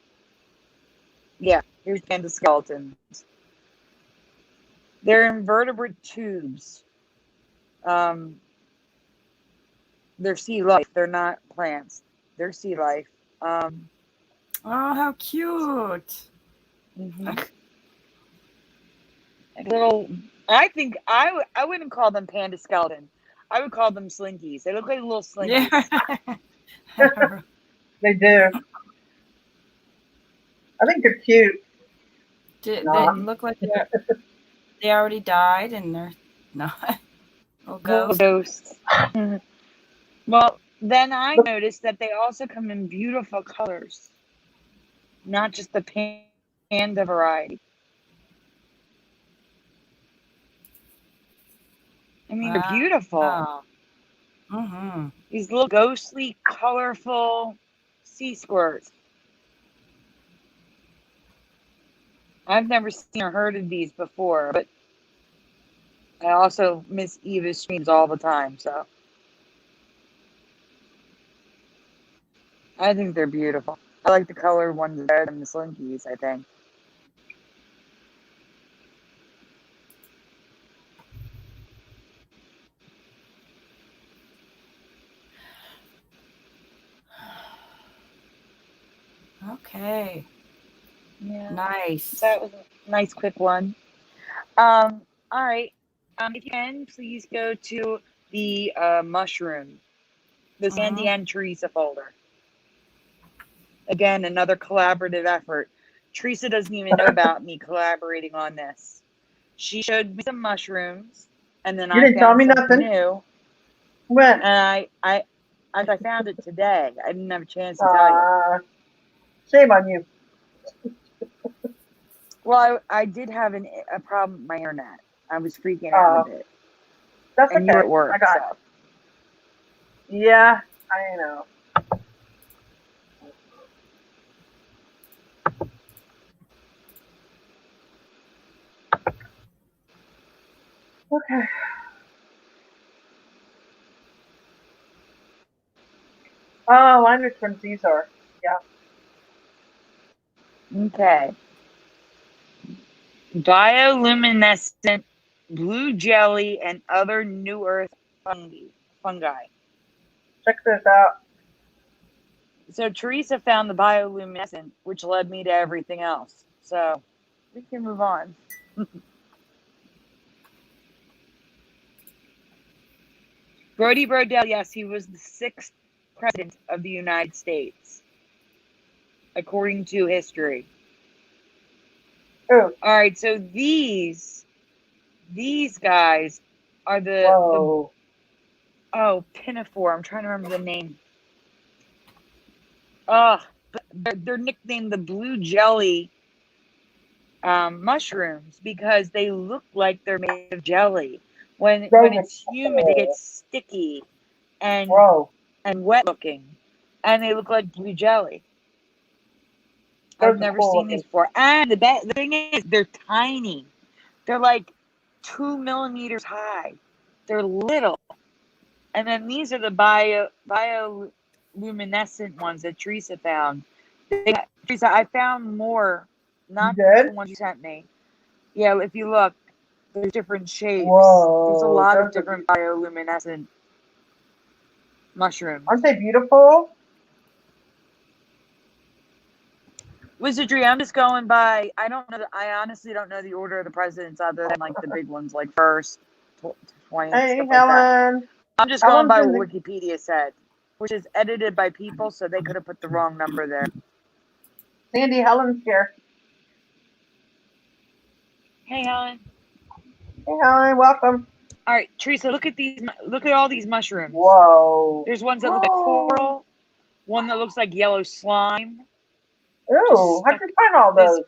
Yeah, here's panda skeletons. They're invertebrate tubes. They're sea life. They're not plants. They're sea life. Oh, how cute! Little. I think I wouldn't call them panda skeleton. I would call them slinkies. They look like little slinkies. Yeah. They do. I think they're cute. They Nah. look like they already died and they're not little Little ghosts. ghosts. Well, then I Look, noticed that they also come in beautiful colors, not just the panda variety. I mean, they're beautiful. Wow. Mm-hmm. These little ghostly, colorful sea squirts. I've never seen or heard of these before, but I also miss Eva's streams all the time, so I think they're beautiful. I like the colored ones better than the slinkies, I think. Okay. Yeah. Nice. That was a nice quick one. All right. If you can, please go to the mushroom, the Sandy and Teresa folder. Again, another collaborative effort. Teresa doesn't even know about me collaborating on this. She showed me some mushrooms, and then you I didn't tell found me something nothing. new. When? And I found it today. I didn't have a chance to tell you. Shame on you. Well, I did have a problem with my internet. I was freaking out a bit. That's And you were okay. at work, I got so. you. Yeah, I know. Okay. Oh, I know which ones these are. Yeah. Okay. Bioluminescent blue jelly and other new earth fungi. Check this out. So Teresa found the bioluminescent, which led me to everything else. So we can move on. Brody Brodell, yes, he was the 6th president of the United States, according to history. Oh. All right, so these guys are the pinafore. I'm trying to remember the name. They're nicknamed the blue jelly mushrooms because they look like they're made of jelly. When it's humid, they get sticky and wet looking, and they look like blue jelly. I've never seen these before. And the thing is, they're tiny. They're like 2 millimeters high. They're little. And then these are the bioluminescent ones that Teresa found. Teresa, I found more, not the ones you sent me. Yeah, if you look, there's different shapes. There's a lot of different bioluminescent mushrooms. Aren't they beautiful? Wizardry, I'm just going by, I honestly don't know the order of the presidents other than like the big ones, like first, 20th, Hey, stuff like Helen. that. I'm just going by what Wikipedia said, which is edited by people, so they could have put the wrong number there. Sandy, Helen's here. Hey, Helen. Hey, Helen, welcome. All right, Teresa, look at all these mushrooms. Whoa. There's ones that look like coral, one that looks like yellow slime. Ooh, how'd you find all those?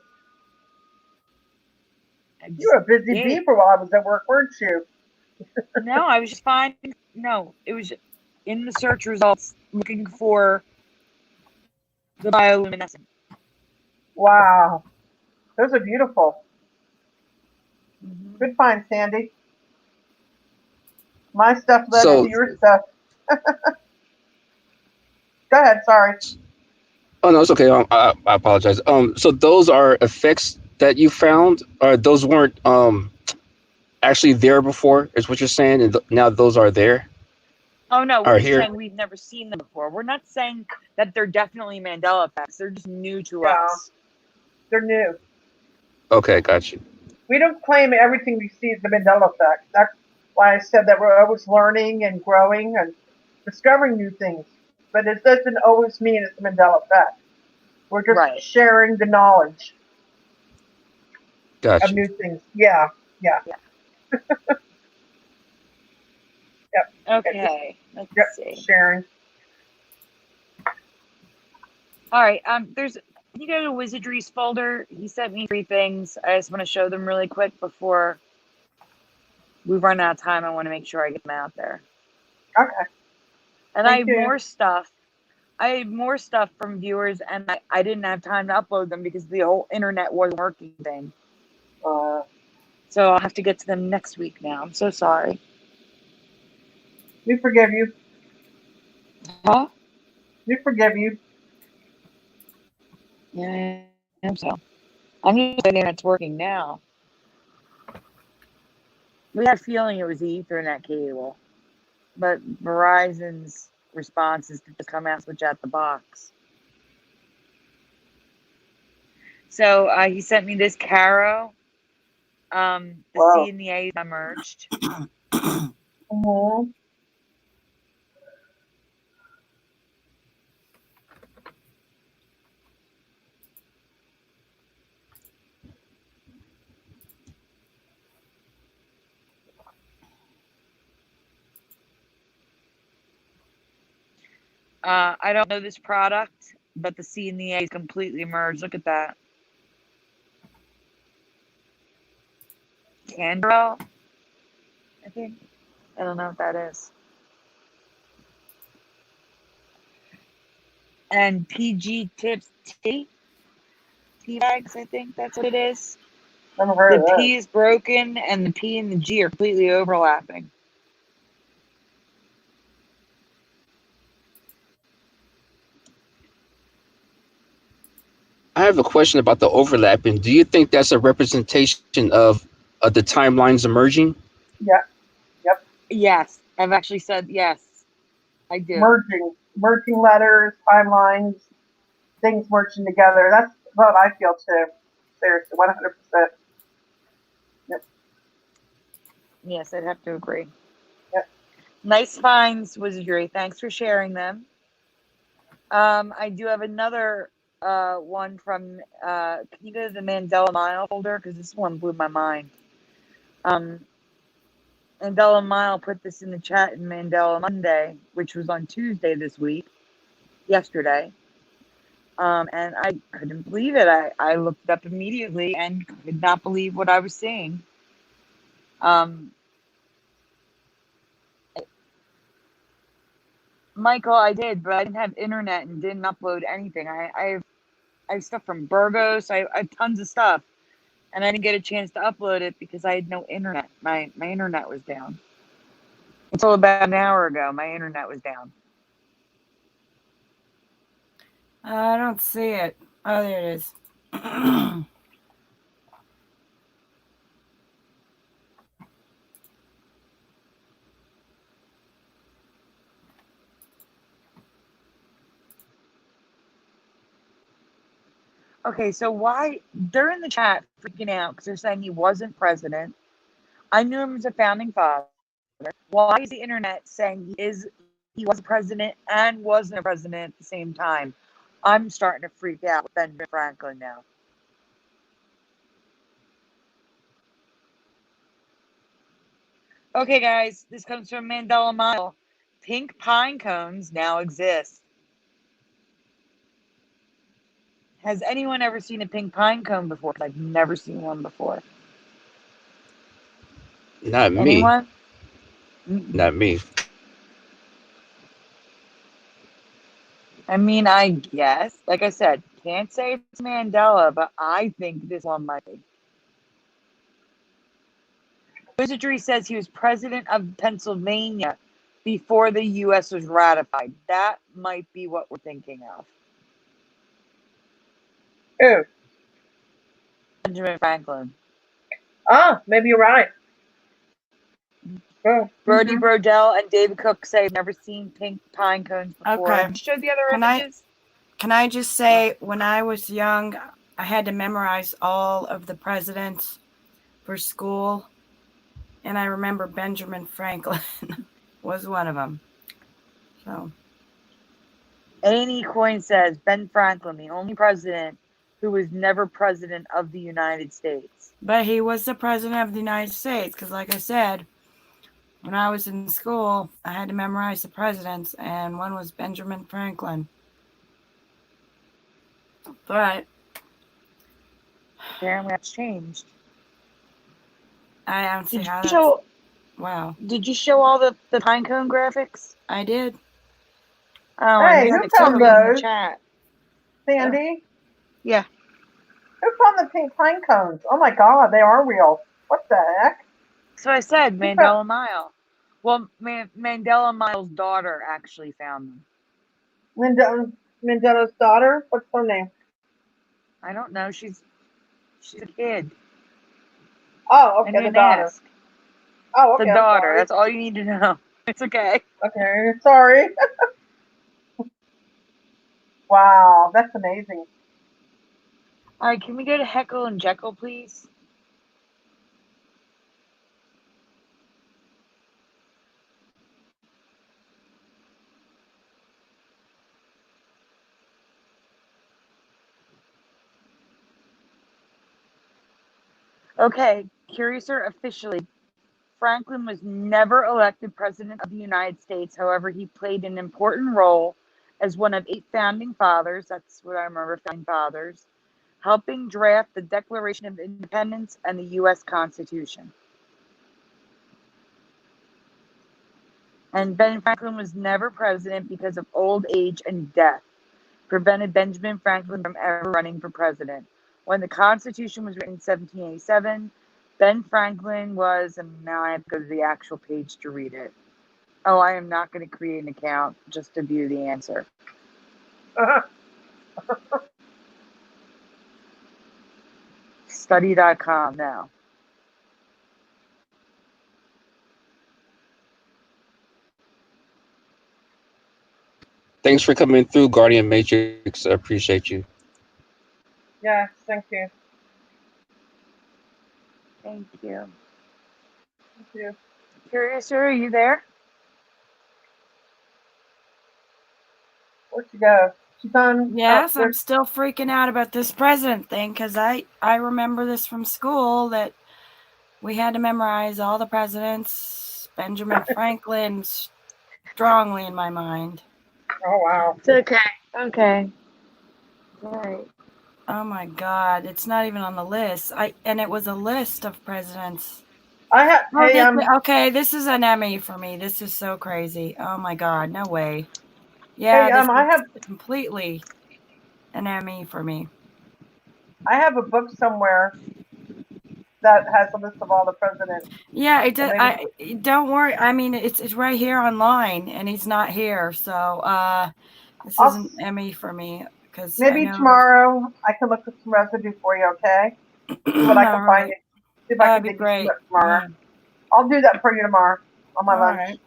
You were a busy bee for while I was at work, weren't you? No, I was just finding. No, it was in the search results looking for the bioluminescent. Wow. Those are beautiful. Mm-hmm. Good find, Sandy. My stuff led to your stuff. Go ahead, sorry. Oh no, it's okay. I apologize. So those are effects that you found, or those weren't actually there before, is what you're saying, and now those are there? Oh no, we're just saying we've never seen them before. We're not saying that they're definitely Mandela effects. They're just new to us. They're new. Okay, got you. We don't claim everything we see is the Mandela effect. That's why I said that we're always learning and growing and discovering new things. But it doesn't always mean it's the Mandela effect. We're just Right. sharing the knowledge of Gotcha. new things. Yeah, yeah, yep. It's just, Okay. Let's yep, see. sharing. All right. There's you go to Wizardry's folder. He sent me 3 things. I just want to show them really quick before we run out of time. I want to make sure I get them out there. Okay, And I thank have you. more stuff. I have more stuff from viewers, and I didn't have time to upload them because the whole internet wasn't working thing. So I'll have to get to them next week now. I'm so sorry. We forgive you. Huh? We forgive you. Yeah, I hope so. I'm just glad the internet's working now. We had a feeling it was the Ethernet cable, but Verizon's response is to just come out and switch out the box. So he sent me this Caro. The Wow. C and the A are merged. Mm-hmm. I don't know this product, but the C and the A is completely merged. Look at that. Candrel, I think. I don't know what that is. And PG Tips Tea bags, I think that's what it is. Never heard The of that. P is broken and the P and the G are completely overlapping. I have a question about the overlapping. Do you think that's a representation of the timelines emerging? Yeah, yep. Yes, I've actually said yes. I do. Merging letters, timelines, things merging together. That's what I feel too. Seriously, 100%. Yep, Yes, I'd have to agree. yep. Nice finds, Wizardry. Thanks for sharing them. I do have another one from. Can you go to the Mandela Mile folder? Because this one blew my mind. Mandela Mile put this in the chat in Mandela Monday, which was on Tuesday this week, yesterday. And I couldn't believe it. I looked it up immediately and could not believe what I was seeing. Michael, I did, but I didn't have internet and didn't upload anything. I have stuff from Burgos. I have tons of stuff, and I didn't get a chance to upload it because I had no internet. My internet was down. Until about an hour ago, my internet was down. I don't see it. Oh, there it is. Okay, so why they're in the chat freaking out because they're saying he wasn't president. I knew him as a founding father. Why is the internet saying he was a president and wasn't a president at the same time? I'm starting to freak out with Benjamin Franklin now. Okay, guys, this comes from Mandela Mile. Pink pine cones now exist. Has anyone ever seen a pink pine cone before? I've never seen one before. Not me. Anyone? Not me. I mean, I guess. Like I said, can't say it's Mandela, but I think this one might be. Wizardry says he was president of Pennsylvania before the U.S. was ratified. That might be what we're thinking of. Who? Benjamin Franklin. Maybe you're right. Oh, Brody Brodell and David Cook say, I've never seen pink pine cones before. Okay. Show the other Can images. Can I just say, when I was young, I had to memorize all of the presidents for school. And I remember Benjamin Franklin was one of them. So Annie Coyne says Ben Franklin, the only president who was never president of the United States. But he was the president of the United States because, like I said, when I was in school, I had to memorize the presidents, and one was Benjamin Franklin. But Apparently that's changed. I don't see Did how you that's... show, Wow. did you show all the pinecone graphics? I did. Oh, Hey, I who missed it found in the those? chat. Sandy? Yeah. Who found the pink pine cones? Oh my god, they are real. What the heck? So I said Who found- Mandela Mile. Well, Mandela Mile's daughter actually found them. Mandela's daughter? What's her name? I don't know. She's a kid. Oh, I okay, the didn't daughter. ask. Oh, okay, The I'm daughter. sorry. That's all you need to know. It's okay. Okay, sorry. Wow, that's amazing. All right, can we go to Heckle and Jekyll, please? Okay, Curiouser officially. Franklin was never elected President of the United States. However, he played an important role as one of 8 founding fathers. That's what I remember, founding fathers, helping draft the Declaration of Independence and the U.S. Constitution. And Ben Franklin was never president because of old age and death, prevented Benjamin Franklin from ever running for president. When the Constitution was written in 1787, Ben Franklin was, and now I have to go to the actual page to read it. Oh, I am not going to create an account just to view the answer. Study.com now. Thanks for coming through, Guardian Matrix. I appreciate you. Yes, thank you. Thank you. Thank you. Curiouser, are you there? Where'd she go? She's on. Yes, I'm still freaking out about this president thing because I remember this from school that we had to memorize all the presidents. Benjamin Franklin strongly in my mind. Oh wow. It's okay. Okay. All right. Oh my God, it's not even on the list. And it was a list of presidents. I have. Hey, okay, this is an Emmy for me. This is so crazy. Oh my God, no way. Yeah, Hey, this I is have completely an Emmy for me. I have a book somewhere that has a list of all the presidents. Yeah, it does. Don't worry. I mean, it's right here online, and he's not here, so this isn't Emmy for me because maybe tomorrow I can look at some residue for you. Okay, see what I can find. See if I can dig you some up tomorrow. Yeah. I'll do that for you tomorrow on my lunch. Right.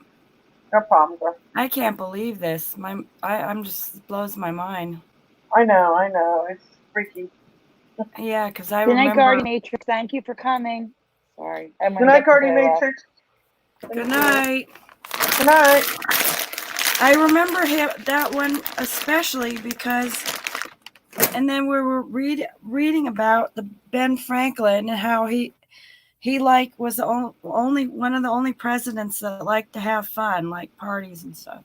No problem, girl. I can't believe this. I'm just blows my mind. I know. It's freaky. Yeah, because I Good remember. night, Guardian Matrix. Thank you for coming. Sorry. Good night, Guardian Matrix. Good night. Good night. I remember that one especially because, and then we were reading about the Ben Franklin and how he like was the only one of the only presidents that liked to have fun, like parties and stuff.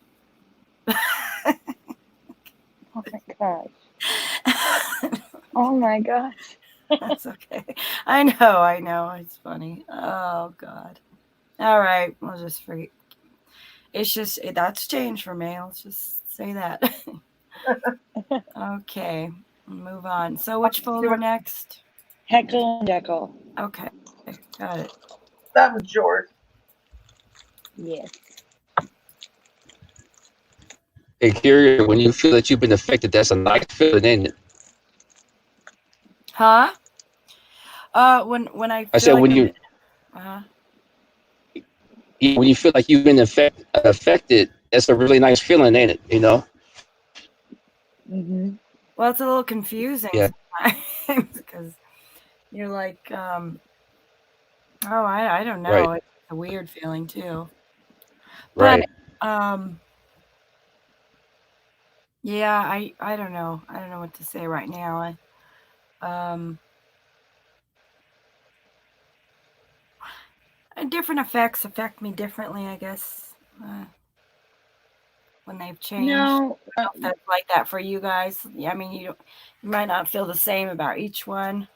Oh my gosh. Oh my gosh. That's okay. I know. It's funny. Oh God. All right. We'll just forget. It's just, that's changed for me. Let's just say that. Okay. Move on. So which folder next? Heckle and Jekyll. Okay. Got it. That was yours. Yes. Hey, Curious, when you feel that you've been affected, that's a nice feeling, ain't it? Huh? When I said like when you when you feel like you've been affected, that's a really nice feeling, ain't it? You know? Mm-hmm. Well, it's a little confusing sometimes because you're like, I don't know. Right. It's a weird feeling too. Right. But Yeah, I don't know. I don't know what to say right now. Different effects affect me differently, I guess. When they've changed. No, I don't know if that's like that for you guys. Yeah, I mean, you might not feel the same about each one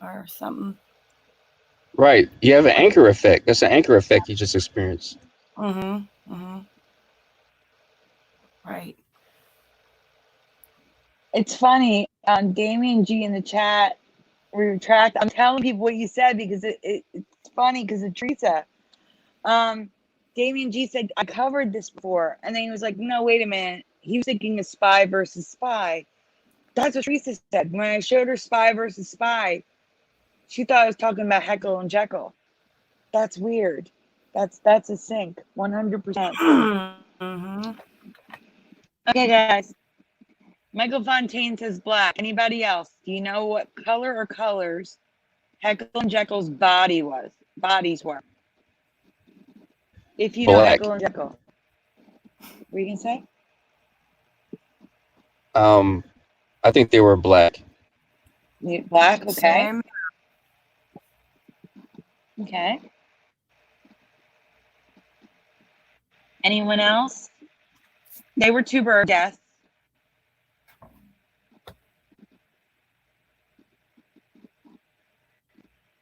or something. Right. You have an anchor effect. That's an anchor effect you just experienced. Mm-hmm. Mm-hmm. Right. it's funny. Damien G in the chat, retract. I'm telling people what you said because it's funny because of Teresa. Damien G said, I covered this before. And then he was like, no, wait a minute. He was thinking of spy versus spy. That's what Teresa said. When I showed her spy versus spy, she thought I was talking about Heckle and Jekyll. That's weird. That's a sync, 100%. Mm-hmm. Okay, guys. Michael Fontaine says black. Anybody else? Do you know what color or colors Heckle and Jekyll's bodies were? If you know Black. Heckle and Jekyll. What you can say? I think they were black. Black, okay. Same. Okay. Anyone else? They were two bird deaths.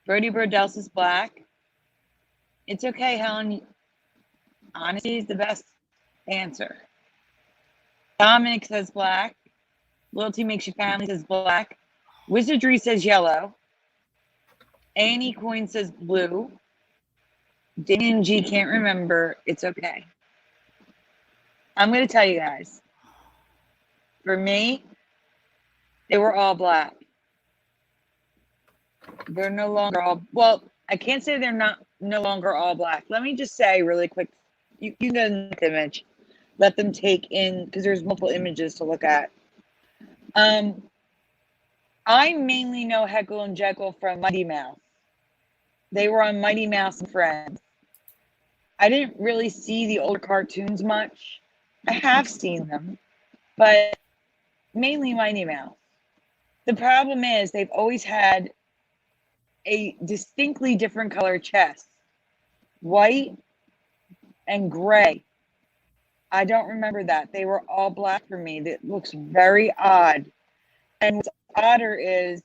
Brody Birdels is black. It's okay, Helen. Honesty is the best answer. Dominic says black. Loyalty makes you family says black. Wizardry says yellow. Annie Coin says blue. Damien G can't remember. It's okay. I'm going to tell you guys. For me, they were all black. They're no longer all, well, I can't say they're not no longer all black. Let me just say really quick, you can go to the next image. Let them take in, because there's multiple images to look at. I mainly know Heckle and Jekyll from Mighty Mouse. They were on Mighty Mouse and Friends. I didn't really see the older cartoons much. I have seen them, but mainly Mighty Mouse. The problem is they've always had a distinctly different color chest, white and gray. I don't remember that. They were all black for me. That looks very odd. And what's odder is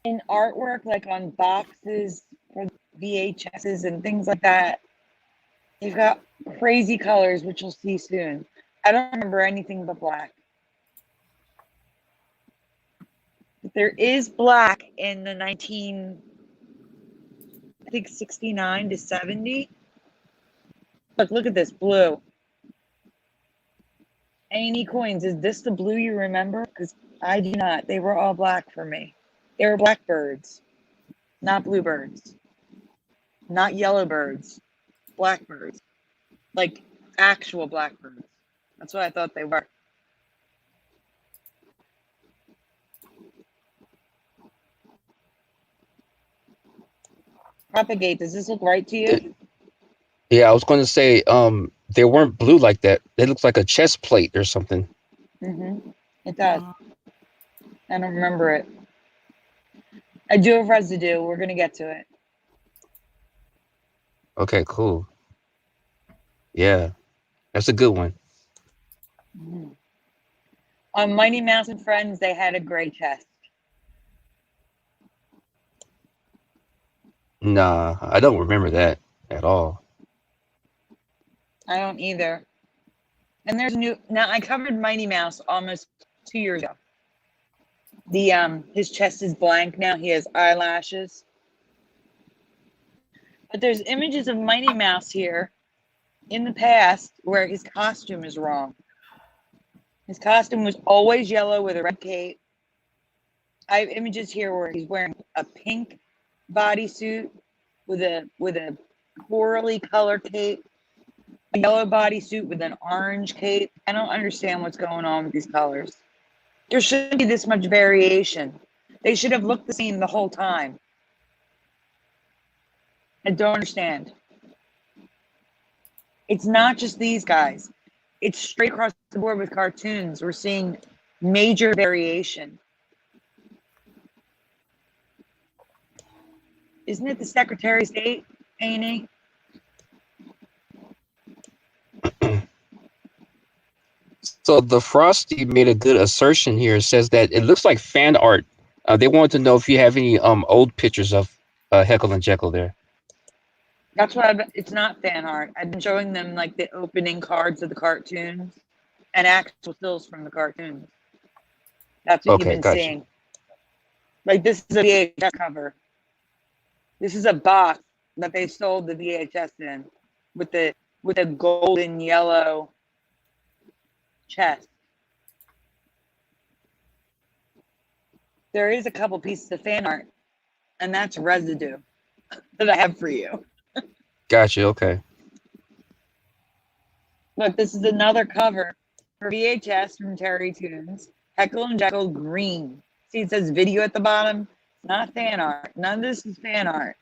in artwork, like on boxes for VHSs and things like that, they've got crazy colors, which you'll see soon. I don't remember anything but black. But there is black in the 69 to 70. Look at this blue. Any coins? Is this the blue you remember? Because I do not. They were all black for me. They were blackbirds, not bluebirds, not yellowbirds, blackbirds, like actual blackbirds. That's what I thought they were. Propagate. Does this look right to you? Yeah, I was going to say, they weren't blue like that. They looked like a chest plate or something. It does. I don't remember it. I do have residue. We're gonna get to it. Okay, cool. Yeah, that's a good one. On Mighty Mouse and Friends, they had a gray chest. Nah, I don't remember that at all. I don't either. And there's new. Now I covered Mighty Mouse almost 2 years ago. His chest is blank now. He has eyelashes. But there's images of Mighty Mouse here in the past where his costume is wrong. His costume was always yellow with a red cape. I have images here where he's wearing a pink bodysuit with a corally colored cape, a yellow bodysuit with an orange cape. I don't understand what's going on with these colors. There shouldn't be this much variation. They should have looked the same the whole time. I don't understand. It's not just these guys. It's straight across the board with cartoons. We're seeing major variation. Isn't it the Secretary of State, A&E? So the Frosty made a good assertion here. It says that it looks like fan art. They wanted to know if you have any old pictures of Heckle and Jekyll there. That's what it's not fan art. I've been showing them like the opening cards of the cartoons and actual stills from the cartoons. That's what you've been gotcha. seeing. Like this is a VHS cover. This is a box that they sold the VHS in with a golden yellow chest. There is a couple pieces of fan art, and that's residue that I have for you. Gotcha. Okay. Look, this is another cover for VHS from Terry Toons. Heckle and Jekyll green. See, it says video at the bottom. It's not fan art. None of this is fan art.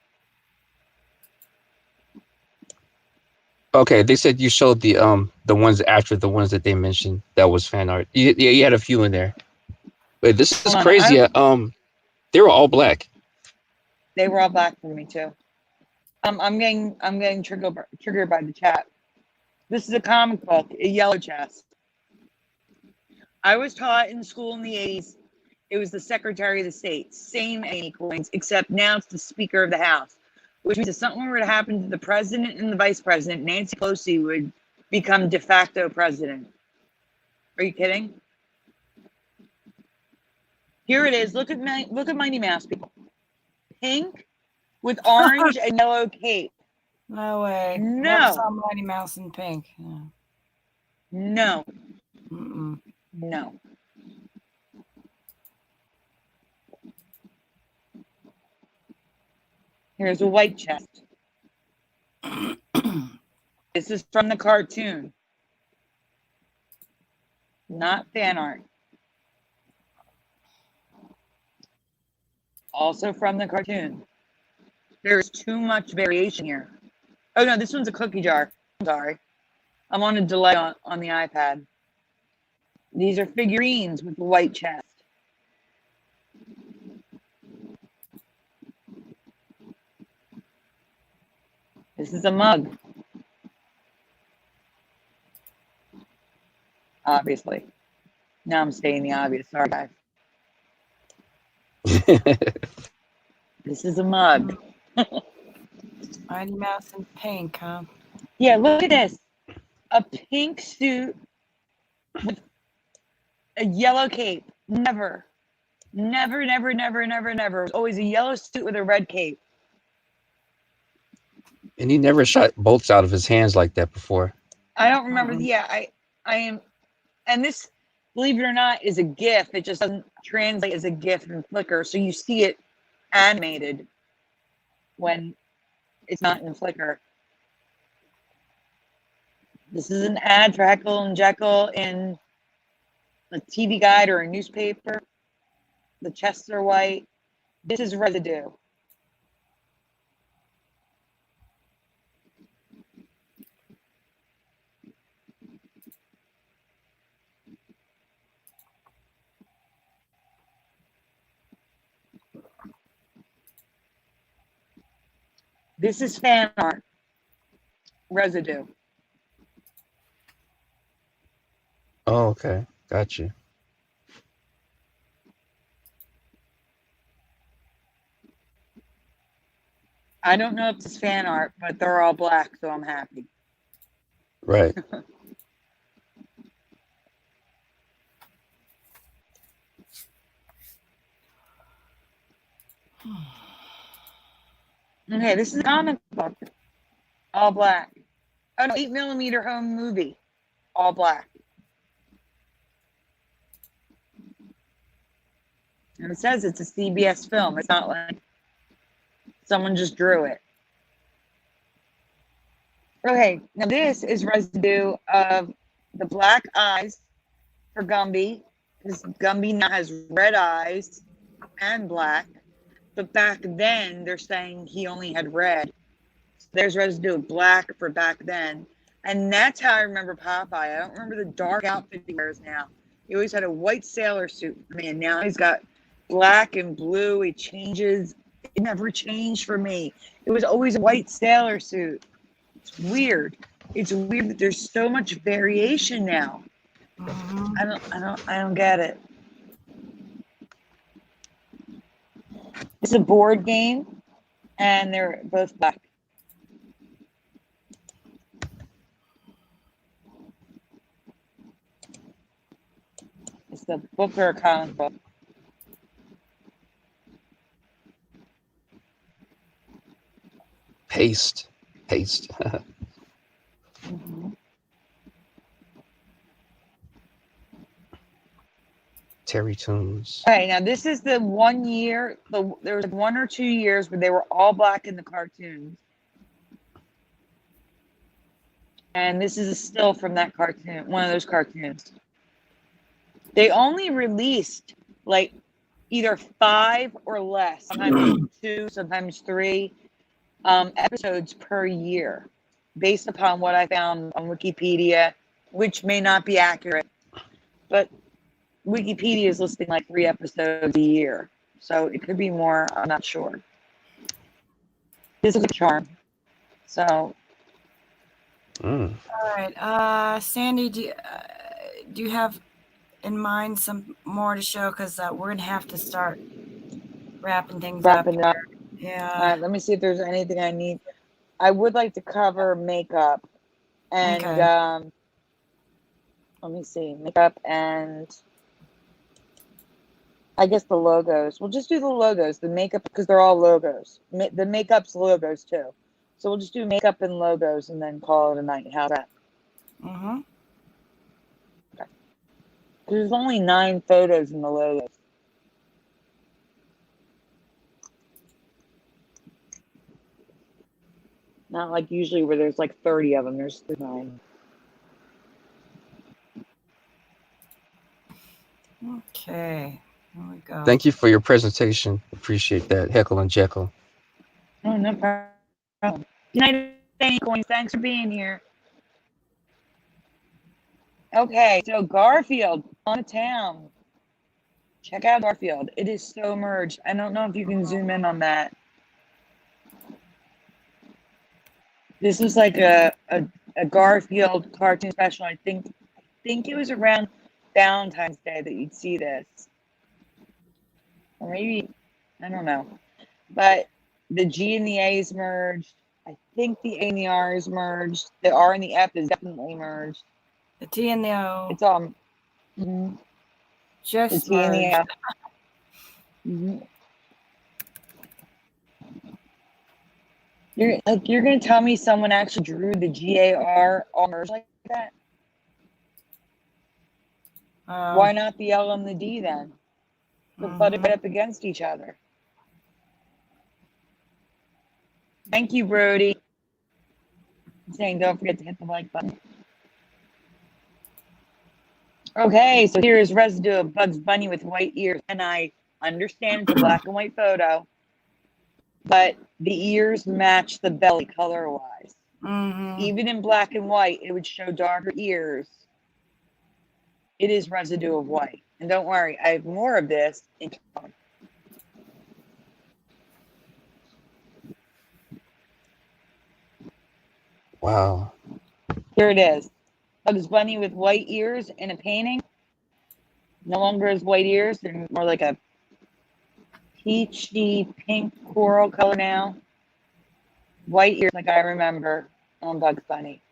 Okay. They said you showed the ones after the ones that they mentioned that was fan art. Yeah, you had a few in there. But this is Hold on, crazy. They were all black. They were all black for me too. I'm getting triggered by the chat. This is a comic book, a yellow chest. I was taught in school in the 80s, it was the Secretary of the State, same A coins, except now it's the Speaker of the House, which means if something were to happen to the president and the vice president, Nancy Pelosi would become de facto president. Are you kidding? Here it is. Look at Mighty Mouse, people. Pink with orange and yellow cape. No way. No. Never saw Mighty Mouse in pink. No. No. Mm-mm. No. Here's a white chest. This is from the cartoon. Not fan art. Also from the cartoon. There's too much variation here. Oh no, this one's a cookie jar. I'm sorry. I'm on a delay on the iPad. These are figurines with the white chest. This is a mug. Obviously. Now I'm stating the obvious. Sorry, guys. This is a mug. Mighty Mouse in pink, huh? Yeah, look at this. A pink suit with a yellow cape. Never. Never, never, never, never, never. It was always a yellow suit with a red cape. And he never shot bolts out of his hands like that before. I don't remember. Yeah, I am. And this, believe it or not, is a GIF. It just doesn't translate as a GIF in Flickr. So you see it animated when it's not in Flickr. This is an ad for Heckle and Jekyll in a TV guide or a newspaper. The chests are white. This is residue. This is fan art. Residue. Oh, okay. Gotcha. I don't know if it's fan art, but they're all black, so I'm happy. Right. Okay, this is a comic book. All black. Oh no, 8mm home movie. All black. And it says it's a CBS film. It's not like someone just drew it. Okay, now this is residue of the black eyes for Gumby, because Gumby now has red eyes and black. But back then, they're saying he only had red. So there's residue of black for back then. And that's how I remember Popeye. I don't remember the dark outfit he wears now. He always had a white sailor suit for me, and now he's got black and blue. He changes. It never changed for me. It was always a white sailor suit. It's weird. It's weird that there's so much variation now. I don't get it. It's a board game, and they're both black. It's the book or a comic book. Paste. Mm-hmm. Terry Tunes. All right, now this is the 1 year. There was 1 or 2 years where they were all black in the cartoons, and this is a still from that cartoon, one of those cartoons. They only released like either 5 or less, sometimes 2, sometimes 3 episodes per year, based upon what I found on Wikipedia, which may not be accurate, but Wikipedia is listing like 3 episodes a year, so it could be more. I'm not sure. This is a charm. So. All right, Sandy, do you have in mind some more to show? Because we're gonna have to start wrapping things up. Yeah. All right, let me see if there's anything I need. I would like to cover makeup and Okay. Let me see, makeup and I guess the logos. We'll just do the logos, the makeup, because they're all logos. The makeup's logos too. So we'll just do makeup and logos and then call it a night. How's that? Mm-hmm. Okay. There's only 9 photos in the logos. Not like usually where there's like 30 of them. There's 9. Okay. Here we go. Thank you for your presentation. Appreciate that, Heckle and Jekyll. Oh, no problem. Good night, Danny Coins. Thanks for being here. Okay, so Garfield on town. Check out Garfield. It is so merged. I don't know if you can zoom in on that. This is like a Garfield cartoon special. I think it was around Valentine's Day that you'd see this. Or maybe, I don't know. But the G and the A is merged. I think the A and the R is merged. The R and the F is definitely merged. The T and the O. It's all just the T and the F. You're gonna tell me someone actually drew the GAR all merged like that? Why not the L and the D then? But butt it up against each other. Thank you, Brody. I'm saying don't forget to hit the like button. Okay, so here's residue of Bugs Bunny with white ears, and I understand it's a black and white photo, but the ears match the belly color-wise. Even in black and white, it would show darker ears. It is residue of white. And don't worry, I have more of this in color. Wow. Here it is. Bugs Bunny with white ears in a painting. No longer has white ears. They're more like a peachy pink coral color now. White ears like I remember on Bugs Bunny.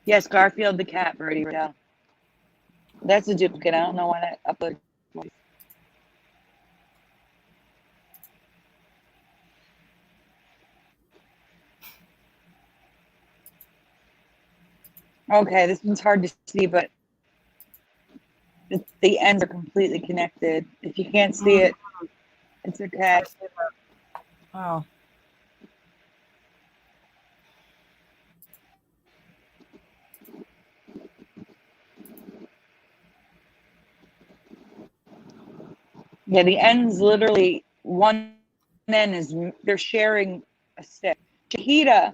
Yes, Garfield the cat, Birdie. Yeah. That's a duplicate. I don't know why that uploaded. Okay, this one's hard to see, but the ends are completely connected. If you can't see it, it's okay. Oh. Yeah, the end's literally one end is they're sharing a stick. Shahida,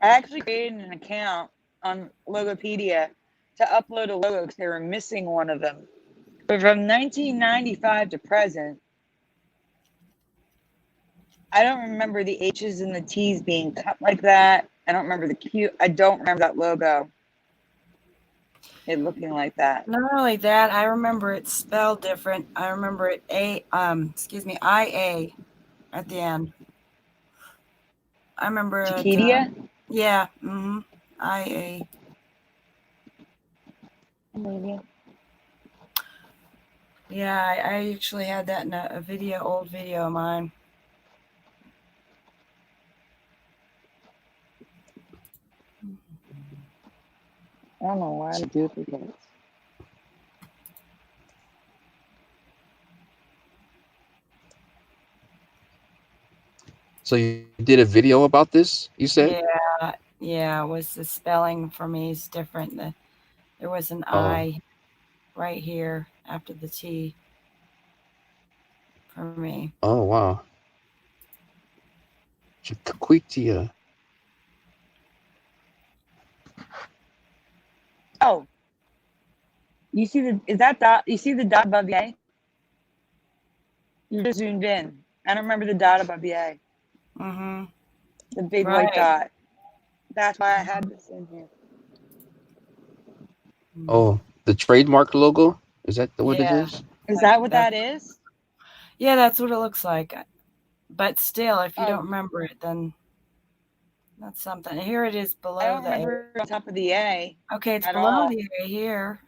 I actually created an account on Logopedia to upload a logo because they were missing one of them. But from 1995 to present, I don't remember the H's and the T's being cut like that. I don't remember the Q. I don't remember that logo. It looking like that. Not only that, I remember it spelled different. I remember it IA at the end. I remember it. Chiquidia? Yeah. Mm-hmm. IA. Maybe. Yeah, I actually had that in a video, old video of mine. I don't know why the duplicates. So you did a video about this, you said? Yeah. Was the spelling for me is different. There was an Oh. I right here after the T for me. Oh, wow. Chiquitia. Oh, you see the is that dot? You see the dot above the A? You just zoomed in. I don't remember the dot above the A. Mm-hmm. The big Right. white dot. That's why I had this in here. Oh, the trademark logo? Is that what it Yeah. is? Is that what that is? Yeah, that's what it looks like. But still, if you Oh. don't remember it, then that's something. Here it is below I don't the A. remember on top of the A. Okay, it's at below all. the A here.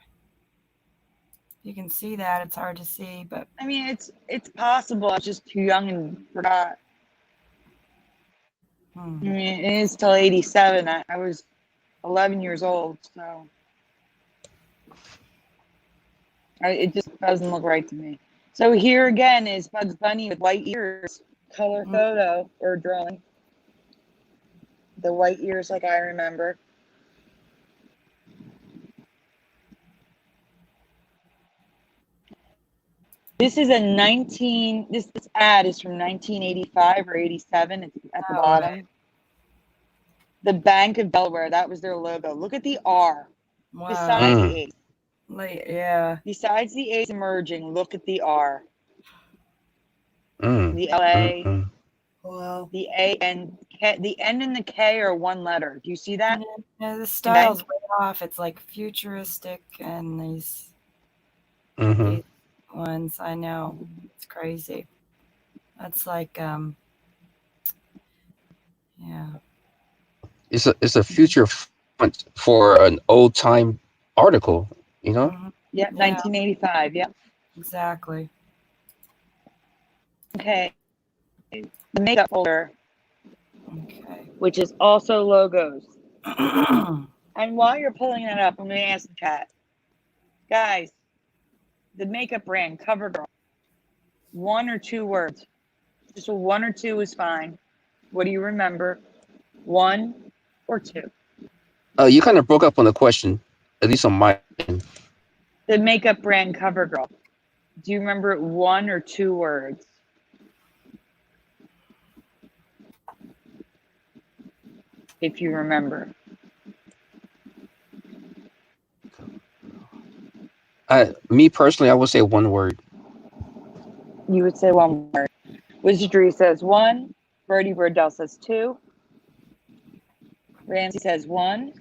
You can see that. It's hard to see, but I mean, it's possible. I was just too young and forgot. I mean, it is till 87. I was 11 years old, so it just doesn't look right to me. So here again is Bugs Bunny with white ears, color photo or drawing. The white ears, like I remember. This is this ad is from 1985 or 87. It's at the bottom. right. The Bank of Delaware, that was their logo. Look at the R. Wow. Besides the A. Yeah. Besides the A's emerging, look at the R. Mm. The LA, Mm. Wow. the A and K, the N and the K are one letter. Do you see that? Yeah, the style's way off. It's like futuristic and these ones. I know. It's crazy. That's like yeah. It's a future font for an old time article, you know? Mhm. Yeah, Yeah. 1985. Yeah. Exactly. Okay. The makeup folder, Okay. which is also logos. And while you're pulling that up, I'm going to ask the chat. Guys, the makeup brand, CoverGirl, 1 or 2 words. Just 1 or 2 is fine. What do you remember? 1 or 2? You kind of broke up on the question, at least on my end. The makeup brand CoverGirl. Do you remember it 1 or 2 words? If you remember. Me personally, I would say one word. You would say 1 word. Wizardry says 1. Birdie Birdell says 2. Ramsey says 1.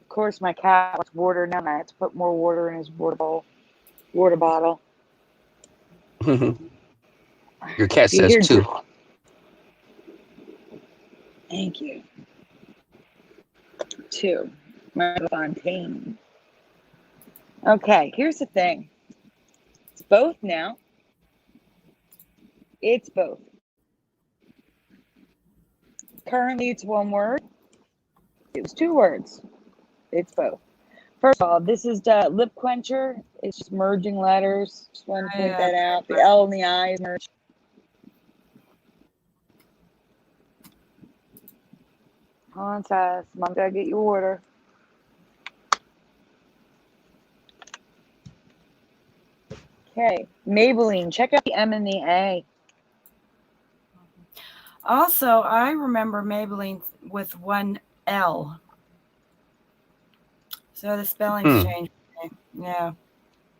Of course, my cat wants water now, and I have to put more water in his water bottle. Your cat You says hear 2. Thank you. 2. Michael Fontaine. Okay, here's the thing. It's both now. It's both. Currently, it's 1 word. It was 2 words. It's both. First of all, this is the lip quencher. It's just merging letters. Just want to point that out. The L and the I is merged. Hold on, Tess. Mom, gotta get your order. Okay, Maybelline. Check out the M and the A. Also, I remember Maybelline with one L. So the spelling's changed. Yeah.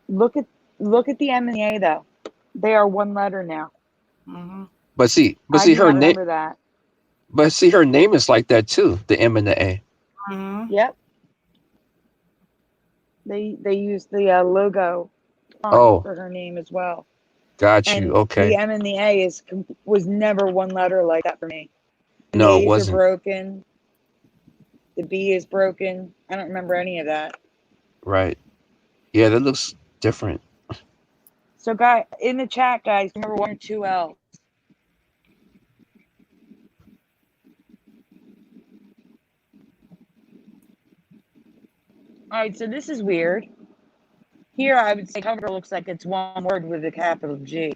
Look at the M and the A though. They are one letter now. Mm-hmm. But see I do her not name. remember that. But see, her name is like that too. The M and the A. Mm-hmm. Yep. They use the logo Oh, for her name as well. got And you. the Okay. M and the A was never one letter like that for me. The No, it A's wasn't. are broken. The B is broken. I don't remember any of that. Right. Yeah, that looks different. So, guys, in the chat, guys, remember 1 or 2 L. All right, so this is weird. Here, I would say cover looks like it's one word with a capital G.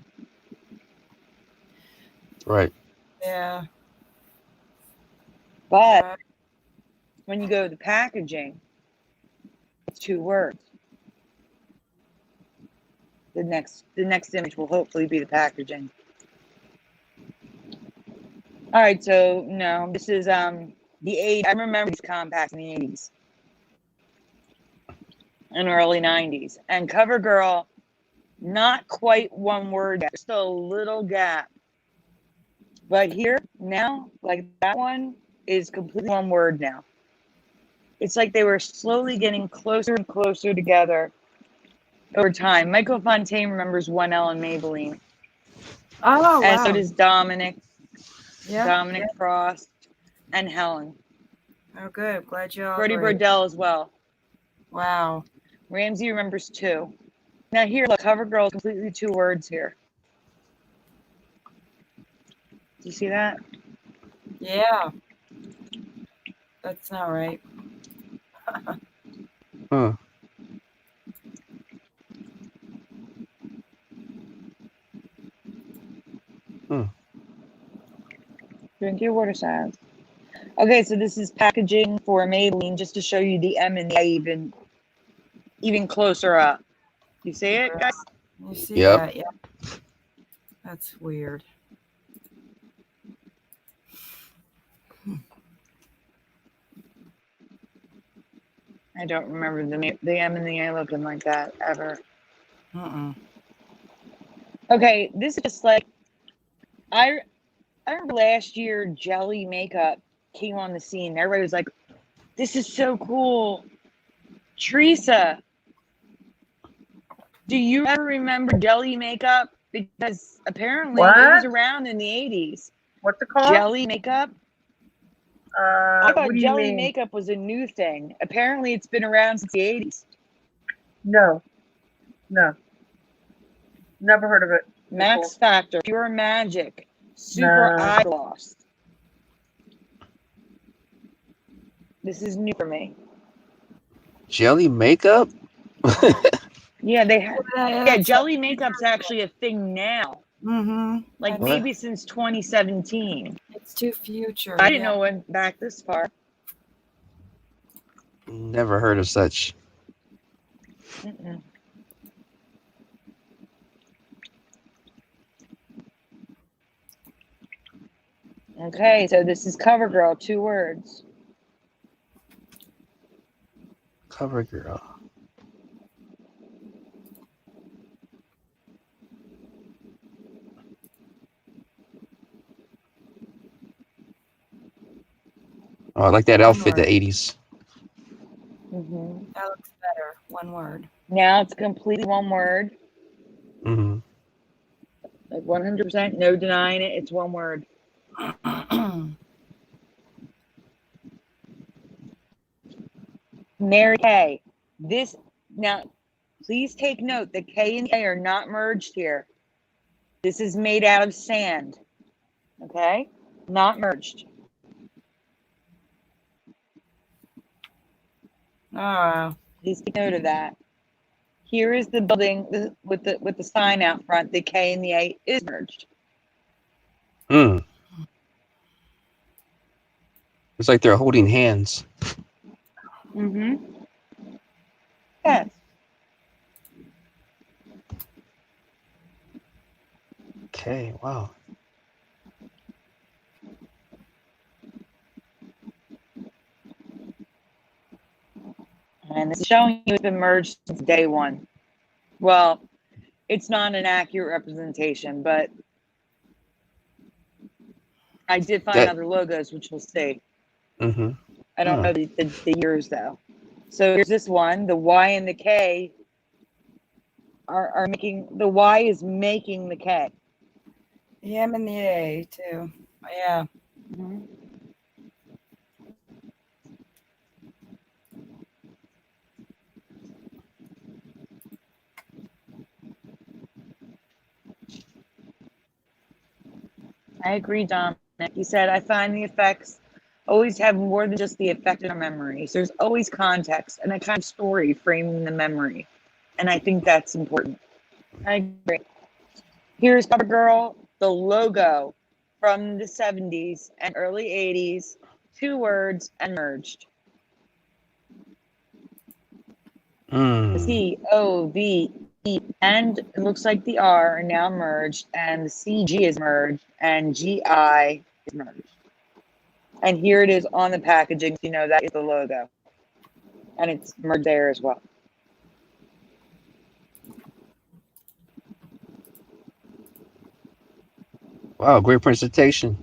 Right. Yeah. But when you go to the packaging, it's 2 words. The next image will hopefully be the packaging. All right, so no, this is the 80s. I remember these compacts in the 80s and early 90s. And CoverGirl, not quite one word yet, just a little gap. But here now, like that one is completely one word now. It's like they were slowly getting closer and closer together over time. Michael Fontaine remembers 1L in Maybelline. Oh, And wow. so does Dominic Yeah. Frost, and Helen. Oh, good. Glad you all Brody agree. Burdell as well. Wow. Ramsey remembers 2. Now here, look, CoverGirl is completely 2 words here. Do you see that? Yeah. That's not right. Huh. Drink your water, Sans. Okay, so this is packaging for Maybelline, just to show you the M and the A even closer up. You see it, guys? You see Yep. that? Yeah. That's weird. I don't remember the M and the A looking like that ever. Okay, this is just like I remember last year jelly makeup came on the scene. Everybody was like, "This is so cool." Teresa, do you ever remember jelly makeup? Because apparently it was What? around in the 80s. What's it called? Jelly makeup? I thought What do you jelly mean? makeup was a new thing. Apparently it's been around since the 80s. No. Never heard of it. Max Factor, Pure Magic, Super No. Eye Gloss. This is new for me. Jelly makeup? Yeah, they have. Yeah, jelly makeup's actually a thing now. Mm-hmm. Like What? maybe since 2017. It's too future. I didn't know it went back this far. Never heard of such. Mm-mm. Okay, so this is CoverGirl, 2 words. CoverGirl. Oh, I like that outfit, the 80s. Mm-hmm. That looks better. One word. Now it's completely one word. Mm-hmm. Like 100%, no denying it. It's one word. Mary Kay. This, now, please take note, the K and A are not merged here. This is made out of sand. Okay? Not merged. Oh. Please take note of that. Here is the building with the sign out front. The K and the A is merged. Hmm. It's like they're holding hands. Mm-hmm. Yes. Okay, wow. And it's showing you it's been merged since day one. Well, it's not an accurate representation, but I did find That other logos, which we'll see. mm-hmm. I don't know the years, though. So here's this one. The Y and the K are making, the Y is making the K. The M and the A too. Yeah. Mm-hmm. I agree, Dominic. He said, I find the effects always have more than just the effect in our memories. There's always context and a kind of story framing the memory. And I think that's important. I agree. Here's CoverGirl, the logo from the 70s and early 80s, 2 words and merged. The COVE and it looks like the R are now merged, and the CG is merged, and GI is merged. And here it is on the packaging, so you know that is the logo. And it's merged there as well. Wow, great presentation.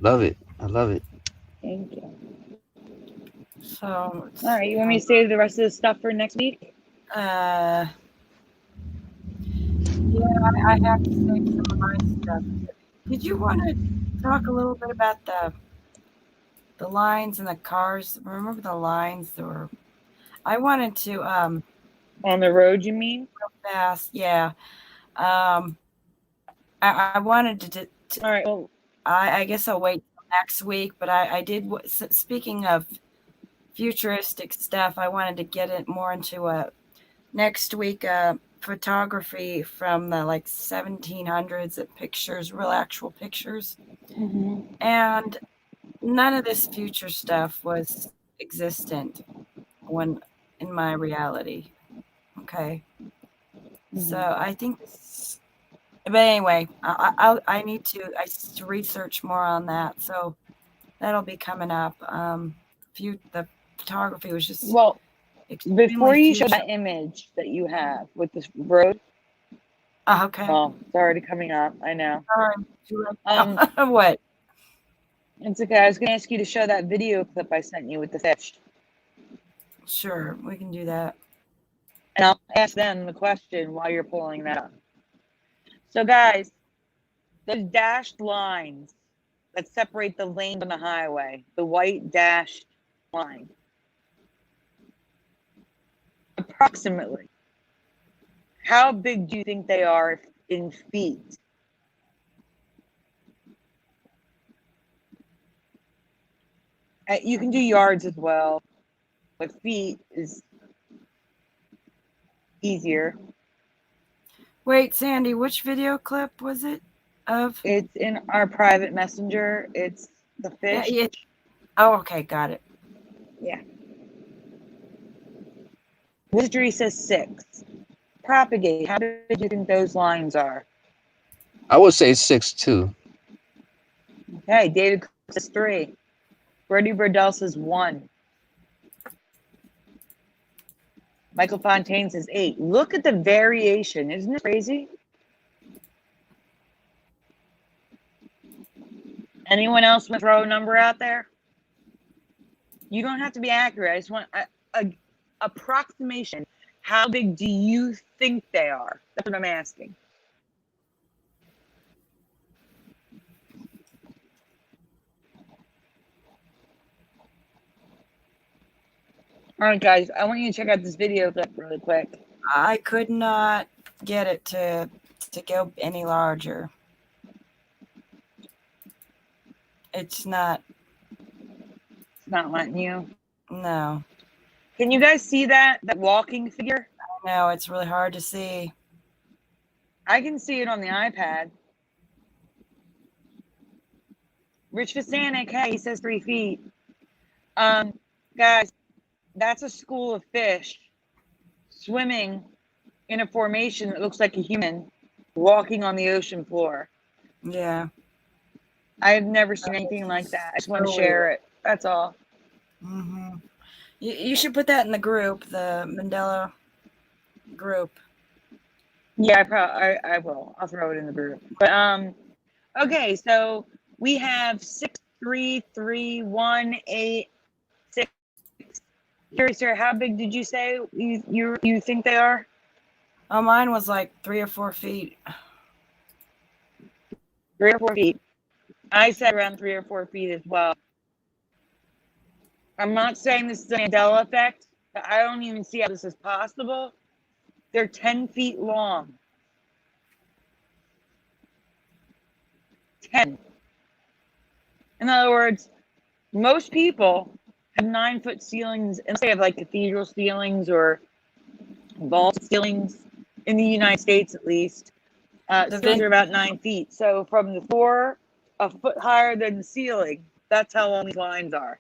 Love it. I love it. Thank you. So All right, you want me to save the rest of the stuff for next week? yeah, I have to save some of my stuff. Did you want to talk a little bit about the lines and the cars? Remember the lines that were? I wanted to On the road, you mean? real fast. Yeah. I wanted to All right. Well, I guess I'll wait till next week. But I did. Speaking of futuristic stuff, I wanted to get it more into next week. Photography from the like 1700s, at pictures, real actual pictures, and none of this future stuff was existent when in my reality. Okay, so I think this, but anyway, I need to research more on that. So that'll be coming up. The photography was just well, extremely before you show future. that image that you have with this road, Okay. well, it's already coming up. I know. What? It's okay. I was going to ask you to show that video clip I sent you with the fish. Sure, we can do that. And I'll ask them the question while you're pulling that up. So, guys, those dashed lines that separate the lanes on the highway, the white dashed line, approximately, how big do you think they are in feet? You can do yards as well, but feet is easier. Wait, Sandy, which video clip was it of? It's in our private messenger. It's the fish. Yeah. Oh, okay, got it. Yeah. History says 6. Propagate. How big do you think those lines are? I would say 6'2". Okay, David says 3. Brody Burdell says 1. Michael Fontaine says 8. Look at the variation. Isn't it crazy? Anyone else want to throw a number out there? You don't have to be accurate. I just want a approximation. How big do you think they are? That's what I'm asking. All right, guys, I want you to check out this video clip really quick. I could not get it to go any larger. It's not. It's not letting you. No. Can you guys see that walking figure? No, it's really hard to see. I can see it on the iPad. Rich Vasanik, hey, he says 3 feet. Guys, that's a school of fish swimming in a formation that looks like a human walking on the ocean floor. Yeah. I've never seen anything like that. I just want to share it. That's all. Mm-hmm. You should put that in the group, the Mandela group. Yeah, I will. I'll throw it in the group. But okay, so we have 63318 Curious, sir, how big did you say you think they are? Oh, mine was like 3 or 4 feet. 3 or 4 feet. I said around 3 or 4 feet as well. I'm not saying this is a Mandela effect, but I don't even see how this is possible. They're 10 feet long. 10. In other words, most people have 9-foot ceilings, and they have like cathedral ceilings or vault ceilings in the United States, at least. Ceilings are about 9 feet. So from the floor, a foot higher than the ceiling. That's how long these lines are.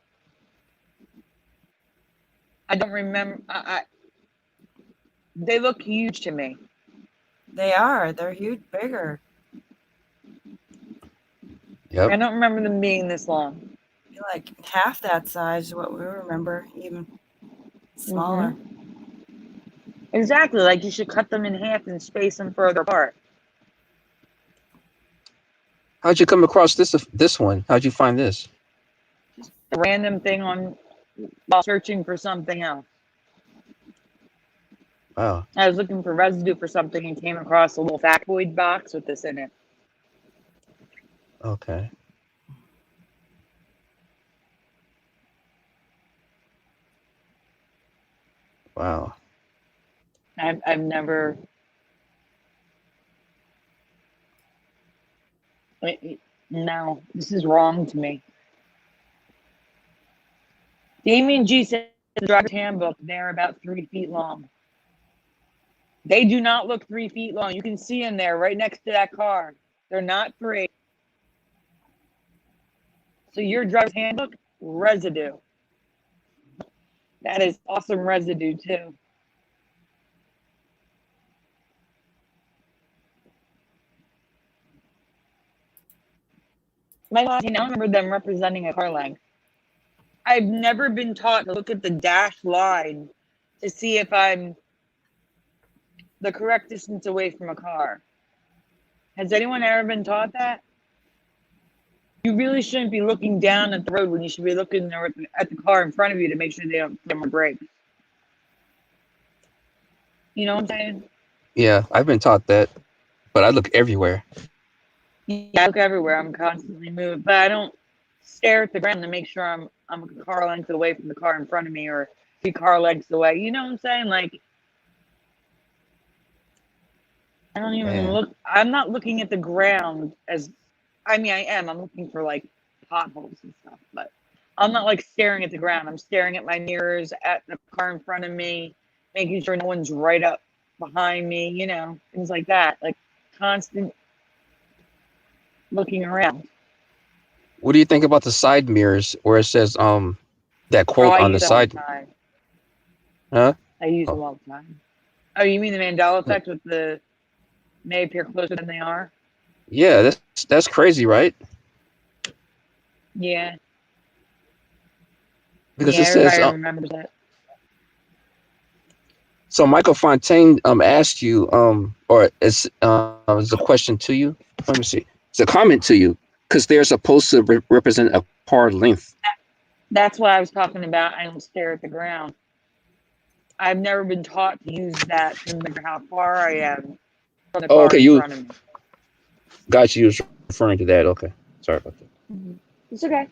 I don't remember. They look huge to me. They are. They're huge, bigger. Yep. I don't remember them being this long. Like half that size is what we remember, even smaller. Mm-hmm. Exactly. Like you should cut them in half and space them further apart. How'd you come across this one? How'd you find this? Just a random thing while searching for something else. Wow. I was looking for residue for something and came across a little factoid box with this in it. Okay. Wow. I've never. No, this is wrong to me. Damien G said in the driver's handbook they're about 3 feet long. They do not look 3 feet long. You can see them there right next to that car. They're not 3. So your driver's handbook, residue. That is awesome residue too. My last name, I remember them representing a car length. I've never been taught to look at the dash line to see if I'm the correct distance away from a car. Has anyone ever been taught that? You really shouldn't be looking down at the road when you should be looking at the car in front of you to make sure they don't slam a brake. You know what I'm saying? Yeah, I've been taught that, but I look everywhere. Yeah, I look everywhere. I'm constantly moving, but I don't stare at the ground to make sure I'm a car length away from the car in front of me or 3 car lengths away. You know what I'm saying? Like, I don't even look. I'm not looking at the ground as. I mean, I am. I'm looking for like potholes and stuff, but I'm not like staring at the ground. I'm staring at my mirrors, at the car in front of me, making sure no one's right up behind me. You know, things like that. Like constant looking around. What do you think about the side mirrors where it says that quote I on the use them all side? the time. Huh? I use them all the time. Oh, you mean the Mandela effect with the may appear closer than they are? Yeah, that's crazy, right? Yeah. Because Yeah, it says everybody remembers that. so Michael Fontaine asked you or it's a question to you. Let me see. It's a comment to you because they're supposed to represent a car length. That's what I was talking about. I don't stare at the ground. I've never been taught to use that to measure how far I am from the car okay, in you front of me. got you referring to that. Okay, sorry about that. Mm-hmm. It's okay.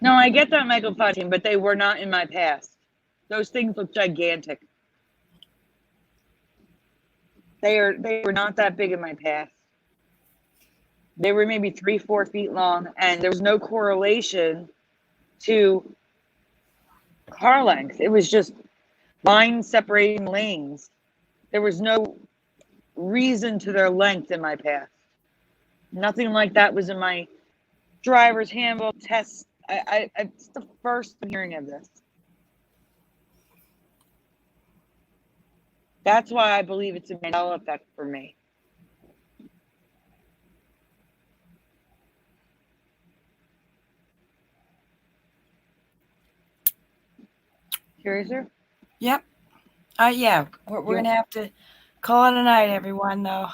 No, I get that, Michael Fontaine, but they were not in my past. Those things look gigantic. They were not that big in my past. They were maybe 3-4 feet long, and there was no correlation to car length. It was just lines separating lanes. There was no reason to their length in my past. Nothing like that was in my driver's handbook test. It's the first hearing of this. That's why I believe it's a Mandela effect for me. Curiouser? Yep. Yeah, we're gonna have to call it a night, everyone. Though.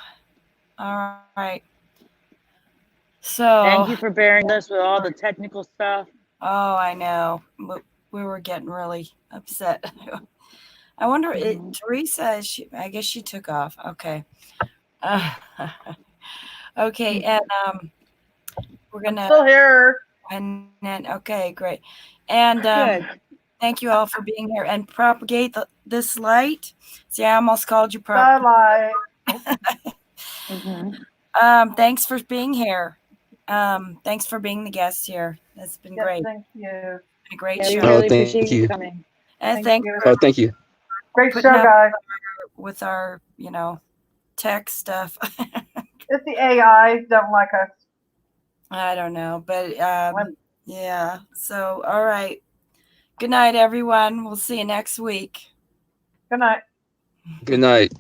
All right. So. Thank you for bearing with us with all the technical stuff. Oh, I know. We were getting really upset. I wonder. Teresa. I guess she took off. Okay. Okay, and we're gonna. Still here. And then okay, great. And Good. thank you all for being here and propagate this light. See, I almost called you Starlight. Thanks for being here. Thanks for being the guest here. That's been great. Thank you. Been a great Yeah, we show. really appreciate you coming. And Thank thank you. Great show, guys. With our, tech stuff. It's the AI don't like us. I don't know, but yeah. So, all right. Good night, everyone. We'll see you next week. Good night. Good night.